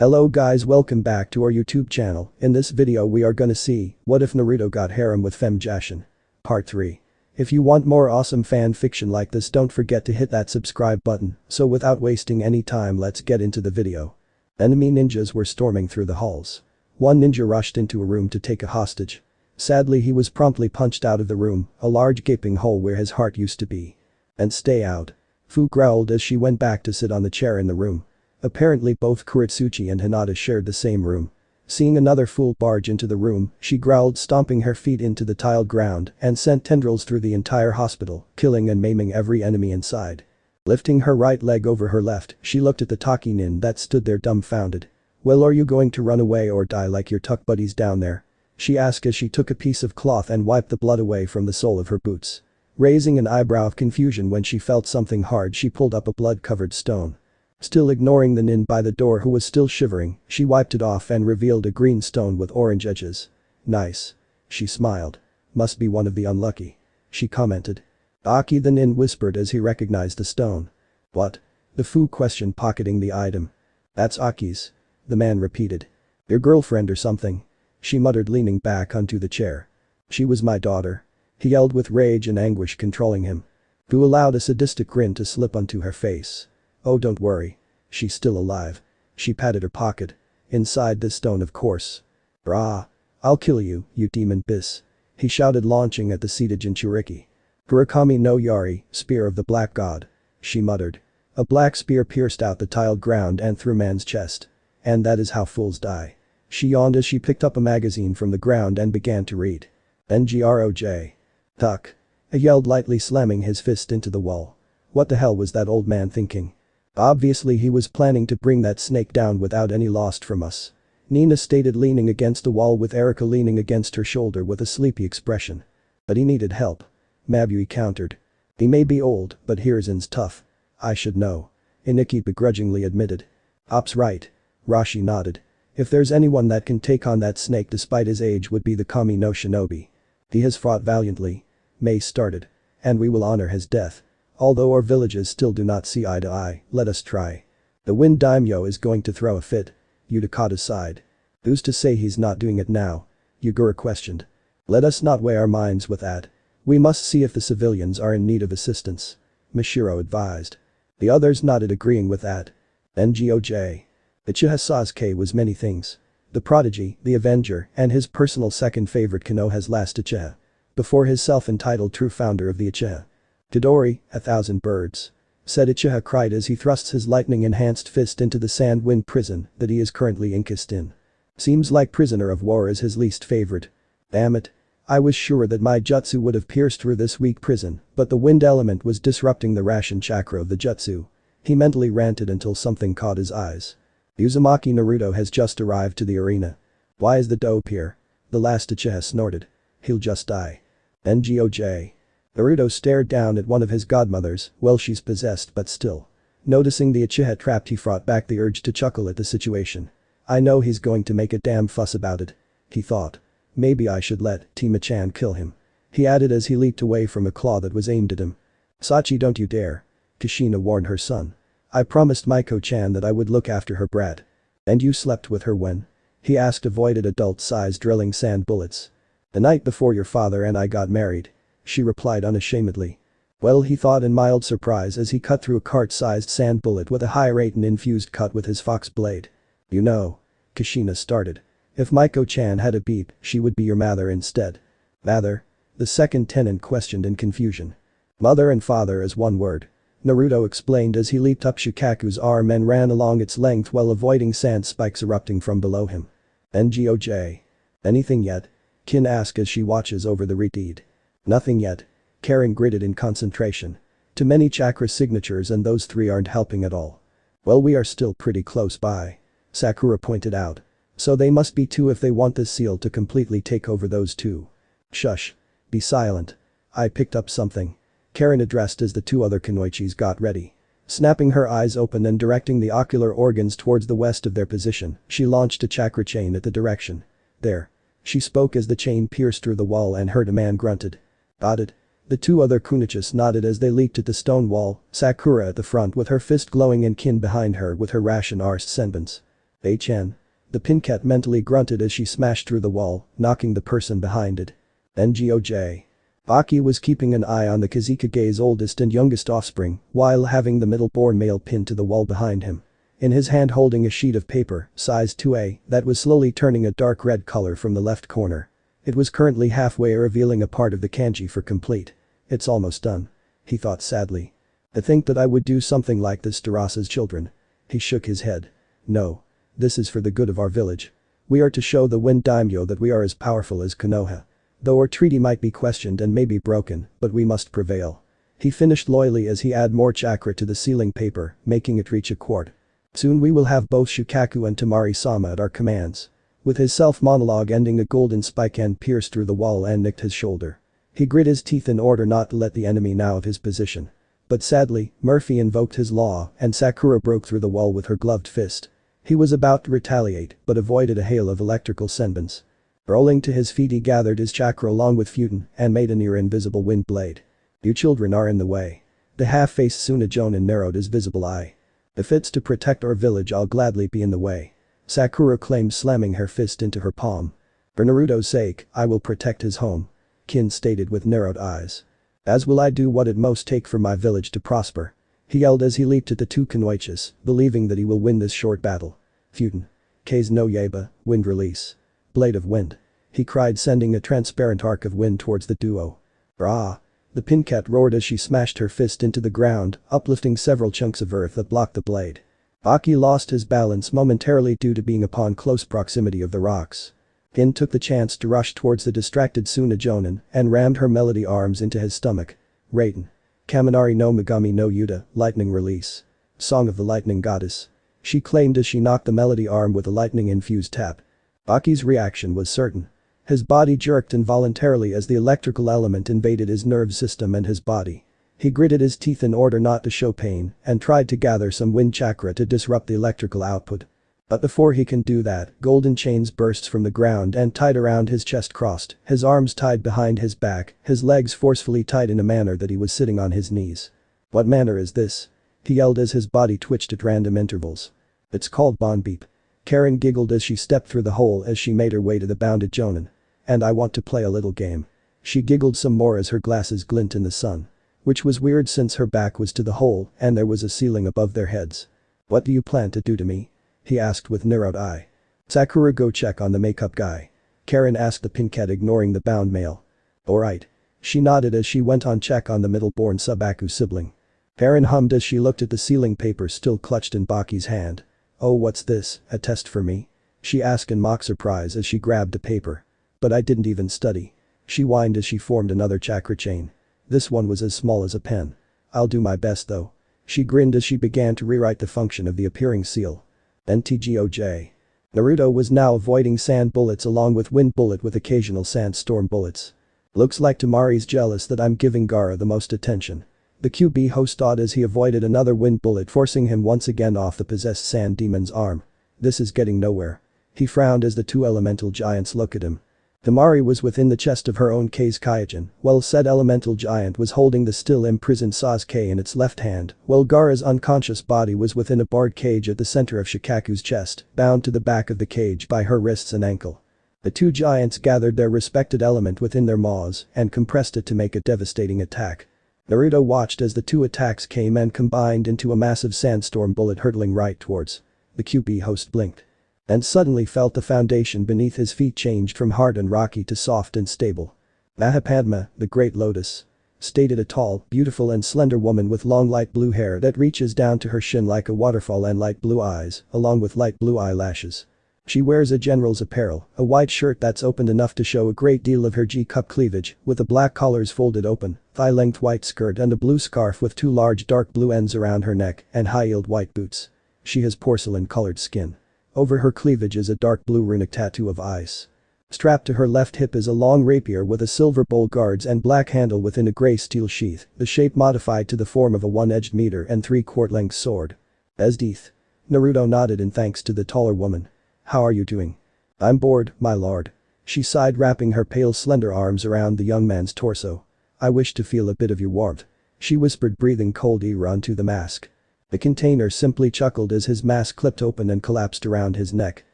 Hello guys, welcome back to our YouTube channel. In this video we are gonna see, what if Naruto got harem with Fem Jashin? Part 3. If you want more awesome fan fiction like this, don't forget to hit that subscribe button. So without wasting any time, let's get into the video. Enemy ninjas were storming through the halls. One ninja rushed into a room to take a hostage. Sadly, he was promptly punched out of the room, a large gaping hole where his heart used to be. And stay out. Fu growled as she went back to sit on the chair in the room. Apparently both Kuretsuchi and Hinata shared the same room. Seeing another fool barge into the room, she growled, stomping her feet into the tiled ground and sent tendrils through the entire hospital, killing and maiming every enemy inside. Lifting her right leg over her left, she looked at the Taki nin that stood there dumbfounded. "Well, are you going to run away or die like your tuck buddies down there?" she asked as she took a piece of cloth and wiped the blood away from the sole of her boots. Raising an eyebrow of confusion when she felt something hard, she pulled up a blood-covered stone. Still ignoring the nin by the door who was still shivering, she wiped it off and revealed a green stone with orange edges. "Nice." She smiled. "Must be one of the unlucky," she commented. "Aki," the nin whispered as he recognized the stone. "What?" the fu questioned, pocketing the item. "That's Aki's," the man repeated. "Your girlfriend or something?" she muttered, leaning back onto the chair. "She was my daughter," he yelled with rage and anguish controlling him. Fu allowed a sadistic grin to slip onto her face. "Oh, don't worry. She's still alive." She patted her pocket. "Inside this stone, of course." "Rah. I'll kill you, you demon bis," he shouted, launching at the seated Jinchuriki. "Kurakami no Yari, spear of the black god," she muttered. A black spear pierced out the tiled ground and through man's chest. "And that is how fools die." She yawned as she picked up a magazine from the ground and began to read. "NGROJ. Tuck," he yelled, lightly slamming his fist into the wall. What the hell was that old man thinking? Obviously he was planning to bring that snake down without any loss from us. Nina stated, leaning against the wall with Erika leaning against her shoulder with a sleepy expression. "But he needed help," Mabui countered. "He may be old, but Hiruzen's tough. I should know," Iniki begrudgingly admitted. "Ops right," Rashi nodded. "If there's anyone that can take on that snake despite his age, would be the Kami no Shinobi. He has fought valiantly," Mei started. "And we will honor his death. Although our villages still do not see eye to eye, let us try." "The Wind Daimyo is going to throw a fit," Yudakata sighed. "Who's to say he's not doing it now?" Yugura questioned. "Let us not weigh our minds with that. We must see if the civilians are in need of assistance," Mishiro advised. The others nodded, agreeing with that. NGOJ. Uchiha Sasuke was many things. The prodigy, the avenger, and his personal second favorite Konoha's last Uchiha. Before his self-entitled true founder of the Uchiha. "Todori, 1,000 birds," said Uchiha, cried as he thrusts his lightning-enhanced fist into the sand wind prison that he is currently encased in. "Seems like prisoner of war is his least favorite. Damn it. I was sure that my jutsu would have pierced through this weak prison, but the wind element was disrupting the ration chakra of the jutsu," he mentally ranted until something caught his eyes. "Uzumaki Naruto has just arrived to the arena. Why is the dope here?" the last Uchiha snorted. "He'll just die." NGOJ. Naruto stared down at one of his godmothers. "Well, she's possessed, but still." Noticing the Uchiha trapped, he fought back the urge to chuckle at the situation. "I know he's going to make a damn fuss about it," he thought. "Maybe I should let Tima-chan kill him," he added as he leaped away from a claw that was aimed at him. "Sachi, don't you dare," Kushina warned her son. "I promised Maiko-chan that I would look after her brat." "And you slept with her when?" he asked, avoided adult-sized drilling sand bullets. "The night before your father and I got married," she replied unashamedly. "Well," he thought in mild surprise as he cut through a cart-sized sand bullet with a high rate and infused cut with his fox blade. "You know," Kushina started. "If Maiko-chan had a beep, she would be your mother instead." "Mother?" the second tenant questioned in confusion. "Mother and father is one word," Naruto explained as he leaped up Shikaku's arm and ran along its length while avoiding sand spikes erupting from below him. NGOJ. "Anything yet?" Kin asked as she watches over the redeed. "Nothing yet," Karen gritted in concentration. "Too many chakra signatures and those 3 aren't helping at all." "Well, we are still pretty close by," Sakura pointed out. "So they must be 2 if they want this seal to completely take over those 2. "Shush. Be silent. I picked up something," Karen addressed as the 2 other Kunoichis got ready. Snapping her eyes open and directing the ocular organs towards the west of their position, she launched a chakra chain at the direction. "There." She spoke as the chain pierced through the wall and heard a man grunted. "Got it." The 2 other Kunichis nodded as they leaped at the stone wall, Sakura at the front with her fist glowing and Kin behind her with her ration arse senbons. HN. The pincat mentally grunted as she smashed through the wall, knocking the person behind it. NGOJ. Baki was keeping an eye on the Kazekage's oldest and youngest offspring while having the middle-born male pinned to the wall behind him. In his hand holding a sheet of paper, size 2A, that was slowly turning a dark red color from the left corner. It was currently halfway revealing a part of the kanji for complete. It's almost done. He thought sadly. I think that I would do something like this to Rasa's children. He shook his head. No. This is for the good of our village. We are to show the Wind Daimyo that we are as powerful as Konoha. Though our treaty might be questioned and may be broken, but we must prevail. He finished loyally as he added more chakra to the sealing paper, making it reach a quart. Soon we will have both Shukaku and Tamari-sama at our commands. With his self-monologue ending, a golden spike end pierced through the wall and nicked his shoulder. He grit his teeth in order not to let the enemy know of his position. But sadly, Murphy invoked his law and Sakura broke through the wall with her gloved fist. He was about to retaliate but avoided a hail of electrical senbons. Rolling to his feet, he gathered his chakra along with Futen and made a near-invisible wind blade. You children are in the way. The half-faced Tsunajonin narrowed his visible eye. If it's to protect our village, I'll gladly be in the way. Sakura claimed, slamming her fist into her palm. For Naruto's sake, I will protect his home. Kin stated with narrowed eyes. As will I do what it most take for my village to prosper. He yelled as he leaped at the two Kunoichis, believing that he will win this short battle. Futen. K's no Yaba, wind release. Blade of wind. He cried, sending a transparent arc of wind towards the duo. Rah! The pincat roared as she smashed her fist into the ground, uplifting several chunks of earth that blocked the blade. Baki lost his balance momentarily due to being upon close proximity of the rocks. Kin took the chance to rush towards the distracted Tsunajonin and rammed her melody arms into his stomach. Raiden. Kaminari no Megami no Yuta, lightning release. Song of the lightning goddess. She claimed as she knocked the melody arm with a lightning-infused tap. Baki's reaction was certain. His body jerked involuntarily as the electrical element invaded his nerve system and his body. He gritted his teeth in order not to show pain and tried to gather some wind chakra to disrupt the electrical output. But before he can do that, golden chains burst from the ground and tied around his chest, crossed, his arms tied behind his back, his legs forcefully tied in a manner that he was sitting on his knees. What manner is this? He yelled as his body twitched at random intervals. It's called Bon Beep. Karen giggled as she stepped through the hole as she made her way to the bounded Jonin. And I want to play a little game. She giggled some more as her glasses glint in the sun. Which was weird since her back was to the hole and there was a ceiling above their heads. What do you plan to do to me? He asked with narrowed eye. Sakura, go check on the makeup guy. Karen asked the pincat, ignoring the bound male. Alright. She nodded as she went on check on the middle-born Subaku sibling. Karen hummed as she looked at the sealing paper still clutched in Baki's hand. Oh, what's this, a test for me? She asked in mock surprise as she grabbed the paper. But I didn't even study. She whined as she formed another chakra chain. This one was as small as a pen. I'll do my best though. She grinned as she began to rewrite the function of the appearing seal. NTGOJ. Naruto was now avoiding sand bullets along with wind bullet with occasional sandstorm bullets. Looks like Tamari's jealous that I'm giving Gaara the most attention. The QB host thought as he avoided another wind bullet, forcing him once again off the possessed sand demon's arm. This is getting nowhere. He frowned as the two elemental giants looked at him. Tamari was within the chest of her own K's Kaijin, while said elemental giant was holding the still imprisoned Sasuke in its left hand, while Gaara's unconscious body was within a barred cage at the center of Shikaku's chest, bound to the back of the cage by her wrists and ankle. The two giants gathered their respected element within their maws and compressed it to make a devastating attack. Naruto watched as the two attacks came and combined into a massive sandstorm bullet hurtling right towards. The QB host blinked. And suddenly felt the foundation beneath his feet changed from hard and rocky to soft and stable. Mahapadma, the Great Lotus. Stated a tall, beautiful and slender woman with long light blue hair that reaches down to her shin like a waterfall and light blue eyes, along with light blue eyelashes. She wears a general's apparel, a white shirt that's opened enough to show a great deal of her G-cup cleavage, with the black collars folded open, thigh-length white skirt and a blue scarf with two large dark blue ends around her neck and high-heeled white boots. She has porcelain-colored skin. Over her cleavage is a dark blue runic tattoo of ice. Strapped to her left hip is a long rapier with a silver bowl guards and black handle within a gray steel sheath, the shape modified to the form of a one-edged meter and three-quart length sword. Esdeeth. Naruto nodded in thanks to the taller woman. How are you doing? I'm bored, my lord. She sighed, wrapping her pale slender arms around the young man's torso. I wish to feel a bit of your warmth. She whispered, breathing cold air onto the mask. The container simply chuckled as his mask clipped open and collapsed around his neck.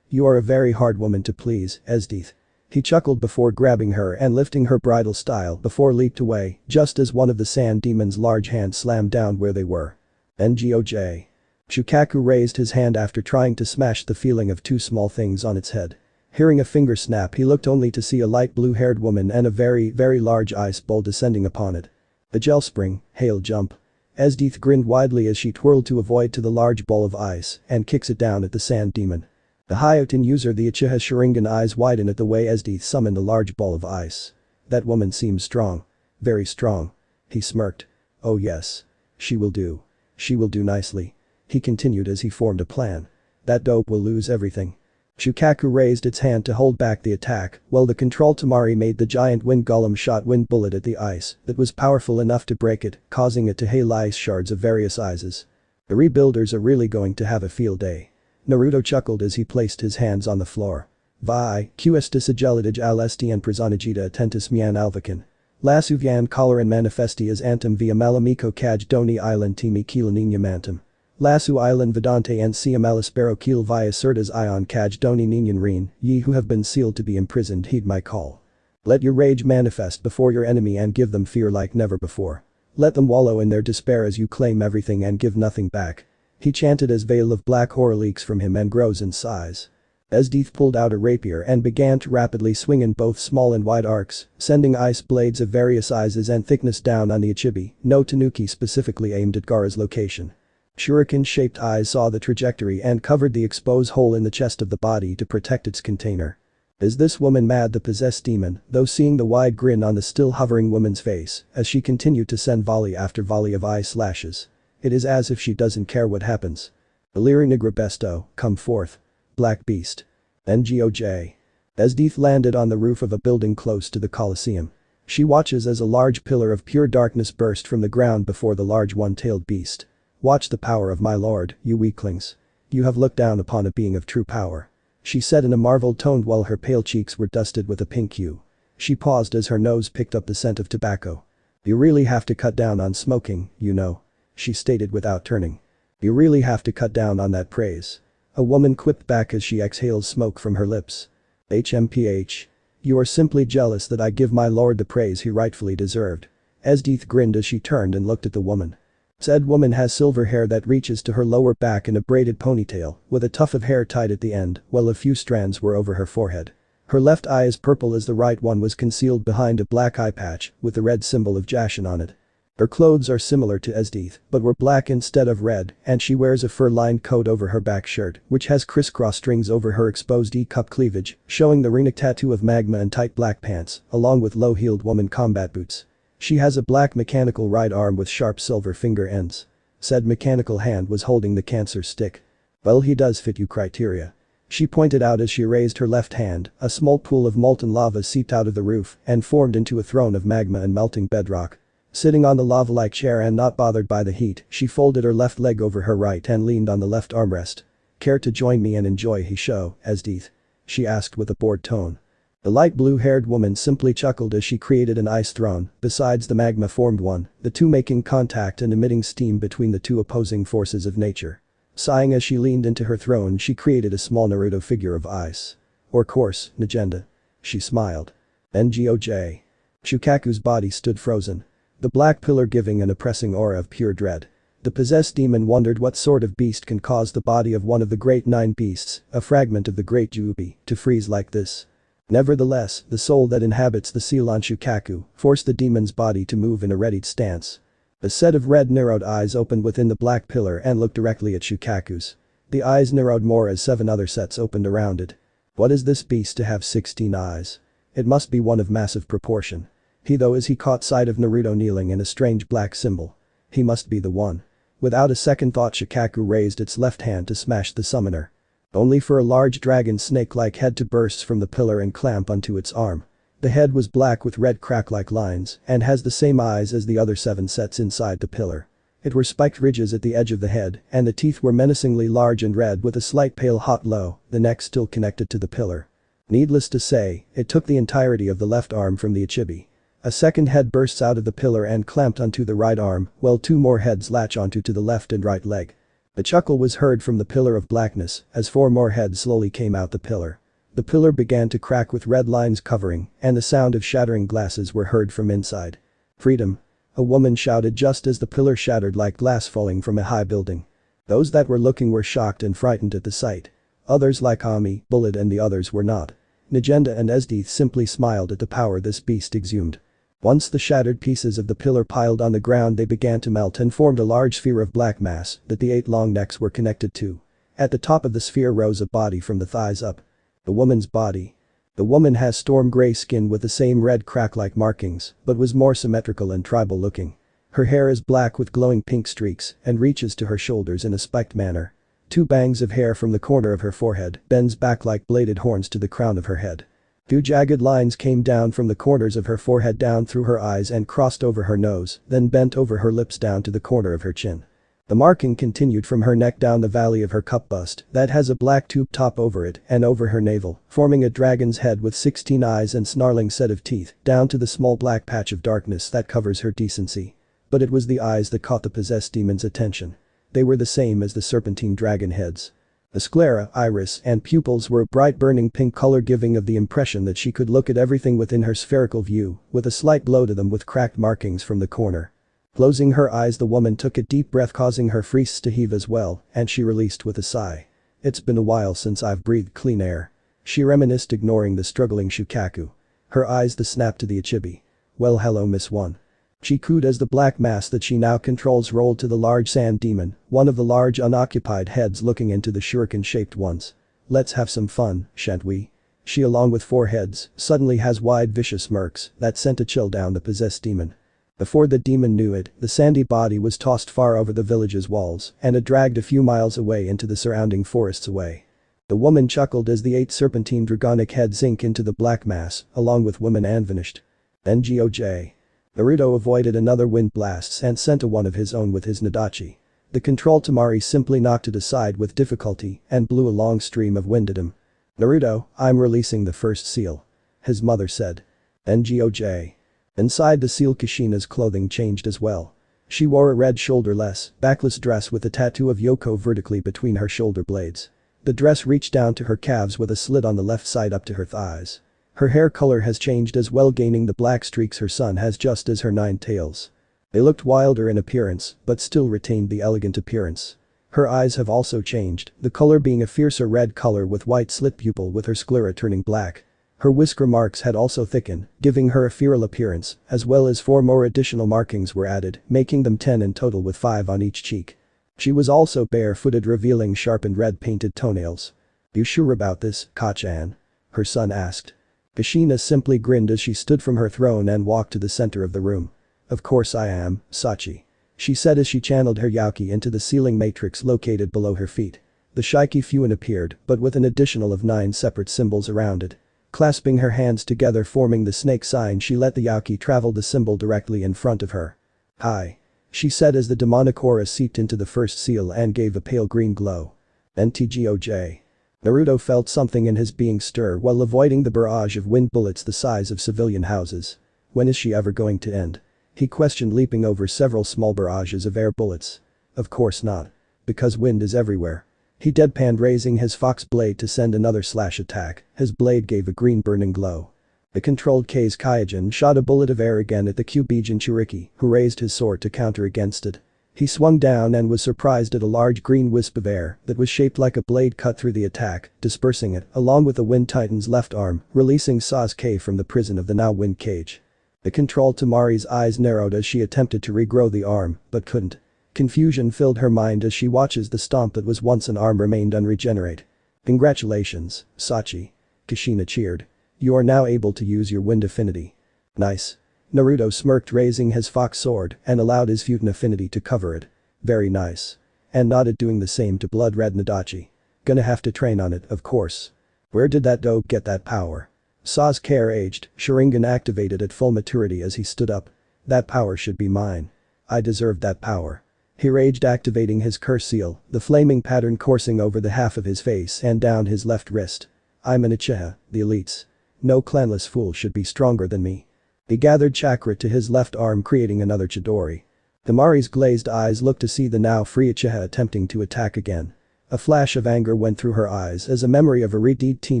"You are a very hard woman to please, Esdeath." He chuckled before grabbing her and lifting her bridal style before leaped away, just as one of the sand demon's large hands slammed down where they were. NGOJ. Shukaku raised his hand after trying to smash the feeling of two small things on its head. Hearing a finger snap, he looked only to see a light blue-haired woman and a very, very large ice ball descending upon it. The gel spring, hail jump. Esdeath grinned widely as she twirled to avoid to the large ball of ice and kicks it down at the sand demon. The Hyoten user, the Uchiha Sharingan, eyes widen at the way Esdeath summoned a large ball of ice. "That woman seems strong. Very strong." He smirked. "Oh yes. She will do. She will do nicely." He continued as he formed a plan. "That dope will lose everything." Shukaku raised its hand to hold back the attack, while the control Tamari made the giant wind golem shot wind bullet at the ice that was powerful enough to break it, causing it to hail ice shards of various sizes. The rebuilders are really going to have a field day. Naruto chuckled as he placed his hands on the floor. "Vi, questis agilitage alestian personagita attentus mian alvacan. Lasuvian coloran manifestias antum via malamico kaj doni island timi kilaninha mantum. Lasu island vidante and siam alispero keel via certas ion kaj doni ninyan reen, ye who have been sealed to be imprisoned heed my call. Let your rage manifest before your enemy and give them fear like never before. Let them wallow in their despair as you claim everything and give nothing back." He chanted as veil of black horror leaks from him and grows in size. Esdeath pulled out a rapier and began to rapidly swing in both small and wide arcs, sending ice blades of various sizes and thickness down on the Ichibi, no Tanuki specifically aimed at Gaara's location. Shuriken-shaped eyes saw the trajectory and covered the exposed hole in the chest of the body to protect its container. Is this woman mad? The possessed demon, though seeing the wide grin on the still hovering woman's face, as she continued to send volley after volley of ice slashes. It is as if she doesn't care what happens. Illyri Nigra Besto, come forth. Black Beast. NGOJ. Esdeath landed on the roof of a building close to the Colosseum. She watches as a large pillar of pure darkness burst from the ground before the large one-tailed beast. "Watch the power of my lord, you weaklings. You have looked down upon a being of true power," she said in a marveled tone while her pale cheeks were dusted with a pink hue. She paused as her nose picked up the scent of tobacco. "You really have to cut down on smoking, you know," she stated without turning. "You really have to cut down on that praise." A woman quipped back as she exhaled smoke from her lips. "HMPH. You are simply jealous that I give my lord the praise he rightfully deserved." Esdeath grinned as she turned and looked at the woman. Said woman has silver hair that reaches to her lower back in a braided ponytail, with a tuft of hair tied at the end, while a few strands were over her forehead. Her left eye is purple as the right one was concealed behind a black eye patch with the red symbol of Jashin on it. Her clothes are similar to Esdeath, but were black instead of red, and she wears a fur-lined coat over her back shirt, which has crisscross strings over her exposed E-cup cleavage, showing the runic tattoo of magma, and tight black pants, along with low-heeled woman combat boots. She has a black mechanical right arm with sharp silver finger ends. Said mechanical hand was holding the cancer stick. "Well, he does fit you criteria," she pointed out as she raised her left hand. A small pool of molten lava seeped out of the roof and formed into a throne of magma and melting bedrock. Sitting on the lava-like chair and not bothered by the heat, she folded her left leg over her right and leaned on the left armrest. "Care to join me and enjoy his show, Esdeath?" she asked with a bored tone. The light blue-haired woman simply chuckled as she created an ice throne, besides the magma formed one, the two making contact and emitting steam between the two opposing forces of nature. Sighing as she leaned into her throne, she created a small Naruto figure of ice. "Or course, Negenda." She smiled. NGOJ. Shukaku's body stood frozen. The black pillar giving an oppressing aura of pure dread. The possessed demon wondered what sort of beast can cause the body of one of the great nine beasts, a fragment of the great Jubi, to freeze like this. Nevertheless, the soul that inhabits the seal on Shukaku forced the demon's body to move in a readied stance. A set of red narrowed eyes opened within the black pillar and looked directly at Shukaku's. The eyes narrowed more as 7 other sets opened around it. What is this beast to have 16 eyes? It must be one of massive proportion. As he caught sight of Naruto kneeling in a strange black symbol. He must be the one. Without a second thought, Shukaku raised its left hand to smash the summoner. Only for a large dragon snake-like head to burst from the pillar and clamp onto its arm. The head was black with red crack-like lines and has the same eyes as the other 7 sets inside the pillar. It were spiked ridges at the edge of the head, and the teeth were menacingly large and red with a slight pale hot glow, the neck still connected to the pillar. Needless to say, it took the entirety of the left arm from the Ichibi. A second head bursts out of the pillar and clamped onto the right arm, while two more heads latch onto the left and right leg. A chuckle was heard from the pillar of blackness as four more heads slowly came out the pillar. The pillar began to crack with red lines covering, and the sound of shattering glasses were heard from inside. "Freedom!" a woman shouted just as the pillar shattered like glass falling from a high building. Those that were looking were shocked and frightened at the sight. Others like Ami, Bullet and the others were not. Najenda and Esdeath simply smiled at the power this beast exhumed. Once the shattered pieces of the pillar piled on the ground, they began to melt and formed a large sphere of black mass that the 8 long necks were connected to. At the top of the sphere rose a body from the thighs up. The woman's body. The woman has storm gray skin with the same red crack-like markings, but was more symmetrical and tribal looking. Her hair is black with glowing pink streaks and reaches to her shoulders in a spiked manner. 2 bangs of hair from the corner of her forehead bends back like bladed horns to the crown of her head. 2 jagged lines came down from the corners of her forehead down through her eyes and crossed over her nose, then bent over her lips down to the corner of her chin. The marking continued from her neck down the valley of her cup bust that has a black tube top over it and over her navel, forming a dragon's head with 16 eyes and snarling set of teeth, down to the small black patch of darkness that covers her decency. But it was the eyes that caught the possessed demon's attention. They were the same as the serpentine dragon heads. The sclera, iris, and pupils were a bright burning pink color, giving of the impression that she could look at everything within her spherical view, with a slight glow to them with cracked markings from the corner. Closing her eyes, the woman took a deep breath, causing her freeze to heave as well, and she released with a sigh. "It's been a while since I've breathed clean air." She reminisced, ignoring the struggling Shukaku. Her eyes the snap to the Ichibi. "Well, hello, Miss One." She cooed as the black mass that she now controls rolled to the large sand demon, one of the large unoccupied heads looking into the shuriken-shaped ones. "Let's have some fun, shan't we?" She, along with 4 heads, suddenly has wide vicious smirks that sent a chill down the possessed demon. Before the demon knew it, the sandy body was tossed far over the village's walls and it dragged a few miles away into the surrounding forests away. The woman chuckled as the 8 serpentine dragonic heads sink into the black mass, along with women, and vanished. Then GOJ. Naruto avoided another wind blasts and sent a one of his own with his Nadachi. The control Tamari simply knocked it aside with difficulty and blew a long stream of wind at him. "Naruto, I'm releasing the first seal," his mother said. Then GOJ. Inside the seal, Kushina's clothing changed as well. She wore a red shoulderless, backless dress with a tattoo of Yoko vertically between her shoulder blades. The dress reached down to her calves with a slit on the left side up to her thighs. Her hair color has changed as well, gaining the black streaks her son has just as her 9 tails. They looked wilder in appearance, but still retained the elegant appearance. Her eyes have also changed, the color being a fiercer red color with white slit pupil, with her sclera turning black. Her whisker marks had also thickened, giving her a feral appearance, as well as 4 more additional markings were added, making them 10 in total with 5 on each cheek. She was also barefooted, revealing sharpened red painted toenails. "You sure about this, Kachan?" her son asked. Kushina simply grinned as she stood from her throne and walked to the center of the room. "Of course I am, Sachi," she said as she channeled her Yauki into the ceiling matrix located below her feet. The Shiki Fuin appeared, but with an additional of 9 separate symbols around it. Clasping her hands together forming the snake sign, she let the Yauki travel the symbol directly in front of her. "Hi," she said as the demonic aura seeped into the first seal and gave a pale green glow. "NTGOJ." Naruto felt something in his being stir while avoiding the barrage of wind bullets the size of civilian houses. When is she ever going to end? He questioned, leaping over several small barrages of air bullets. Of course not. Because wind is everywhere. He deadpanned, raising his fox blade to send another slash attack. His blade gave a green burning glow. The controlled K's Kaijin shot a bullet of air again at the Kyubi Jinchuriki, who raised his sword to counter against it. He swung down and was surprised at a large green wisp of air that was shaped like a blade cut through the attack, dispersing it along with the Wind Titan's left arm, releasing Sasuke from the prison of the now wind cage. The control Tamari's eyes narrowed as she attempted to regrow the arm, but couldn't. Confusion filled her mind as she watches the stomp that was once an arm remained unregenerate. "Congratulations, Sachi," Kushina cheered. "You are now able to use your wind affinity." "Nice." Naruto smirked, raising his fox sword and allowed his Futon affinity to cover it. "Very nice." And nodded, doing the same to blood red Nadachi. "Gonna have to train on it, of course." "Where did that dope get that power?" Sasuke raged, Sharingan activated at full maturity as he stood up. "That power should be mine. I deserve that power." He raged, activating his curse seal, the flaming pattern coursing over the half of his face and down his left wrist. "I'm an Uchiha, the elites. No clanless fool should be stronger than me." He gathered chakra to his left arm, creating another Chidori. Temari's glazed eyes looked to see the now free Uchiha attempting to attack again. A flash of anger went through her eyes as a memory of a Reon-D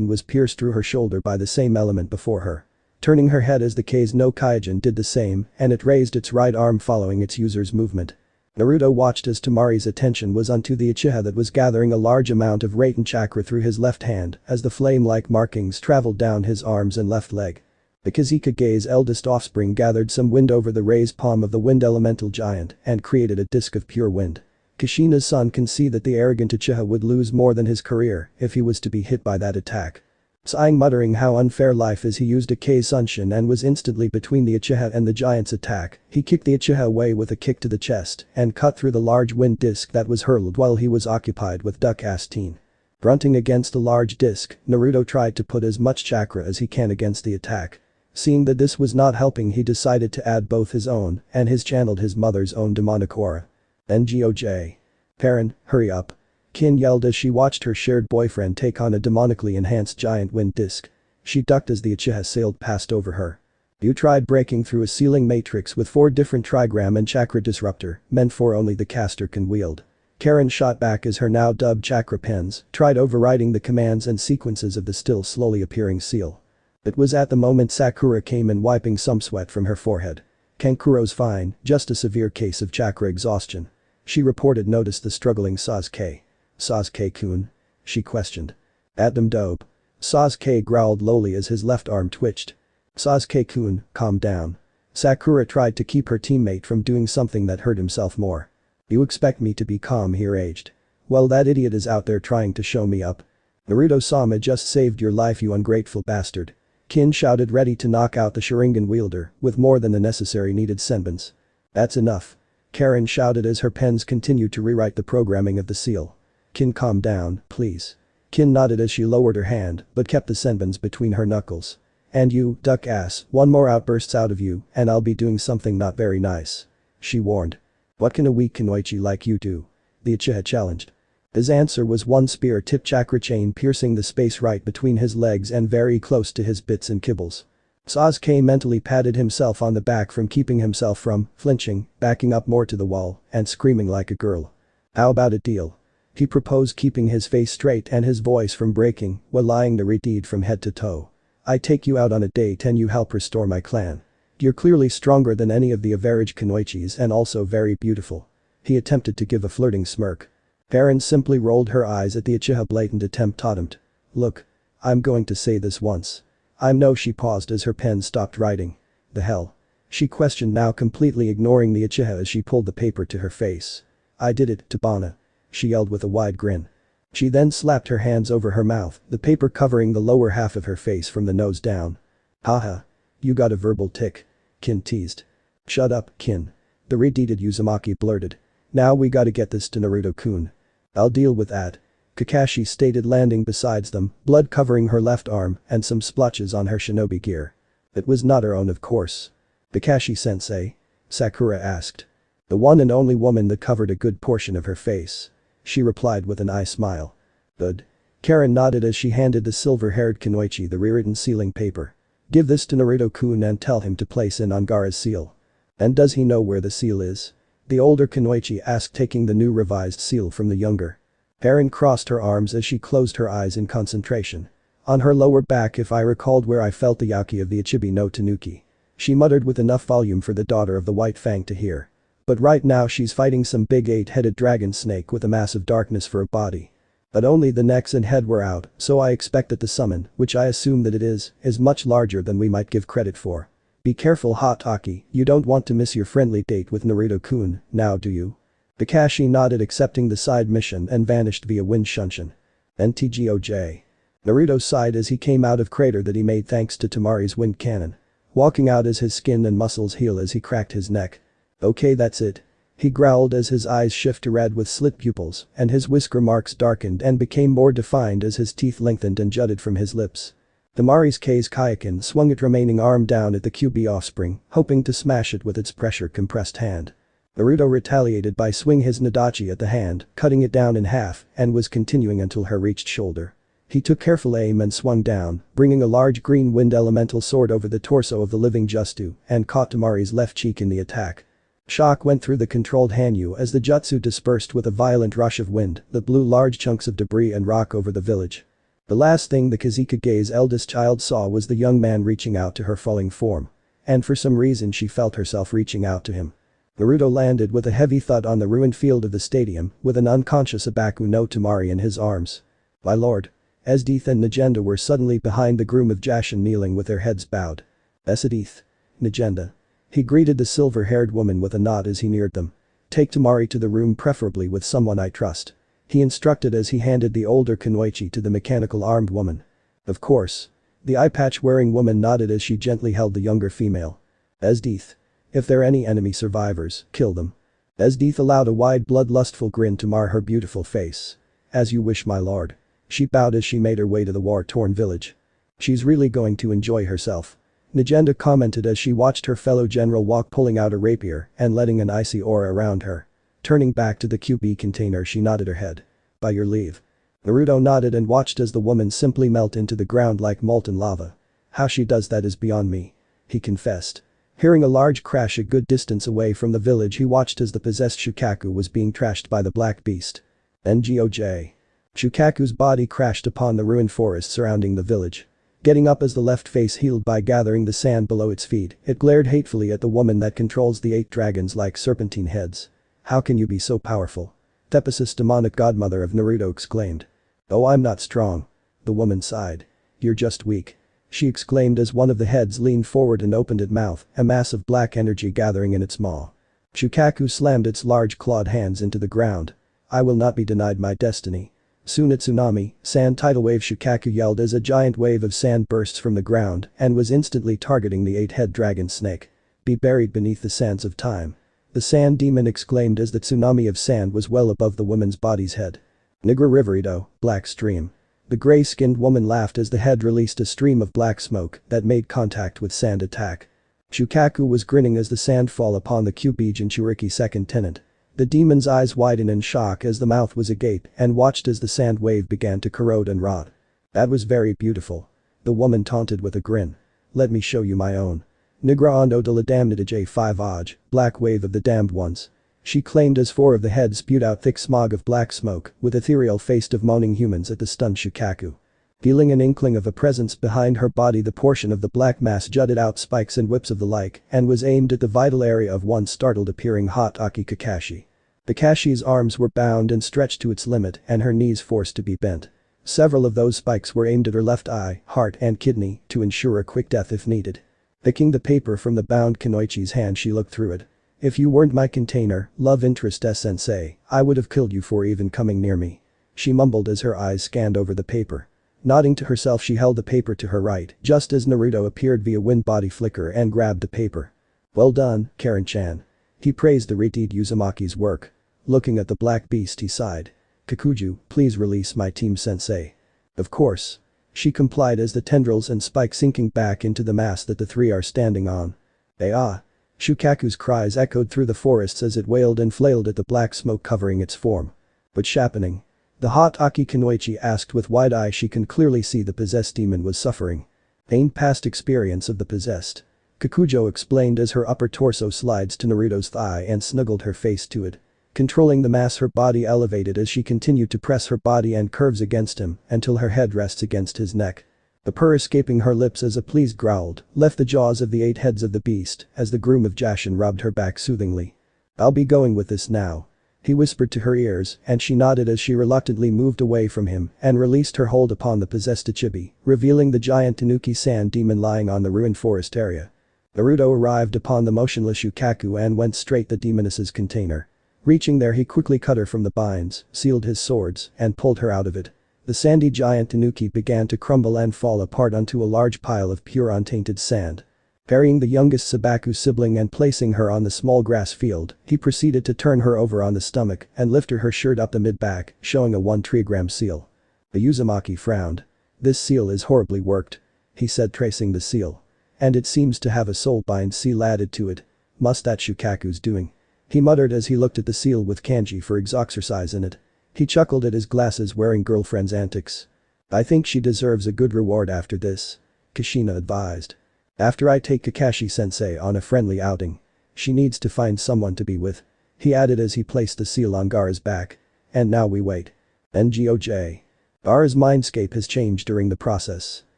was pierced through her shoulder by the same element before her. Turning her head as the K's no Kaijin did the same, and it raised its right arm following its user's movement. Naruto watched as Temari's attention was onto the Uchiha that was gathering a large amount of Reon chakra through his left hand as the flame-like markings traveled down his arms and left leg. The Kazekage's eldest offspring gathered some wind over the raised palm of the wind elemental giant and created a disk of pure wind. Kushina's son can see that the arrogant Uchiha would lose more than his career if he was to be hit by that attack. Sighing, muttering how unfair life is, he used a K-Sunshin and was instantly between the Uchiha and the giant's attack. He kicked the Uchiha away with a kick to the chest and cut through the large wind disc that was hurled while he was occupied with duck-ass teen. Grunting against the large disc, Naruto tried to put as much chakra as he can against the attack. Seeing that this was not helping, he decided to add both his own and his channeled his mother's own demonic aura. Then GOJ. Parent, hurry up. Kin yelled as she watched her shared boyfriend take on a demonically enhanced giant wind disc. She ducked as the Uchiha sailed past over her. You tried breaking through a ceiling matrix with 4 different trigram and chakra disruptor, meant for only the caster can wield. Karen shot back as her now dubbed chakra pens tried overriding the commands and sequences of the still slowly appearing seal. It was at the moment Sakura came in, wiping some sweat from her forehead. Kankuro's fine, just a severe case of chakra exhaustion. She reported noticed the struggling Sasuke. Sasuke-kun? She questioned. Atom dope. Sasuke growled lowly as his left arm twitched. Sasuke-kun, calm down. Sakura tried to keep her teammate from doing something that hurt himself more. You expect me to be calm? He raged. Well, that idiot is out there trying to show me up. Naruto-sama just saved your life, you ungrateful bastard. Kin shouted, ready to knock out the Sharingan wielder with more than the necessary needed senbons. That's enough. Karen shouted as her pens continued to rewrite the programming of the seal. Kin, calm down, please. Kin nodded as she lowered her hand but kept the senbons between her knuckles. And you, duck ass, one more outbursts out of you and I'll be doing something not very nice. She warned. What can a weak kunoichi like you do? The Uchiha challenged. His answer was one spear-tipped chakra chain piercing the space right between his legs and very close to his bits and kibbles. Sasuke mentally patted himself on the back from keeping himself from flinching, backing up more to the wall, and screaming like a girl. How about a deal? He proposed, keeping his face straight and his voice from breaking while lying the redeed from head to toe. I take you out on a date and you help restore my clan. You're clearly stronger than any of the average kunoichis and also very beautiful. He attempted to give a flirting smirk. Karen simply rolled her eyes at the Uchiha blatant attempt taught. Look. I'm going to say this once. I'm no. She paused as her pen stopped writing. The hell? She questioned, now completely ignoring the Uchiha as she pulled the paper to her face. I did it, Tabana. She yelled with a wide grin. She then slapped her hands over her mouth, the paper covering the lower half of her face from the nose down. Haha. You got a verbal tick. Kin teased. Shut up, Kin. The redeeded Uzumaki blurted. Now we gotta get this to Naruto-kun. I'll deal with that. Kakashi stated, landing beside them, blood covering her left arm and some splotches on her shinobi gear. It was not her own, of course. Kakashi-sensei? Sakura asked. The one and only woman that covered a good portion of her face. She replied with an eye smile. Good. Karen nodded as she handed the silver-haired kunoichi the rewritten sealing paper. Give this to Naruto-kun and tell him to place in Angara's seal. And does he know where the seal is? The older kunoichi asked, taking the new revised seal from the younger. Karen crossed her arms as she closed her eyes in concentration. On her lower back, if I recalled where I felt the yaki of the Ichibi no Tanuki. She muttered with enough volume for the daughter of the White Fang to hear. But right now she's fighting some big 8-headed dragon snake with a massive darkness for a body. But only the necks and head were out, so I expect that the summon, which I assume that it is much larger than we might give credit for. Be careful, Hataki, you don't want to miss your friendly date with Naruto-kun, now do you? Kakashi nodded, accepting the side mission and vanished via wind shunshin. NTGOJ. Naruto sighed as he came out of crater that he made thanks to Temari's wind cannon. Walking out as his skin and muscles heal as he cracked his neck. Okay, that's it. He growled as his eyes shifted to red with slit pupils and his whisker marks darkened and became more defined as his teeth lengthened and jutted from his lips. Temari's K's Kayakin swung its remaining arm down at the QB offspring, hoping to smash it with its pressure-compressed hand. Naruto retaliated by swinging his Nadachi at the hand, cutting it down in half, and was continuing until her reached shoulder. He took careful aim and swung down, bringing a large green wind elemental sword over the torso of the living Jutsu and caught Temari's left cheek in the attack. Shock went through the controlled Hanyu as the jutsu dispersed with a violent rush of wind that blew large chunks of debris and rock over the village. The last thing the Kazekage's eldest child saw was the young man reaching out to her falling form. And for some reason she felt herself reaching out to him. Naruto landed with a heavy thud on the ruined field of the stadium with an unconscious Ibaku no Temari in his arms. My lord. Esdeath and Negenda were suddenly behind the groom of Jashin kneeling with their heads bowed. Esdeath. Negenda. He greeted the silver-haired woman with a nod as he neared them. Take Temari to the room, preferably with someone I trust. He instructed as he handed the older Kunoichi to the mechanical armed woman. Of course. The eye patch-wearing woman nodded as she gently held the younger female. Esdeath. If there are any enemy survivors, kill them. Esdeath allowed a wide bloodlustful grin to mar her beautiful face. As you wish, my lord. She bowed as she made her way to the war-torn village. She's really going to enjoy herself. Negenda commented as she watched her fellow general walk, pulling out a rapier and letting an icy aura around her. Turning back to the QB container, she nodded her head. By your leave. Naruto nodded and watched as the woman simply melt into the ground like molten lava. How she does that is beyond me. He confessed. Hearing a large crash a good distance away from the village, he watched as the possessed Shukaku was being trashed by the black beast. NGOJ. Shukaku's body crashed upon the ruined forest surrounding the village. Getting up as the left face healed by gathering the sand below its feet, it glared hatefully at the woman that controls the 8 dragons like serpentine heads. How can you be so powerful? Thepesis, demonic godmother of Naruto, exclaimed. Oh, I'm not strong. The woman sighed. You're just weak. She exclaimed as one of the heads leaned forward and opened its mouth, a mass of black energy gathering in its maw. Shukaku slammed its large clawed hands into the ground. I will not be denied my destiny. Soon a tsunami, sand tidal wave, Shukaku yelled as a giant wave of sand bursts from the ground and was instantly targeting the 8-head dragon snake. Be buried beneath the sands of time. The sand demon exclaimed as the tsunami of sand was well above the woman's body's head. Nigra Riverido, black stream. The gray-skinned woman laughed as the head released a stream of black smoke that made contact with sand attack. Shukaku was grinning as the sand fall upon the Kyuubi Jinchuriki second tenant. The demon's eyes widened in shock as the mouth was agape and watched as the sand wave began to corrode and rot. That was very beautiful. The woman taunted with a grin. Let me show you my own. Nigra Ondo de la Damned J5 Oj, black wave of the damned ones. She claimed as 4 of the heads spewed out thick smog of black smoke with ethereal face of moaning humans at the stunned Shukaku. Feeling an inkling of a presence behind her body, the portion of the black mass jutted out spikes and whips of the like and was aimed at the vital area of one startled appearing hot Aki Kakashi. Kakashi's arms were bound and stretched to its limit and her knees forced to be bent. Several of those spikes were aimed at her left eye, heart and kidney to ensure a quick death if needed. Picking the paper from the bound Kunoichi's hand, she looked through it. If you weren't my container, love interest sensei, I would have killed you for even coming near me. She mumbled as her eyes scanned over the paper. Nodding to herself, she held the paper to her right just as Naruto appeared via wind body flicker and grabbed the paper. Well done, Karen-chan. He praised the Ritiid Uzumaki's work. Looking at the black beast, he sighed. Kakuju, please release my team, sensei. Of course. She complied as the tendrils and spikes sinking back into the mass that the 3 are standing on. Ah! Shukaku's cries echoed through the forests as it wailed and flailed at the black smoke covering its form. What's happening? The hot Aki Kunoichi asked with wide eyes. She can clearly see the possessed demon was suffering. Ain't past experience of the possessed. Kakujo explained as her upper torso slides to Naruto's thigh and snuggled her face to it. Controlling the mass, her body elevated as she continued to press her body and curves against him until her head rests against his neck. The purr escaping her lips as a pleased growled left the jaws of the 8 heads of the beast as the groom of Jashin rubbed her back soothingly. I'll be going with this now. He whispered to her ears and she nodded as she reluctantly moved away from him and released her hold upon the possessed Ichibi, revealing the giant Tanuki sand demon lying on the ruined forest area. Naruto arrived upon the motionless Shukaku and went straight to the demoness's container. Reaching there, he quickly cut her from the binds, sealed his swords, and pulled her out of it. The sandy giant Tanuki began to crumble and fall apart onto a large pile of pure untainted sand. Carrying the youngest Sabaku sibling and placing her on the small grass field, he proceeded to turn her over on the stomach and lifted her shirt up the mid-back, showing a 1 trigram seal. The Uzumaki frowned. This seal is horribly worked. He said, tracing the seal. And it seems to have a soul bind seal added to it. Must that Shukaku's doing? He muttered as he looked at the seal with kanji for exorcise in it. He chuckled at his glasses wearing girlfriend's antics. I think she deserves a good reward after this. Kushina advised. After I take Kakashi-sensei on a friendly outing. She needs to find someone to be with. He added as he placed the seal on Gaara's back. And now we wait. NGOJ. Gaara's mindscape has changed during the process.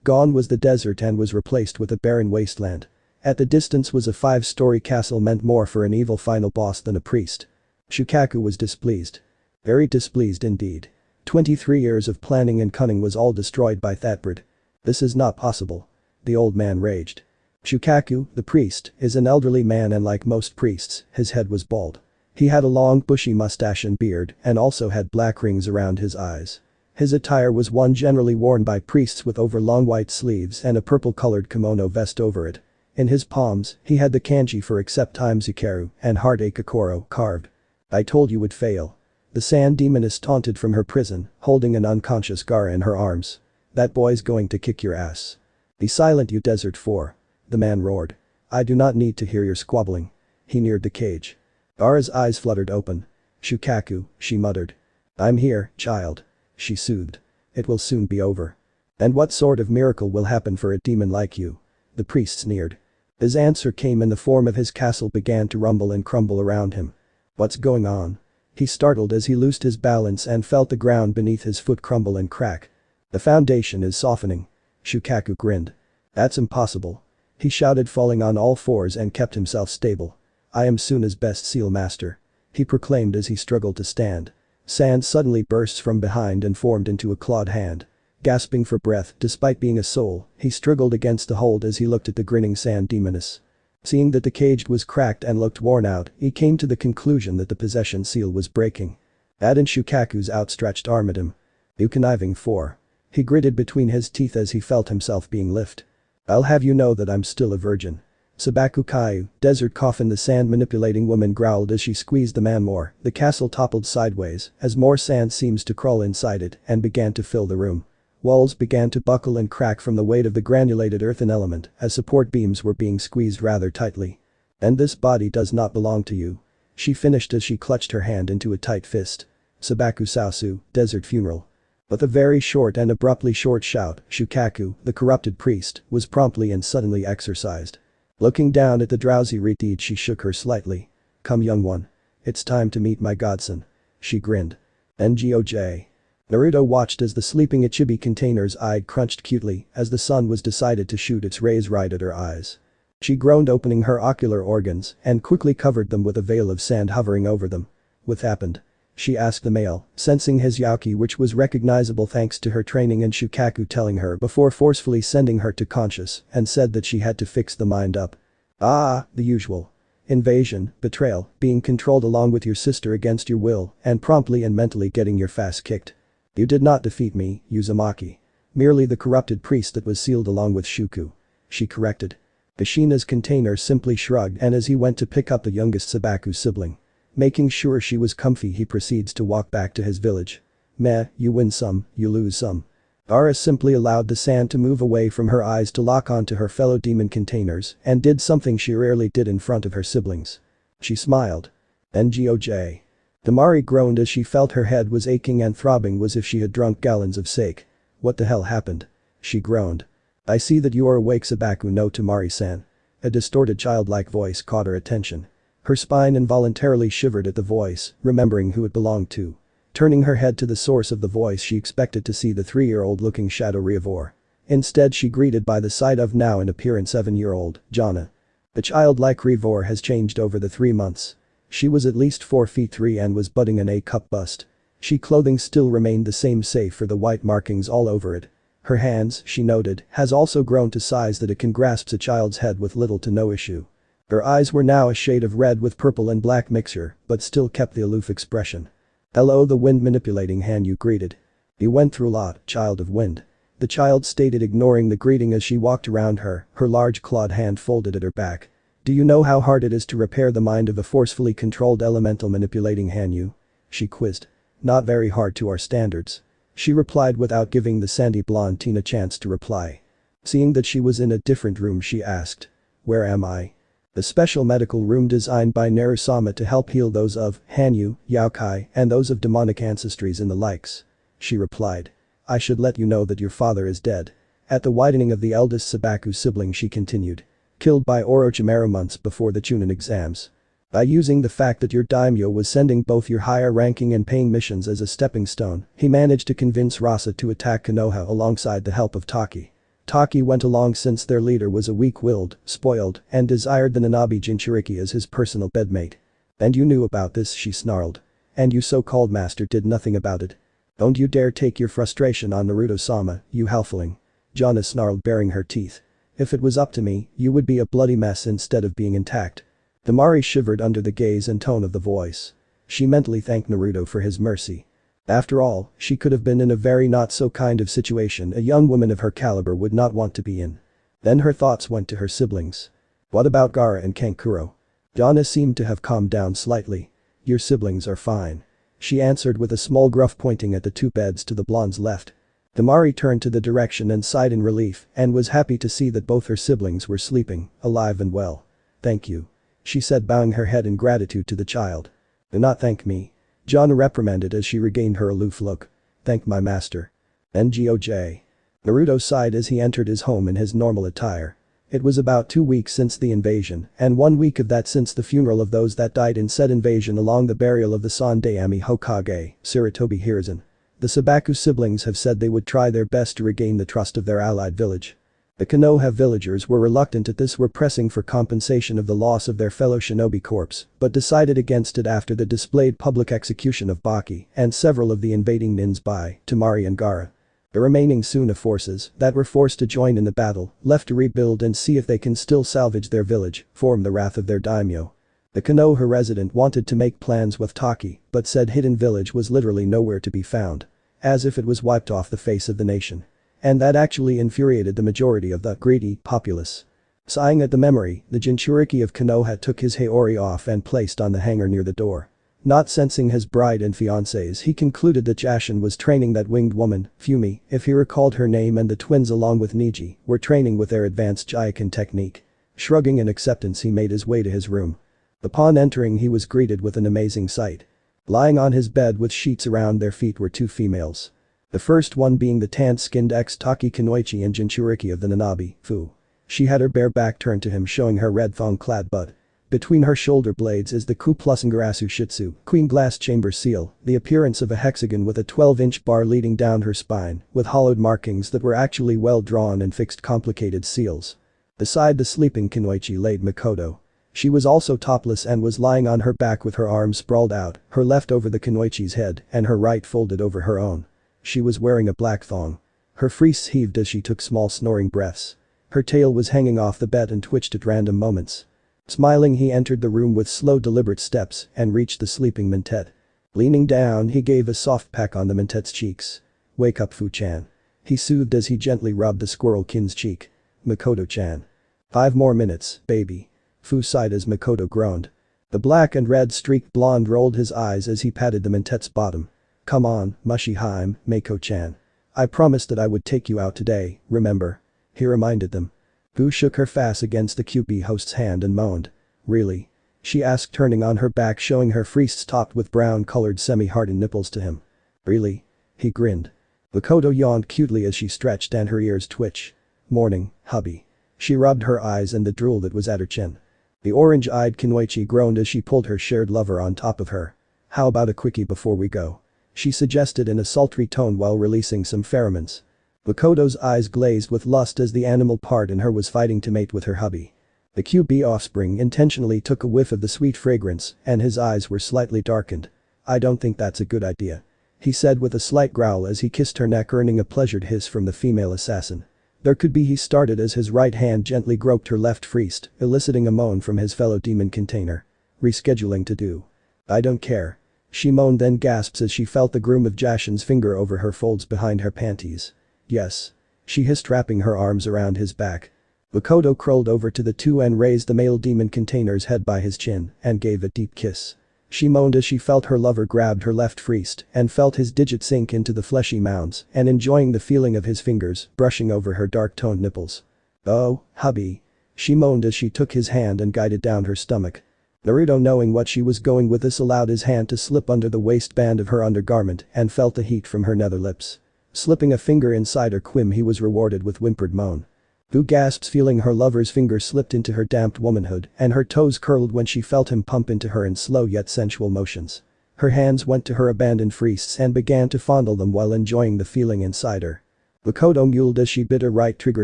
Gone was the desert and was replaced with a barren wasteland. At the distance was a 5-story castle meant more for an evil final boss than a priest. Shukaku was displeased. Very displeased indeed. 23 years of planning and cunning was all destroyed by that bird. This is not possible. The old man raged. Shukaku, the priest, is an elderly man and like most priests, his head was bald. He had a long bushy mustache and beard and also had black rings around his eyes. His attire was one generally worn by priests with overlong white sleeves and a purple-colored kimono vest over it. In his palms, he had the kanji for accept times Ikaru and heartache Kokoro carved. I told you would fail. The sand demoness taunted from her prison, holding an unconscious Gaara in her arms. That boy's going to kick your ass. Be silent, you desert four. The man roared. I do not need to hear your squabbling. He neared the cage. Gaara's eyes fluttered open. Shukaku, she muttered. I'm here, child. She soothed. It will soon be over. And what sort of miracle will happen for a demon like you? The priest sneered. His answer came in the form of his castle began to rumble and crumble around him. What's going on? He startled as he loosed his balance and felt the ground beneath his foot crumble and crack. The foundation is softening. Shukaku grinned. That's impossible. He shouted, falling on all fours and kept himself stable. I am Suna's best seal master. He proclaimed as he struggled to stand. Sand suddenly bursts from behind and formed into a clawed hand. Gasping for breath despite being a soul, he struggled against the hold as he looked at the grinning sand demoness. Seeing that the cage was cracked and looked worn out, he came to the conclusion that the possession seal was breaking. Add in Shukaku's outstretched arm at him. You conniving four. He gritted between his teeth as he felt himself being lifted. I'll have you know that I'm still a virgin. Sabaku Kaiu, desert coffin, the sand manipulating woman growled as she squeezed the man more. The castle toppled sideways as more sand seems to crawl inside it and began to fill the room. Walls began to buckle and crack from the weight of the granulated earthen element as support beams were being squeezed rather tightly. And this body does not belong to you. She finished as she clutched her hand into a tight fist. Sabaku Sasu, desert funeral. With a very short and abruptly short shout, Shukaku, the corrupted priest, was promptly and suddenly exorcised. Looking down at the drowsy Reteed, she shook her slightly. Come, young one. It's time to meet my godson. She grinned. NGOJ. Naruto watched as the sleeping Ichibi container's eye crunched cutely as the sun was decided to shoot its rays right at her eyes. She groaned, opening her ocular organs and quickly covered them with a veil of sand hovering over them. What happened? She asked the male, sensing his yauki, which was recognizable thanks to her training, and Shukaku telling her before forcefully sending her to conscious and said that she had to fix the mind up. Ah, the usual. Invasion, betrayal, being controlled along with your sister against your will, and promptly and mentally getting your face kicked. You did not defeat me, Uzumaki. Merely the corrupted priest that was sealed along with Shuku. She corrected. Kushina's container simply shrugged, and as he went to pick up the youngest Sabaku sibling. Making sure she was comfy, he proceeds to walk back to his village. Meh, you win some, you lose some. Gaara simply allowed the sand to move away from her eyes to lock onto her fellow demon containers and did something she rarely did in front of her siblings. She smiled. NGOJ. Damari groaned as she felt her head was aching and throbbing as if she had drunk gallons of sake. What the hell happened? She groaned. I see that you are awake, Sabaku no Tamari-san. A distorted childlike voice caught her attention. Her spine involuntarily shivered at the voice, remembering who it belonged to. Turning her head to the source of the voice, she expected to see the 3-year-old looking shadow Ryovore. Instead, she greeted by the sight of now in appearance 7-year-old Jana. The childlike Ryovore has changed over the 3 months. She was at least 4 feet 3 and was budding an A-cup bust. She clothing still remained the same save for the white markings all over it. Her hands, she noted, has also grown to size that it can grasp a child's head with little to no issue. Her eyes were now a shade of red with purple and black mixture, but still kept the aloof expression. Hello, the wind manipulating hand, you greeted. You went through a lot, child of wind. The child stated, ignoring the greeting as she walked around her large clawed hand folded at her back. Do you know how hard it is to repair the mind of a forcefully controlled elemental manipulating Hanyu? She quizzed. Not very hard to our standards. She replied without giving the sandy blonde teen a chance to reply. Seeing that she was in a different room, she asked. Where am I? The special medical room designed by Narusama to help heal those of Hanyu, Yaokai, and those of demonic ancestries and the likes. She replied. I should let you know that your father is dead. At the widening of the eldest Sabaku sibling she continued. Killed by Orochimaru months before the Chunin exams. By using the fact that your daimyo was sending both your higher ranking and paying missions as a stepping stone, he managed to convince Rasa to attack Konoha alongside the help of Taki. Taki went along since their leader was a weak-willed, spoiled, and desired the Nanabi Jinchuriki as his personal bedmate. And you knew about this, she snarled. And you so-called master did nothing about it. Don't you dare take your frustration on Naruto-sama, you halfling. Jana snarled, baring her teeth. If it was up to me, you would be a bloody mess instead of being intact. Damari shivered under the gaze and tone of the voice. She mentally thanked Naruto for his mercy. After all, she could have been in a very not-so-kind of situation a young woman of her caliber would not want to be in. Then her thoughts went to her siblings. What about Gaara and Kankuro? Jana seemed to have calmed down slightly. Your siblings are fine. She answered with a small gruff, pointing at the two beds to the blonde's left. Damari turned to the direction and sighed in relief and was happy to see that both her siblings were sleeping, alive and well. Thank you. She said, bowing her head in gratitude to the child. Do not thank me. Jana reprimanded as she regained her aloof look. Thank my master. NGOJ. Naruto sighed as he entered his home in his normal attire. It was about 2 weeks since the invasion, and 1 week of that since the funeral of those that died in said invasion along the burial of the Sandaime Hokage, Sarutobi Hiruzen. The Sabaku siblings have said they would try their best to regain the trust of their allied village. The Konoha villagers were reluctant at this, were pressing for compensation of the loss of their fellow shinobi corpse, but decided against it after the displayed public execution of Baki and several of the invading nins by Temari and Gaara. The remaining Suna forces that were forced to join in the battle, left to rebuild and see if they can still salvage their village, form the wrath of their daimyo. The Konoha resident wanted to make plans with Taki, but said hidden village was literally nowhere to be found. As if it was wiped off the face of the nation. And that actually infuriated the majority of the greedy populace. Sighing at the memory, the Jinchuriki of Konoha took his Haori off and placed on the hanger near the door. Not sensing his bride and fiancés, he concluded that Jashin was training that winged woman, Fumi, if he recalled her name, and the twins along with Niji were training with their advanced Jaiken technique. Shrugging in acceptance, he made his way to his room. Upon entering, he was greeted with an amazing sight. Lying on his bed with sheets around their feet were two females. The first one being the tan-skinned ex-Taki Kunoichi and Jinchuriki of the Nanabi, Fu. She had her bare back turned to him, showing her red thong-clad butt. Between her shoulder blades is the Ku plus Ngarasu Shitsu, queen glass chamber seal, the appearance of a hexagon with a 12-inch bar leading down her spine, with hollowed markings that were actually well drawn and fixed complicated seals. Beside the sleeping Kunoichi laid Makoto. She was also topless and was lying on her back with her arms sprawled out, her left over the Kunoichi's head and her right folded over her own. She was wearing a black thong. Her freese heaved as she took small snoring breaths. Her tail was hanging off the bed and twitched at random moments. Smiling, he entered the room with slow deliberate steps and reached the sleeping Mintet. Leaning down, he gave a soft peck on the Mintet's cheeks. Wake up, Fu-chan. He soothed as he gently rubbed the squirrel-kin's cheek. Makoto-chan. 5 more minutes, baby. Fu sighed as Makoto groaned. The black and red streaked blonde rolled his eyes as he patted the Mintet's bottom. Come on, Mushiheim, Mako-chan. I promised that I would take you out today, remember? He reminded them. Fu shook her face against the QB host's hand and moaned. Really? She asked, turning on her back, showing her freese topped with brown-colored semi-hardened nipples to him. Really? He grinned. Makoto yawned cutely as she stretched and her ears twitched. Morning, hubby. She rubbed her eyes and the drool that was at her chin. The orange-eyed Kunoichi groaned as she pulled her shared lover on top of her. How about a quickie before we go? She suggested in a sultry tone while releasing some pheromones. Makoto's eyes glazed with lust as the animal part in her was fighting to mate with her hubby. The QB offspring intentionally took a whiff of the sweet fragrance and his eyes were slightly darkened. I don't think that's a good idea. He said with a slight growl as he kissed her neck, earning a pleasured hiss from the female assassin. There could be, he started as his right hand gently groped her left freest, eliciting a moan from his fellow demon container. Rescheduling to do. I don't care. She moaned, then gasped as she felt the groom of Jashin's finger over her folds behind her panties. Yes. She hissed, wrapping her arms around his back. Makoto crawled over to the two and raised the male demon container's head by his chin and gave a deep kiss. She moaned as she felt her lover grabbed her left freest and felt his digit sink into the fleshy mounds and enjoying the feeling of his fingers brushing over her dark-toned nipples. Oh, hubby. She moaned as she took his hand and guided down her stomach. Naruto, knowing what she was going with this, allowed his hand to slip under the waistband of her undergarment and felt the heat from her nether lips. Slipping a finger inside her quim, he was rewarded with whimpered moan. Fu gasps, feeling her lover's finger slipped into her damped womanhood, and her toes curled when she felt him pump into her in slow yet sensual motions. Her hands went to her abandoned wrists and began to fondle them while enjoying the feeling inside her. Makoto mewled as she bit her right trigger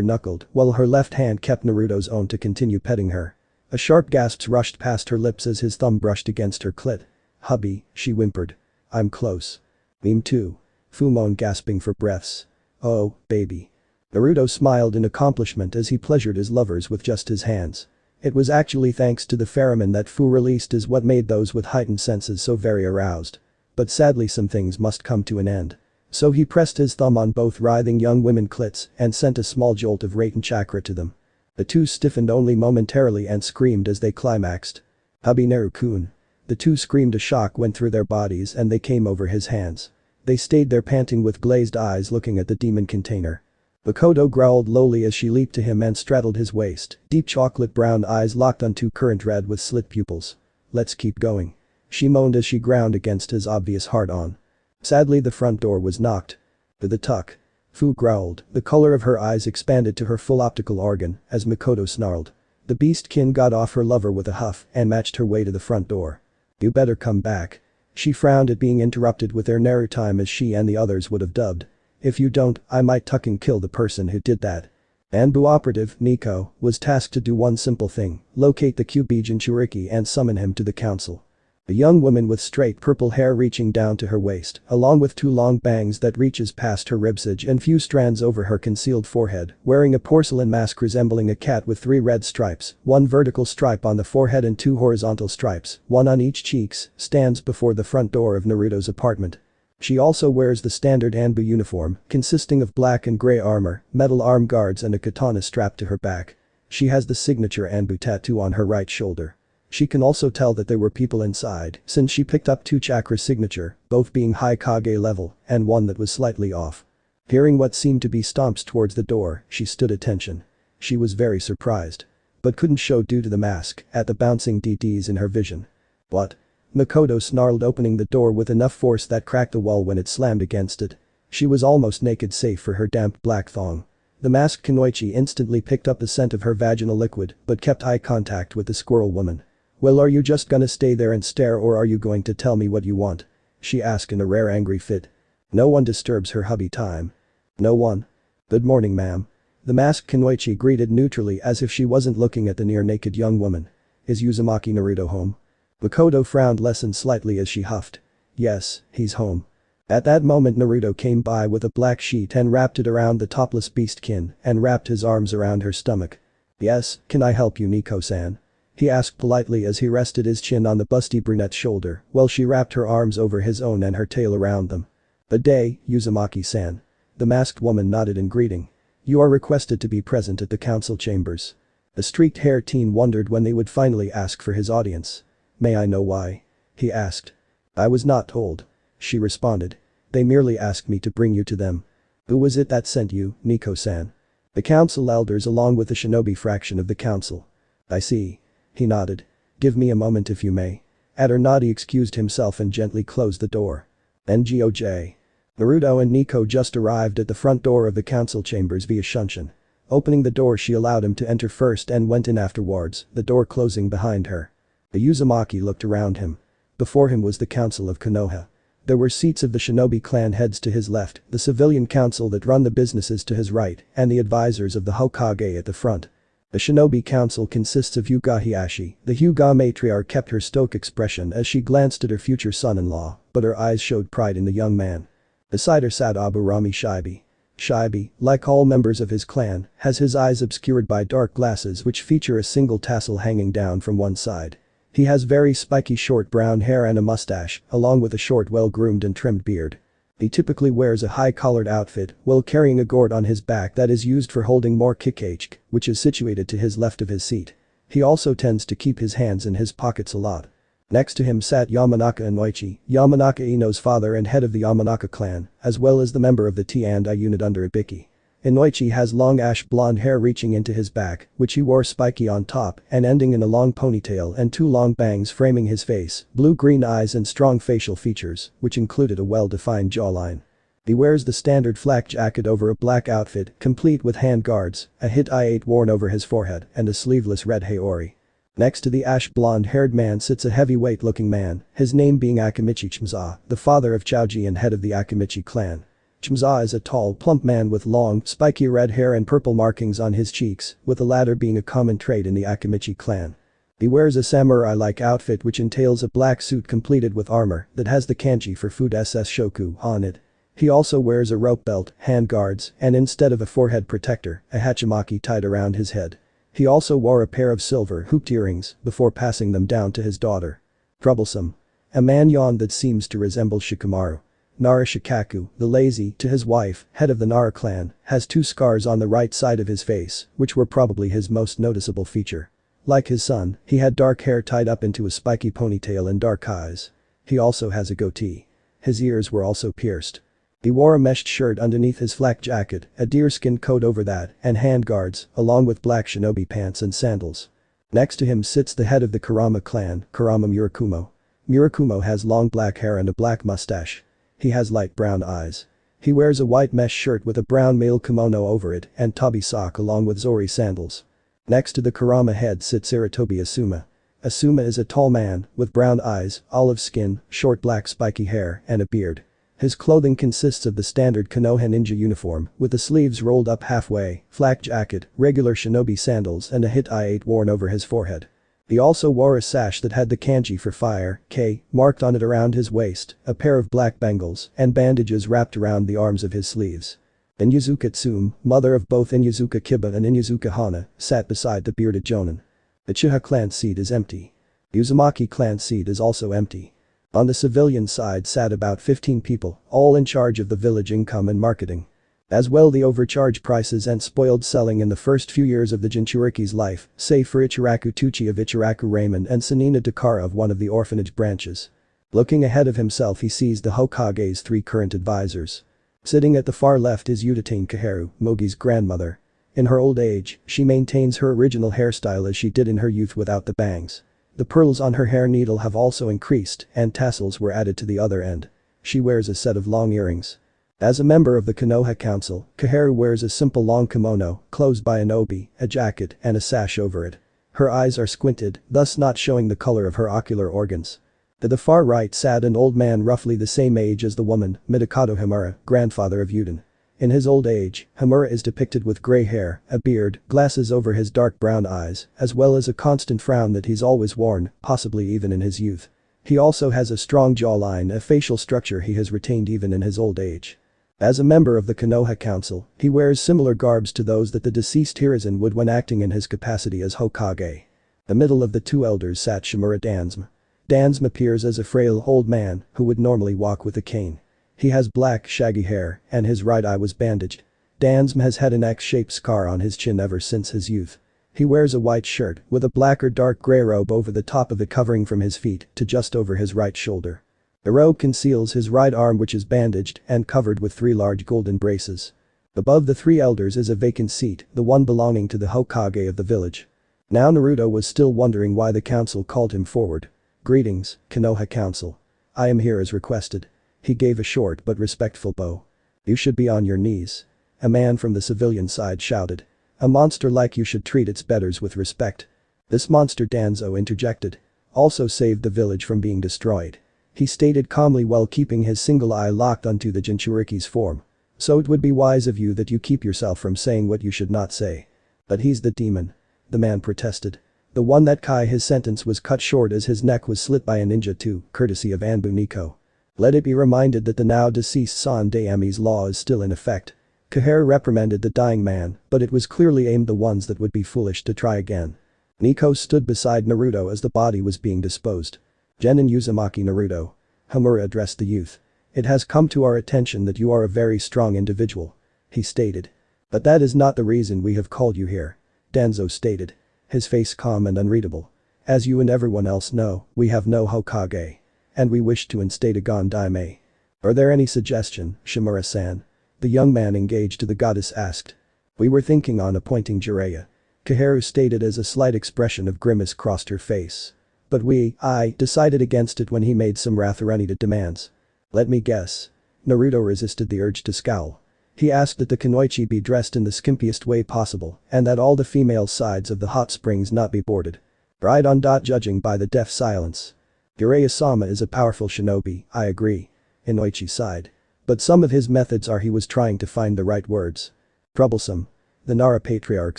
knuckled, while her left hand kept Naruto's own to continue petting her. A sharp gasp rushed past her lips as his thumb brushed against her clit. "Hubby," she whimpered. "I'm close." "Me too." Fu moaned, gasping for breaths. "Oh, baby." Naruto smiled in accomplishment as he pleasured his lovers with just his hands. It was actually thanks to the pheromone that Fu released is what made those with heightened senses so very aroused. But sadly some things must come to an end. So he pressed his thumb on both writhing young women clits and sent a small jolt of Raten chakra to them. The two stiffened only momentarily and screamed as they climaxed. "Hubby Naru-kun." The two screamed, a shock went through their bodies and they came over his hands. They stayed there panting with glazed eyes looking at the demon container. Makoto growled lowly as she leaped to him and straddled his waist, deep chocolate brown eyes locked onto currant red with slit pupils. "Let's keep going." She moaned as she ground against his obvious hard-on. Sadly the front door was knocked. "To the tuck." Fu growled, the color of her eyes expanded to her full optical organ as Makoto snarled. The beastkin got off her lover with a huff and matched her way to the front door. "You better come back." She frowned at being interrupted with their Naru time as she and the others would have dubbed. "If you don't, I might tuck and kill the person who did that." Anbu operative, Nico, was tasked to do one simple thing, locate the Kyuubi Jinchuriki and summon him to the council. A young woman with straight purple hair reaching down to her waist, along with two long bangs that reaches past her ribsage and few strands over her concealed forehead, wearing a porcelain mask resembling a cat with 3 red stripes, 1 vertical stripe on the forehead and 2 horizontal stripes, 1 on each cheeks, stands before the front door of Naruto's apartment. She also wears the standard Anbu uniform, consisting of black and gray armor, metal arm guards and a katana strapped to her back. She has the signature Anbu tattoo on her right shoulder. She can also tell that there were people inside since she picked up 2 chakra signature, both being high Kage level, and one that was slightly off. Hearing what seemed to be stomps towards the door, she stood attention. She was very surprised. But couldn't show due to the mask, at the bouncing DDs in her vision. "What?" Makoto snarled, opening the door with enough force that cracked the wall when it slammed against it. She was almost naked save for her damp black thong. The masked Kunoichi instantly picked up the scent of her vaginal liquid but kept eye contact with the squirrel woman. "Well, are you just gonna stay there and stare or are you going to tell me what you want?" she asked in a rare angry fit. "No one disturbs her hubby time." "No one?" "Good morning, ma'am." The masked Kunoichi greeted neutrally as if she wasn't looking at the near-naked young woman. "Is Uzumaki Naruto home?" Makoto frowned less and slightly as she huffed. "Yes, he's home." At that moment Naruto came by with a black sheet and wrapped it around the topless beastkin and wrapped his arms around her stomach. "Yes, can I help you, Nico-san?" he asked politely as he rested his chin on the busty brunette's shoulder while she wrapped her arms over his own and her tail around them. "Good day, Uzumaki-san." The masked woman nodded in greeting. "You are requested to be present at the council chambers." The streaked-haired teen wondered when they would finally ask for his audience. "May I know why?" he asked. "I was not told," she responded. "They merely asked me to bring you to them." "Who was it that sent you, Nico-san?" "The council elders along with the shinobi fraction of the council." "I see." He nodded. "Give me a moment if you may." At her nod he excused himself and gently closed the door. NGOJ. Naruto and Nico just arrived at the front door of the council chambers via Shunshin. Opening the door she allowed him to enter first and went in afterwards, the door closing behind her. The Uzumaki looked around him. Before him was the council of Konoha. There were seats of the shinobi clan heads to his left, the civilian council that run the businesses to his right, and the advisors of the Hokage at the front. The shinobi council consists of Hyuga Hiashi. The Hyuga matriarch kept her stoic expression as she glanced at her future son-in-law, but her eyes showed pride in the young man. Beside her sat Aburami Shibi. Shibi, like all members of his clan, has his eyes obscured by dark glasses which feature a single tassel hanging down from one side. He has very spiky short brown hair and a mustache, along with a short well-groomed and trimmed beard. He typically wears a high-collared outfit while carrying a gourd on his back that is used for holding more kikage, which is situated to his left of his seat. He also tends to keep his hands in his pockets a lot. Next to him sat Yamanaka Inoichi, Yamanaka Ino's father and head of the Yamanaka clan, as well as the member of the T&I unit under Ibiki. Inoichi has long ash blonde hair reaching into his back, which he wore spiky on top and ending in a long ponytail and 2 long bangs framing his face, blue-green eyes and strong facial features, which included a well-defined jawline. He wears the standard flak jacket over a black outfit, complete with hand guards, a hit I-8 worn over his forehead, and a sleeveless red haori. Next to the ash blonde-haired man sits a heavyweight-looking man, his name being Akimichi Chimza, the father of Chaoji and head of the Akimichi clan. Chimza is a tall, plump man with long, spiky red hair and purple markings on his cheeks, with the latter being a common trait in the Akimichi clan. He wears a samurai-like outfit which entails a black suit completed with armor that has the kanji for Food SS Shoku on it. He also wears a rope belt, hand guards, and instead of a forehead protector, a hachimaki tied around his head. He also wore a pair of silver hooped earrings before passing them down to his daughter. Troublesome. A man yawned that seems to resemble Shikamaru. Nara Shikaku, the lazy, to his wife, head of the Nara clan, has 2 scars on the right side of his face, which were probably his most noticeable feature. Like his son, he had dark hair tied up into a spiky ponytail and dark eyes. He also has a goatee. His ears were also pierced. He wore a meshed shirt underneath his flak jacket, a deerskin coat over that, and handguards, along with black shinobi pants and sandals. Next to him sits the head of the Kurama clan, Kurama Murakumo. Murakumo has long black hair and a black mustache. He has light brown eyes. He wears a white mesh shirt with a brown mail kimono over it and tabi sock along with zori sandals. Next to the Kurama head sits Iritobi Asuma. Asuma is a tall man, with brown eyes, olive skin, short black spiky hair, and a beard. His clothing consists of the standard Konoha ninja uniform, with the sleeves rolled up halfway, flak jacket, regular shinobi sandals and a hit I-8 worn over his forehead. He also wore a sash that had the kanji for fire, K, marked on it around his waist, a pair of black bangles, and bandages wrapped around the arms of his sleeves. Inyazuka Tsume, mother of both Inyazuka Kiba and Inyazuka Hana, sat beside the bearded jonin. The Uchiha clan seat is empty. The Uzumaki clan seat is also empty. On the civilian side sat about 15 people, all in charge of the village income and marketing. As well, the overcharged prices and spoiled selling in the first few years of the Jinchuriki's life, save for Ichiraku Tuchi of Ichiraku Ramen and Sanina Dakara of one of the orphanage branches. Looking ahead of himself, he sees the Hokage's 3 current advisors. Sitting at the far left is Udatane Kaheru, Mogi's grandmother. In her old age, she maintains her original hairstyle as she did in her youth without the bangs. The pearls on her hair needle have also increased and tassels were added to the other end. She wears a set of long earrings. As a member of the Konoha Council, Kaheru wears a simple long kimono, closed by an obi, a jacket, and a sash over it. Her eyes are squinted, thus not showing the color of her ocular organs. To the far right sat an old man roughly the same age as the woman, Midokado Himura, grandfather of Yuden. In his old age, Himura is depicted with gray hair, a beard, glasses over his dark brown eyes, as well as a constant frown that he's always worn, possibly even in his youth. He also has a strong jawline, a facial structure he has retained even in his old age. As a member of the Konoha Council, he wears similar garbs to those that the deceased Hiruzen would when acting in his capacity as Hokage. The middle of the 2 elders sat Shimura Dansme. Dansme appears as a frail old man who would normally walk with a cane. He has black, shaggy hair, and his right eye was bandaged. Dansme has had an X-shaped scar on his chin ever since his youth. He wears a white shirt with a black or dark gray robe over the top of it covering from his feet to just over his right shoulder. The robe conceals his right arm which is bandaged and covered with 3 large golden braces. Above the 3 elders is a vacant seat, the one belonging to the Hokage of the village. Now Naruto was still wondering why the council called him forward. "Greetings, Konoha Council. I am here as requested." He gave a short but respectful bow. "You should be on your knees." A man from the civilian side shouted. "A monster like you should treat its betters with respect." "This monster," Danzo interjected, "also saved the village from being destroyed," he stated calmly while keeping his single eye locked onto the Jinchuriki's form. "So it would be wise of you that you keep yourself from saying what you should not say." "But he's the demon," the man protested. "The one that Kai." His sentence was cut short as his neck was slit by a ninja too, courtesy of Anbu Nico. Let it be reminded that the now deceased San-Daiami's law is still in effect. Kaheru reprimanded the dying man, but it was clearly aimed the ones that would be foolish to try again. Nico stood beside Naruto as the body was being disposed. "Genin Uzumaki Naruto," Himura addressed the youth. "It has come to our attention that you are a very strong individual," he stated. "But that is not the reason we have called you here," Danzo stated. His face calm and unreadable. "As you and everyone else know, we have no Hokage. And we wish to instate a Gondaime. Are there any suggestion, Shimura-san?" The young man engaged to the goddess asked. "We were thinking on appointing Jiraiya," Kaheru stated as a slight expression of grimace crossed her face. "But I decided against it when he made some wrath-oriented demands." "Let me guess. Naruto resisted the urge to scowl. He asked that the kunoichi be dressed in the skimpiest way possible and that all the female sides of the hot springs not be boarded. Right on. Judging by the deaf silence. Jiraiya-sama is a powerful shinobi, I agree. Inoichi sighed. But some of his methods are he was trying to find the right words. Troublesome. The Nara patriarch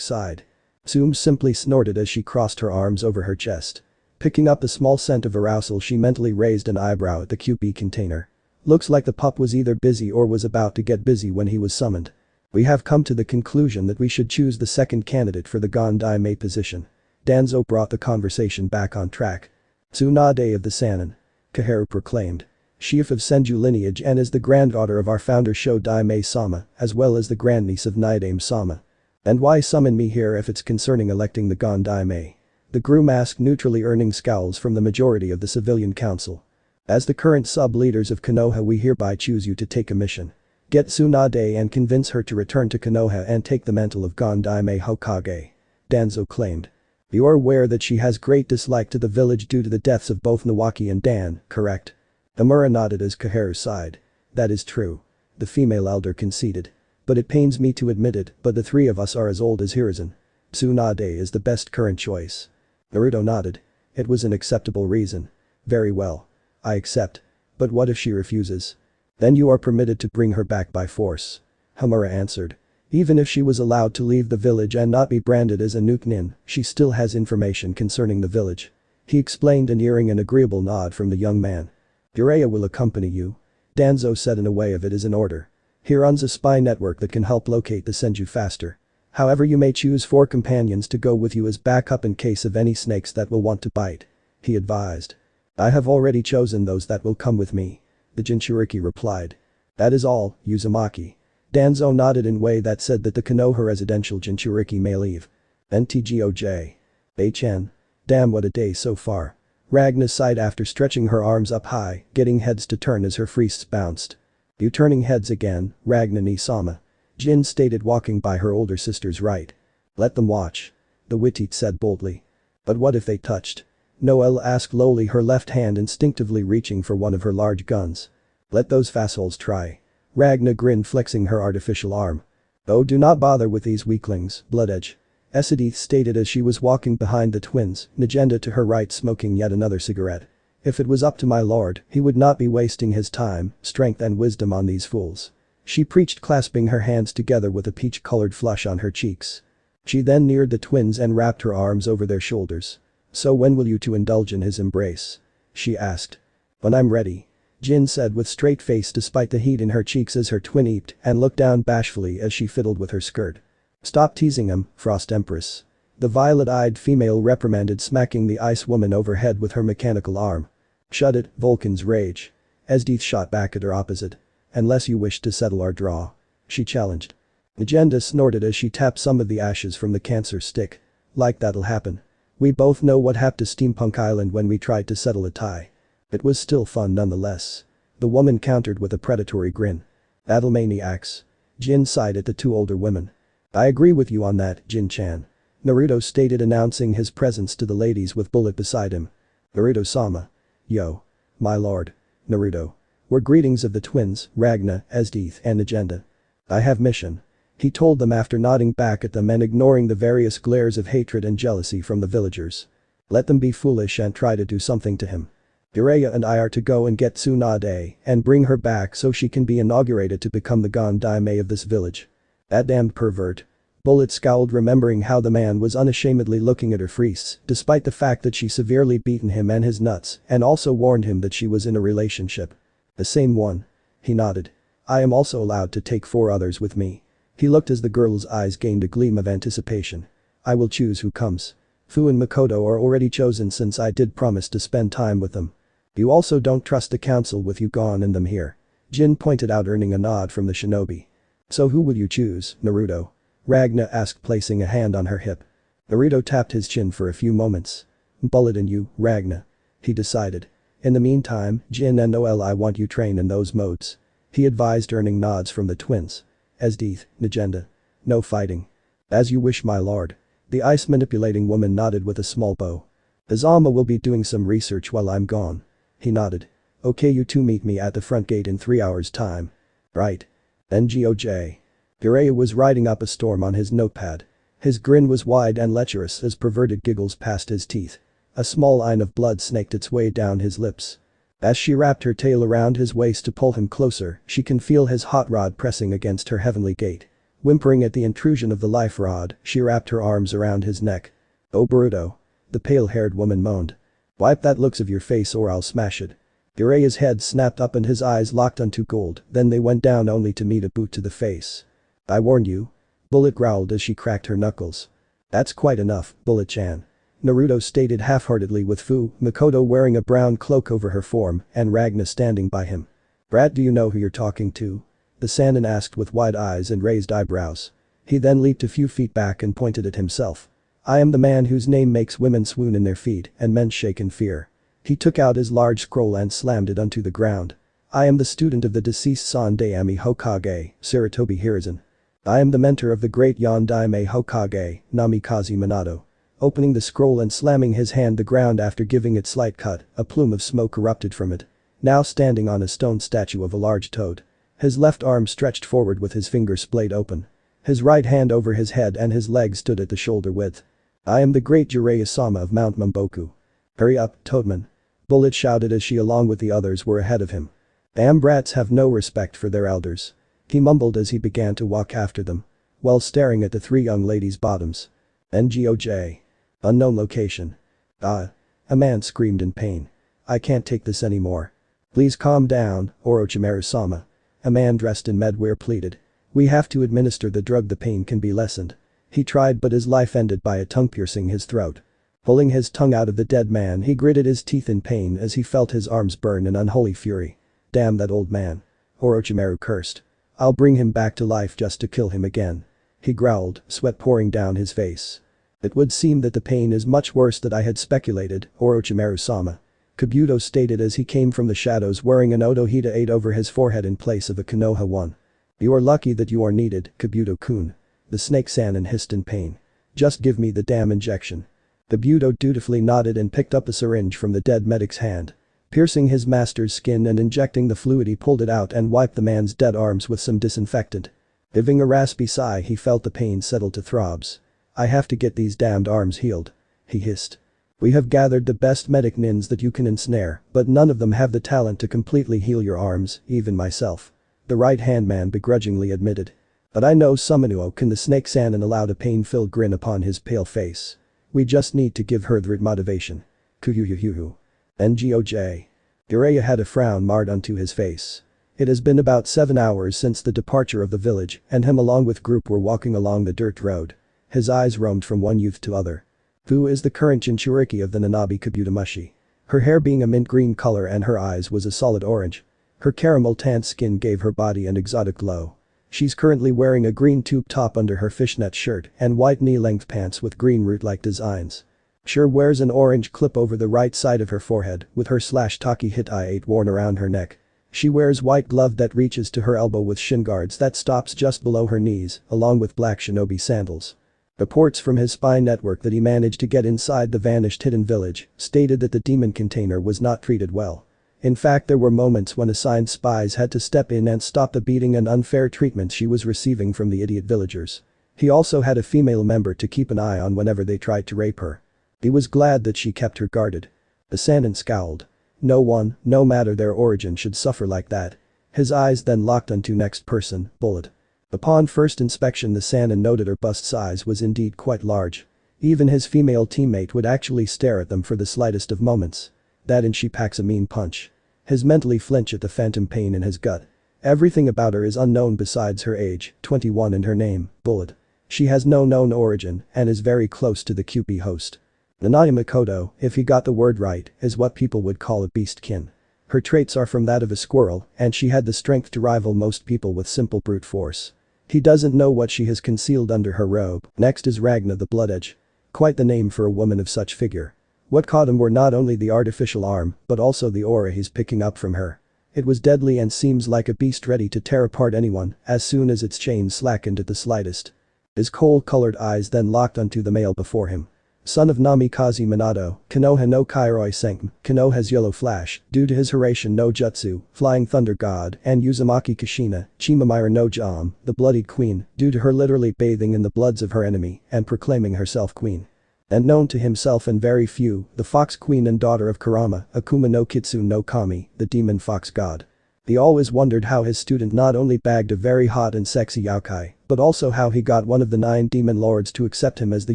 sighed. Tsume simply snorted as she crossed her arms over her chest. Picking up the small scent of arousal, she mentally raised an eyebrow at the QP container. Looks like the pup was either busy or was about to get busy when he was summoned. We have come to the conclusion that we should choose the second candidate for the Gon-Daime position. Danzo brought the conversation back on track. Tsunade of the Sannin. Koharu proclaimed. Sheaf of Senju lineage and is the granddaughter of our founder Sho-Daime-sama, as well as the grandniece of Naidame-sama. And why summon me here if it's concerning electing the Gon-Daime? The groom asked, neutrally, earning scowls from the majority of the civilian council. As the current sub-leaders of Konoha, we hereby choose you to take a mission. Get Tsunade and convince her to return to Konoha and take the mantle of Gon-Daime Hokage. Danzo claimed. You are aware that she has great dislike to the village due to the deaths of both Nawaki and Dan, correct? Amura nodded as Koharu sighed. That is true. The female elder conceded. But it pains me to admit it, but the three of us are as old as Hiruzen. Tsunade is the best current choice. Naruto nodded. It was an acceptable reason. Very well. I accept. But what if she refuses? Then you are permitted to bring her back by force. Hamura answered. Even if she was allowed to leave the village and not be branded as a nuke-nin, she still has information concerning the village. He explained, and hearing an agreeable nod from the young man. Jiraiya will accompany you. Danzo said in a way of it is in order. He runs a spy network that can help locate the Senju faster. However, you may choose 4 companions to go with you as backup in case of any snakes that will want to bite. He advised. I have already chosen those that will come with me. The Jinchuriki replied. That is all, Uzumaki. Danzo nodded in a way that said that the Konoha residential Jinchuriki may leave. NTGOJ. HN. Damn, what a day so far. Ragna sighed after stretching her arms up high, getting heads to turn as her friests bounced. You turning heads again, Ragna-ni-sama. Jin stated, walking by her older sister's right. Let them watch. The Witite said boldly. But what if they touched? Noelle asked lowly, her left hand instinctively reaching for one of her large guns. Let those fassholes try. Ragna grinned, flexing her artificial arm. Oh, do not bother with these weaklings, Bloodedge. Esidith stated as she was walking behind the twins, Najenda to her right smoking yet another cigarette. If it was up to my lord, he would not be wasting his time, strength and wisdom on these fools. She preached, clasping her hands together with a peach-colored flush on her cheeks. She then neared the twins and wrapped her arms over their shoulders. So when will you two indulge in his embrace? She asked. When I'm ready. Jin said with straight face despite the heat in her cheeks as her twin eeped and looked down bashfully as she fiddled with her skirt. Stop teasing him, Frost Empress. The violet-eyed female reprimanded, smacking the ice woman overhead with her mechanical arm. Shut it, Vulcan's rage. Esdeath shot back at her opposite. Unless you wish to settle our draw. She challenged. Agenda snorted as she tapped some of the ashes from the cancer stick. Like that'll happen. We both know what happened to Steampunk Island when we tried to settle a tie. It was still fun nonetheless. The woman countered with a predatory grin. Battle maniacs. Jin sighed at the two older women. I agree with you on that, Jin-chan. Naruto stated, announcing his presence to the ladies with Bullet beside him. Naruto-sama. Yo. My lord. Naruto. Were greetings of the twins, Ragna, Esdeath and Agenda. I have mission. He told them after nodding back at them and ignoring the various glares of hatred and jealousy from the villagers. Let them be foolish and try to do something to him. Jiraiya and I are to go and get Tsunade and bring her back so she can be inaugurated to become the Gon-Daime of this village. That damned pervert. Bullet scowled, remembering how the man was unashamedly looking at her freaks despite the fact that she severely beaten him and his nuts and also warned him that she was in a relationship. The same one. He nodded. I am also allowed to take 4 others with me. He looked as the girl's eyes gained a gleam of anticipation. I will choose who comes. Fu and Makoto are already chosen since I did promise to spend time with them. You also don't trust the council with you gone and them here. Jin pointed out, earning a nod from the shinobi. So who will you choose, Naruto? Ragna asked, placing a hand on her hip. Naruto tapped his chin for a few moments. Bullet and you, Ragna. He decided. In the meantime, Jin and Noelle, I want you train in those modes. He advised, earning nods from the twins. Esdeath, Najenda. No fighting. As you wish, my lord. The ice manipulating woman nodded with a small bow. Azama will be doing some research while I'm gone. He nodded. Okay, you two meet me at the front gate in 3 hours' time. Right. NGOJ. Jiraiya was writing up a storm on his notepad. His grin was wide and lecherous as perverted giggles passed his teeth. A small line of blood snaked its way down his lips. As she wrapped her tail around his waist to pull him closer, she can feel his hot rod pressing against her heavenly gate. Whimpering at the intrusion of the life rod, she wrapped her arms around his neck. "Oh Boruto." The pale-haired woman moaned. "Wipe that looks of your face or I'll smash it." Jiraiya's head snapped up and his eyes locked onto gold, then they went down only to meet a boot to the face. "I warned you." Bullet growled as she cracked her knuckles. "That's quite enough, Bullet-chan." Naruto stated half-heartedly with Fu, Makoto wearing a brown cloak over her form, and Ragna standing by him. "Brat, do you know who you're talking to?" The Sannin asked with wide eyes and raised eyebrows. He then leaped a few feet back and pointed at himself. "I am the man whose name makes women swoon in their feet and men shake in fear." He took out his large scroll and slammed it onto the ground. "I am the student of the deceased Sandaime Hokage, Sarutobi Hiruzen. I am the mentor of the great Yondaime Hokage, Namikaze Minato." Opening the scroll and slamming his hand the ground after giving it slight cut, a plume of smoke erupted from it. Now standing on a stone statue of a large toad. His left arm stretched forward with his fingers splayed open. His right hand over his head and his legs stood at the shoulder width. "I am the great Jiraiya-sama of Mount Mamboku." "Hurry up, Toadman." Bullet shouted as she along with the others were ahead of him. "Damn brats have no respect for their elders." He mumbled as he began to walk after them. While staring at the three young ladies' bottoms. NGOJ. Unknown location. "Ah." A man screamed in pain. "I can't take this anymore." "Please calm down, Orochimaru-sama." A man dressed in medwear pleaded. "We have to administer the drug, the pain can be lessened." He tried but his life ended by a tongue piercing his throat. Pulling his tongue out of the dead man, he gritted his teeth in pain as he felt his arms burn in unholy fury. "Damn that old man." Orochimaru cursed. "I'll bring him back to life just to kill him again." He growled, sweat pouring down his face. "It would seem that the pain is much worse than I had speculated, Orochimaru-sama." Kabuto stated as he came from the shadows wearing an Otohita 8 over his forehead in place of a Konoha 1. "You are lucky that you are needed, Kabuto-kun." The snake Sannin hissed in pain. "Just give me the damn injection." Kabuto dutifully nodded and picked up a syringe from the dead medic's hand. Piercing his master's skin and injecting the fluid, he pulled it out and wiped the man's dead arms with some disinfectant. Giving a raspy sigh, he felt the pain settle to throbs. "I have to get these damned arms healed," he hissed. "We have gathered the best medic nins that you can ensnare, but none of them have the talent to completely heal your arms, even myself." The right-hand man begrudgingly admitted. "But I know Summonuo can." The snake Sannin allowed a pain-filled grin upon his pale face. "We just need to give her the right motivation." Kuyuyuhuhu. NGOJ. Jiraiya had a frown marred onto his face. It has been about 7 hours since the departure of the village, and him along with group were walking along the dirt road. His eyes roamed from one youth to other. Fu is the current Jinchuriki of the Nanabi Kabutamushi. Her hair being a mint green color and her eyes was a solid orange. Her caramel tanned skin gave her body an exotic glow. She's currently wearing a green tube top under her fishnet shirt and white knee-length pants with green root-like designs. Sure wears an orange clip over the right side of her forehead with her /Taki Hitai 8 worn around her neck. She wears white glove that reaches to her elbow with shin guards that stops just below her knees, along with black shinobi sandals. Reports from his spy network that he managed to get inside the vanished hidden village stated that the demon container was not treated well. In fact, there were moments when assigned spies had to step in and stop the beating and unfair treatment she was receiving from the idiot villagers. He also had a female member to keep an eye on whenever they tried to rape her. He was glad that she kept her guarded. The Sannin scowled. No one, no matter their origin, should suffer like that. His eyes then locked onto next person, Bullet. Upon first inspection, the Sannin noted her bust size was indeed quite large. Even his female teammate would actually stare at them for the slightest of moments. That and she packs a mean punch. His mentally flinch at the phantom pain in his gut. Everything about her is unknown besides her age, 21, and her name, Bullet. She has no known origin and is very close to the QP host. Nanaya Makoto, if he got the word right, is what people would call a beastkin. Her traits are from that of a squirrel, and she had the strength to rival most people with simple brute force. He doesn't know what she has concealed under her robe. Next is Ragna the Blood Edge. Quite the name for a woman of such figure. What caught him were not only the artificial arm, but also the aura he's picking up from her. It was deadly and seems like a beast ready to tear apart anyone as soon as its chains slackened at the slightest. His cold-colored eyes then locked onto the male before him. son of Namikaze Minato, Konoha no Kairoi Senki, Konoha's Yellow Flash, due to his Hiraishin no Jutsu, Flying Thunder God, and Uzumaki Kushina, Chimamira no Jam, the Bloodied Queen, due to her literally bathing in the bloods of her enemy and proclaiming herself queen. And known to himself and very few, the Fox Queen and daughter of Kurama, Akuma no Kitsune no Kami, the demon fox god. He always wondered how his student not only bagged a very hot and sexy yokai, but also how he got one of the 9 demon lords to accept him as the